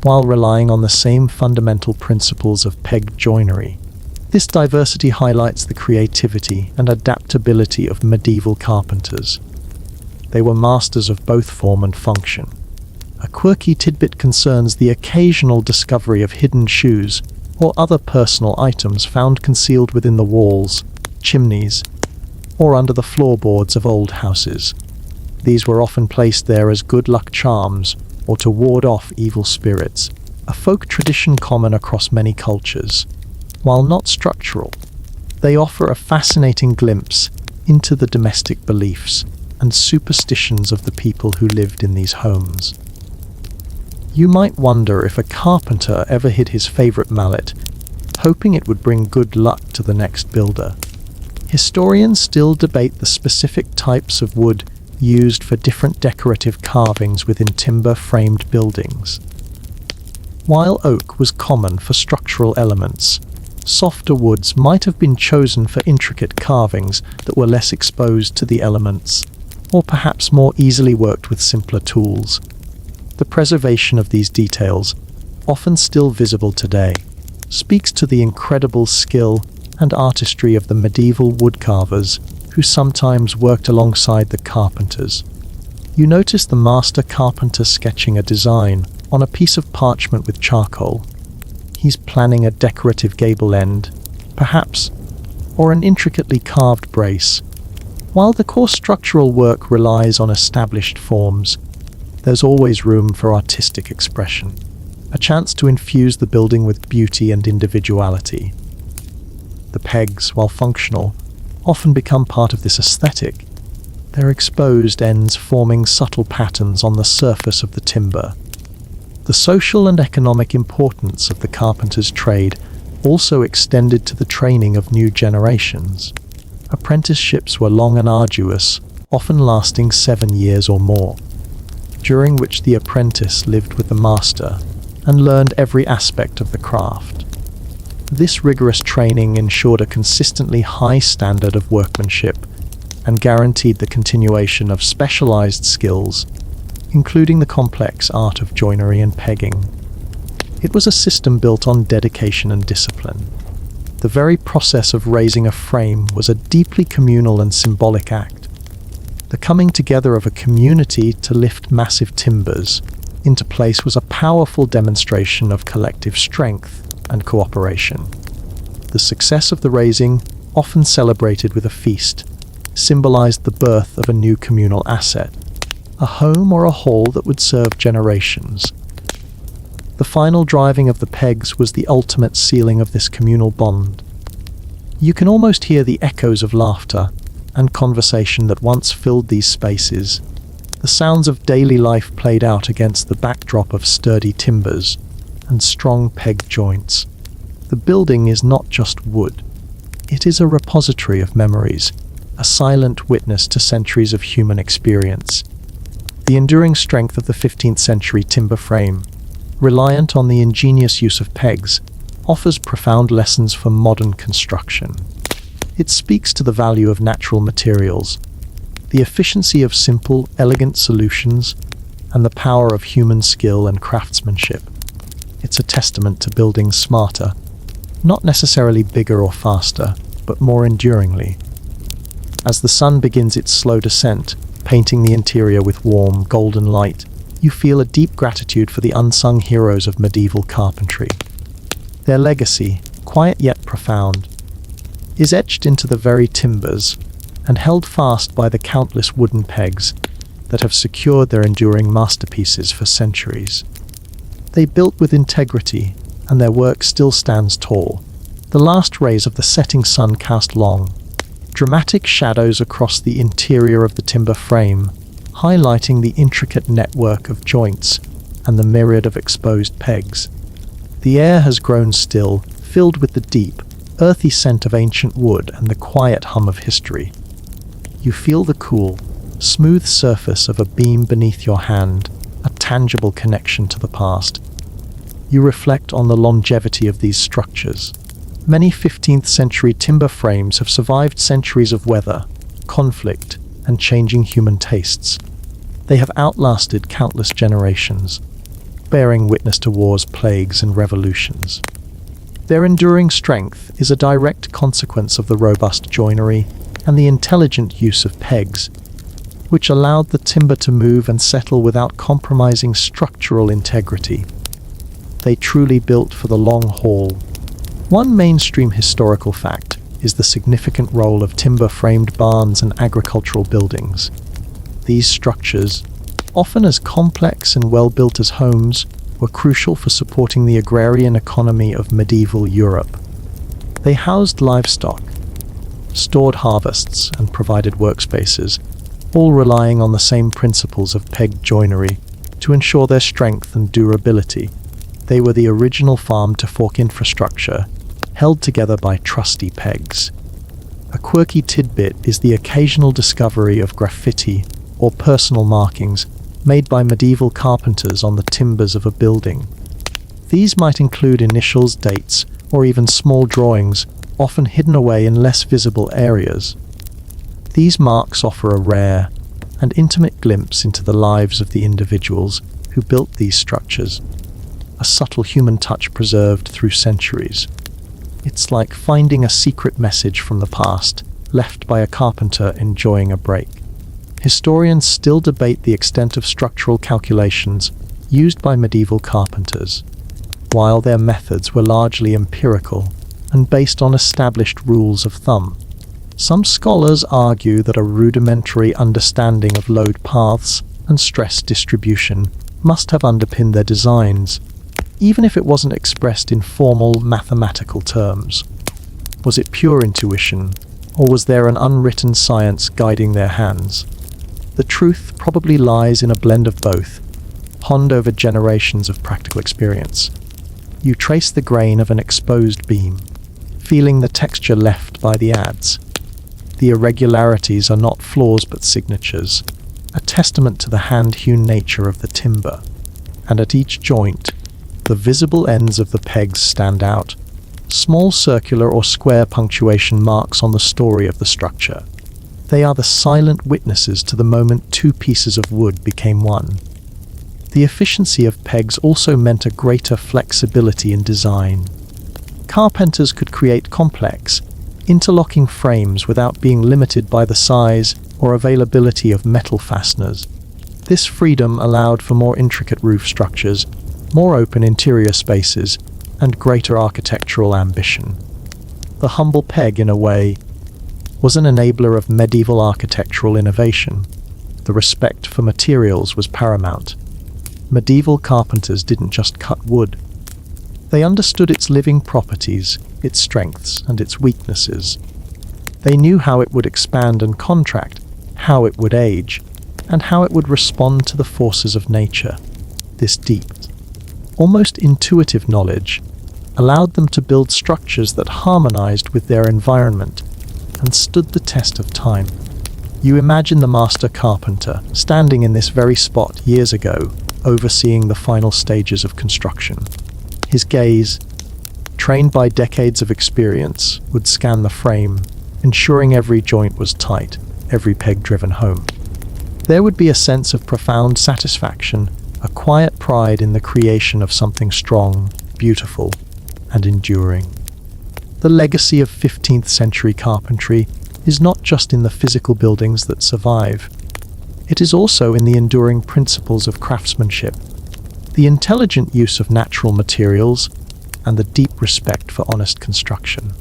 while relying on the same fundamental principles of peg joinery. This diversity highlights the creativity and adaptability of medieval carpenters. They were masters of both form and function. A quirky tidbit concerns the occasional discovery of hidden shoes or other personal items found concealed within the walls, chimneys, or under the floorboards of old houses. These were often placed there as good luck charms or to ward off evil spirits, a folk tradition common across many cultures. While not structural, they offer a fascinating glimpse into the domestic beliefs and superstitions of the people who lived in these homes. You might wonder if a carpenter ever hid his favorite mallet, hoping it would bring good luck to the next builder. Historians still debate the specific types of wood used for different decorative carvings within timber-framed buildings. While oak was common for structural elements, softer woods might have been chosen for intricate carvings that were less exposed to the elements, or perhaps more easily worked with simpler tools. The preservation of these details, often still visible today, speaks to the incredible skill and artistry of the medieval woodcarvers who sometimes worked alongside the carpenters. You notice the master carpenter sketching a design on a piece of parchment with charcoal. He's planning a decorative gable end, perhaps, or an intricately carved brace. While the core structural work relies on established forms, there's always room for artistic expression, a chance to infuse the building with beauty and individuality. The pegs, while functional, often become part of this aesthetic, their exposed ends forming subtle patterns on the surface of the timber. The social and economic importance of the carpenter's trade also extended to the training of new generations. Apprenticeships were long and arduous, often lasting 7 years or more, during which the apprentice lived with the master and learned every aspect of the craft. This rigorous training ensured a consistently high standard of workmanship and guaranteed the continuation of specialized skills, including the complex art of joinery and pegging. It was a system built on dedication and discipline. The very process of raising a frame was a deeply communal and symbolic act. The coming together of a community to lift massive timbers into place was a powerful demonstration of collective strength and cooperation. The success of the raising, often celebrated with a feast, symbolized the birth of a new communal asset, a home or a hall that would serve generations. The final driving of the pegs was the ultimate sealing of this communal bond. You can almost hear the echoes of laughter and conversation that once filled these spaces, the sounds of daily life played out against the backdrop of sturdy timbers and strong peg joints. The building is not just wood. It is a repository of memories, a silent witness to centuries of human experience. The enduring strength of the 15th century timber frame, reliant on the ingenious use of pegs, offers profound lessons for modern construction. It speaks to the value of natural materials, the efficiency of simple, elegant solutions, and the power of human skill and craftsmanship. It's a testament to building smarter, not necessarily bigger or faster, but more enduringly. As the sun begins its slow descent, painting the interior with warm, golden light, you feel a deep gratitude for the unsung heroes of medieval carpentry. Their legacy, quiet yet profound, is etched into the very timbers and held fast by the countless wooden pegs that have secured their enduring masterpieces for centuries. They built with integrity, and their work still stands tall. The last rays of the setting sun cast long, dramatic shadows across the interior of the timber frame, highlighting the intricate network of joints and the myriad of exposed pegs. The air has grown still, filled with the deep, earthy scent of ancient wood and the quiet hum of history. You feel the cool, smooth surface of a beam beneath your hand, a tangible connection to the past. You reflect on the longevity of these structures. Many 15th century timber frames have survived centuries of weather, conflict, and changing human tastes. They have outlasted countless generations, bearing witness to wars, plagues, and revolutions. Their enduring strength is a direct consequence of the robust joinery and the intelligent use of pegs, which allowed the timber to move and settle without compromising structural integrity. They truly built for the long haul. One mainstream historical fact is the significant role of timber-framed barns and agricultural buildings. These structures, often as complex and well-built as homes, were crucial for supporting the agrarian economy of medieval Europe. They housed livestock, stored harvests, and provided workspaces, all relying on the same principles of pegged joinery to ensure their strength and durability. They were the original farm-to-fork infrastructure, held together by trusty pegs. A quirky tidbit is the occasional discovery of graffiti or personal markings made by medieval carpenters on the timbers of a building. These might include initials, dates, or even small drawings, often hidden away in less visible areas. These marks offer a rare and intimate glimpse into the lives of the individuals who built these structures, a subtle human touch preserved through centuries. It's like finding a secret message from the past, left by a carpenter enjoying a break. Historians still debate the extent of structural calculations used by medieval carpenters. While their methods were largely empirical and based on established rules of thumb, some scholars argue that a rudimentary understanding of load paths and stress distribution must have underpinned their designs, even if it wasn't expressed in formal mathematical terms. Was it pure intuition, or was there an unwritten science guiding their hands? The truth probably lies in a blend of both, honed over generations of practical experience. You trace the grain of an exposed beam, feeling the texture left by the adze. The irregularities are not flaws but signatures, a testament to the hand-hewn nature of the timber. And at each joint, the visible ends of the pegs stand out, small circular or square punctuation marks on the story of the structure. They are the silent witnesses to the moment two pieces of wood became one. The efficiency of pegs also meant a greater flexibility in design. Carpenters could create complex, interlocking frames without being limited by the size or availability of metal fasteners. This freedom allowed for more intricate roof structures, more open interior spaces, and greater architectural ambition. The humble peg, in a way, was an enabler of medieval architectural innovation. The respect for materials was paramount. Medieval carpenters didn't just cut wood. They understood its living properties, its strengths, and its weaknesses. They knew how it would expand and contract, how it would age, and how it would respond to the forces of nature. This deep, almost intuitive knowledge allowed them to build structures that harmonized with their environment and stood the test of time. You imagine the master carpenter standing in this very spot years ago, overseeing the final stages of construction. His gaze, trained by decades of experience, would scan the frame, ensuring every joint was tight, every peg driven home. There would be a sense of profound satisfaction, a quiet pride in the creation of something strong, beautiful, and enduring. The legacy of 15th century carpentry is not just in the physical buildings that survive. It is also in the enduring principles of craftsmanship, the intelligent use of natural materials, and the deep respect for honest construction.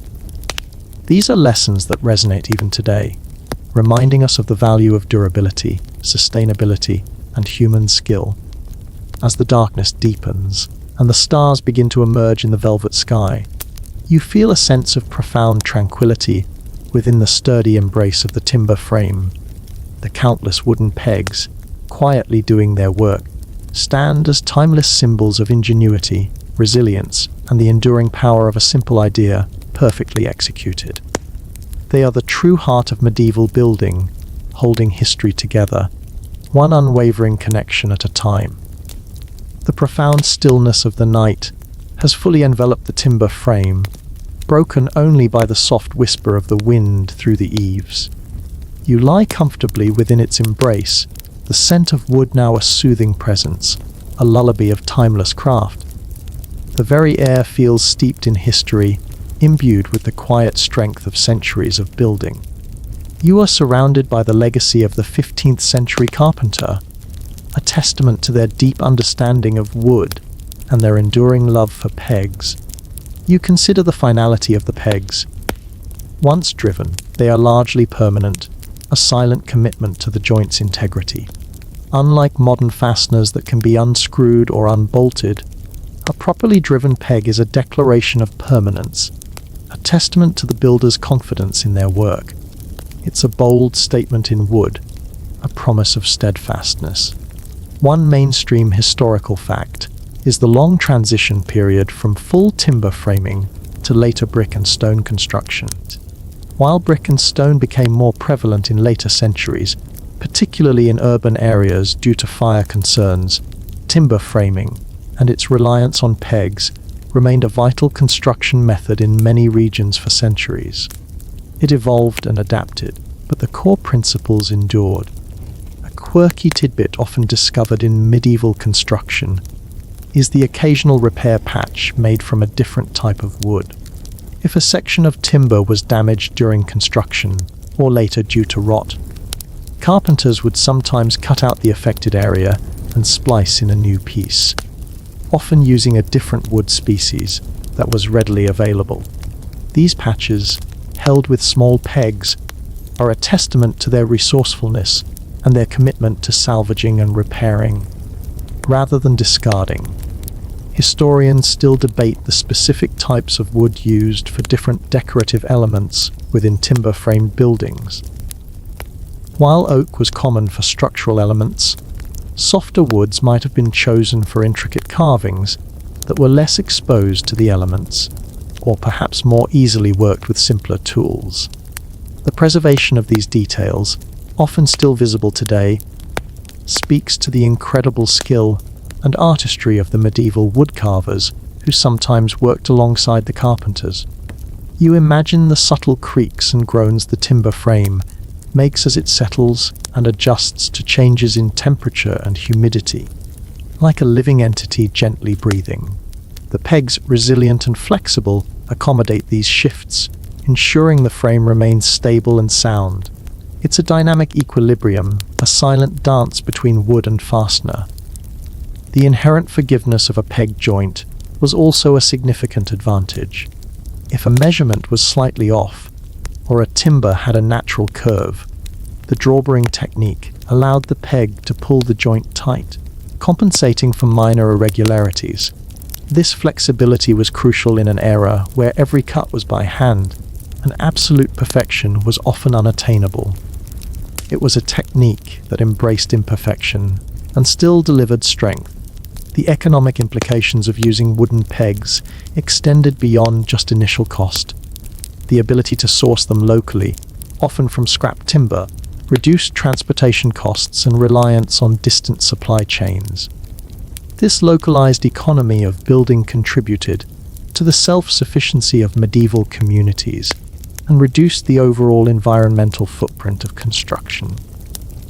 These are lessons that resonate even today, reminding us of the value of durability, sustainability, and human skill. As the darkness deepens and the stars begin to emerge in the velvet sky, you feel a sense of profound tranquility within the sturdy embrace of the timber frame. The countless wooden pegs, quietly doing their work, stand as timeless symbols of ingenuity, resilience, and the enduring power of a simple idea perfectly executed. They are the true heart of medieval building, holding history together, one unwavering connection at a time. The profound stillness of the night has fully enveloped the timber frame, broken only by the soft whisper of the wind through the eaves. You lie comfortably within its embrace, the scent of wood now a soothing presence, a lullaby of timeless craft. The very air feels steeped in history, imbued with the quiet strength of centuries of building. You are surrounded by the legacy of the 15th century carpenter, a testament to their deep understanding of wood and their enduring love for pegs. You consider the finality of the pegs. Once driven, they are largely permanent, a silent commitment to the joint's integrity. Unlike modern fasteners that can be unscrewed or unbolted, a properly driven peg is a declaration of permanence, a testament to the builder's confidence in their work. It's a bold statement in wood, a promise of steadfastness. One mainstream historical fact is the long transition period from full timber framing to later brick and stone construction. While brick and stone became more prevalent in later centuries, particularly in urban areas due to fire concerns, timber framing and its reliance on pegs remained a vital construction method in many regions for centuries. It evolved and adapted, but the core principles endured. A quirky tidbit often discovered in medieval construction is the occasional repair patch made from a different type of wood. If a section of timber was damaged during construction, or later due to rot, carpenters would sometimes cut out the affected area and splice in a new piece, often using a different wood species that was readily available. These patches, held with small pegs, are a testament to their resourcefulness and their commitment to salvaging and repairing, rather than discarding. Historians still debate the specific types of wood used for different decorative elements within timber-framed buildings. While oak was common for structural elements, softer woods might have been chosen for intricate carvings that were less exposed to the elements, or perhaps more easily worked with simpler tools. The preservation of these details, often still visible today, speaks to the incredible skill and artistry of the medieval woodcarvers who sometimes worked alongside the carpenters. You imagine the subtle creaks and groans the timber frame makes as it settles and adjusts to changes in temperature and humidity, like a living entity gently breathing. The pegs, resilient and flexible, accommodate these shifts, ensuring the frame remains stable and sound. It's a dynamic equilibrium, a silent dance between wood and fastener. The inherent forgiveness of a peg joint was also a significant advantage. If a measurement was slightly off, or a timber had a natural curve, the drawbring technique allowed the peg to pull the joint tight, compensating for minor irregularities. This flexibility was crucial in an era where every cut was by hand, and absolute perfection was often unattainable. It was a technique that embraced imperfection and still delivered strength. The economic implications of using wooden pegs extended beyond just initial cost. The ability to source them locally, often from scrap timber, reduced transportation costs and reliance on distant supply chains. This localized economy of building contributed to the self-sufficiency of medieval communities and reduced the overall environmental footprint of construction.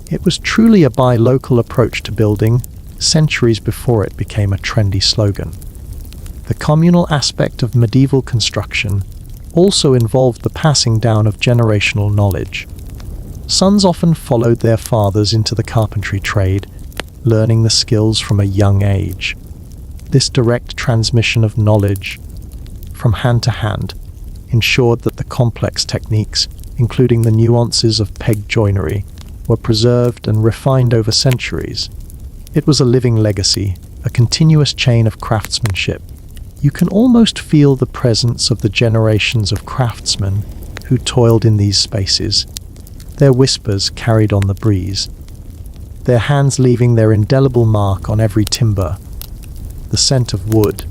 It was truly a buy local approach to building, centuries before it became a trendy slogan. The communal aspect of medieval construction also involved the passing down of generational knowledge. Sons often followed their fathers into the carpentry trade, learning the skills from a young age. This direct transmission of knowledge, from hand to hand, ensured that the complex techniques, including the nuances of peg joinery, were preserved and refined over centuries. It was a living legacy, a continuous chain of craftsmanship. You can almost feel the presence of the generations of craftsmen who toiled in these spaces, their whispers carried on the breeze, their hands leaving their indelible mark on every timber. The scent of wood,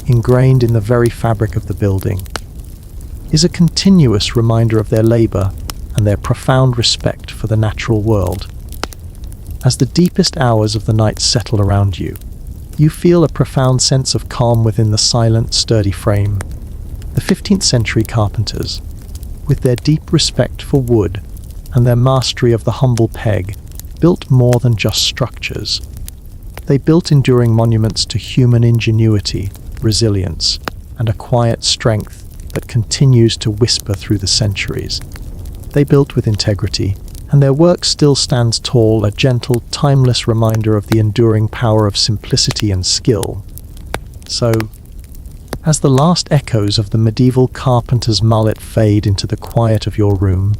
ingrained in the very fabric of the building, is a continuous reminder of their labor and their profound respect for the natural world. As the deepest hours of the night settle around you, you feel a profound sense of calm within the silent, sturdy frame. The 15th century carpenters, with their deep respect for wood and their mastery of the humble peg, built more than just structures. They built enduring monuments to human ingenuity, resilience, and a quiet strength that continues to whisper through the centuries. They built with integrity, and their work still stands tall, a gentle, timeless reminder of the enduring power of simplicity and skill. So, as the last echoes of the medieval carpenter's mallet fade into the quiet of your room,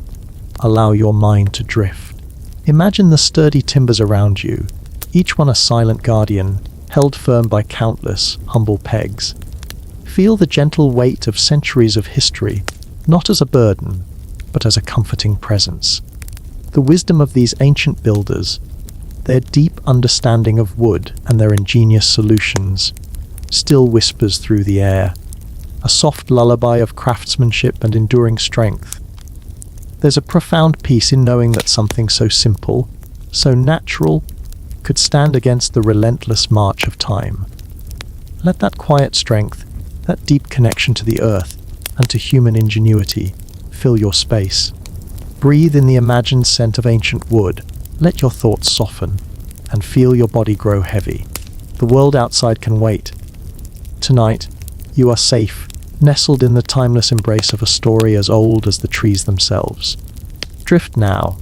Allow your mind to drift. Imagine the sturdy timbers around you, each one a silent guardian, held firm by countless humble pegs. Feel the gentle weight of centuries of history, not as a burden, but as a comforting presence. The wisdom of these ancient builders, their deep understanding of wood and their ingenious solutions, still whispers through the air, a soft lullaby of craftsmanship and enduring strength. There's a profound peace in knowing that something so simple, so natural, could stand against the relentless march of time. Let that quiet strength, that deep connection to the earth and to human ingenuity, fill your space. Breathe in the imagined scent of ancient wood. Let your thoughts soften and feel your body grow heavy. The world outside can wait. Tonight, you are safe, nestled in the timeless embrace of a story as old as the trees themselves. Drift now.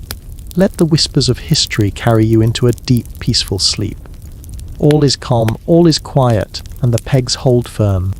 Let the whispers of history carry you into a deep, peaceful sleep. All is calm, all is quiet, and the pegs hold firm,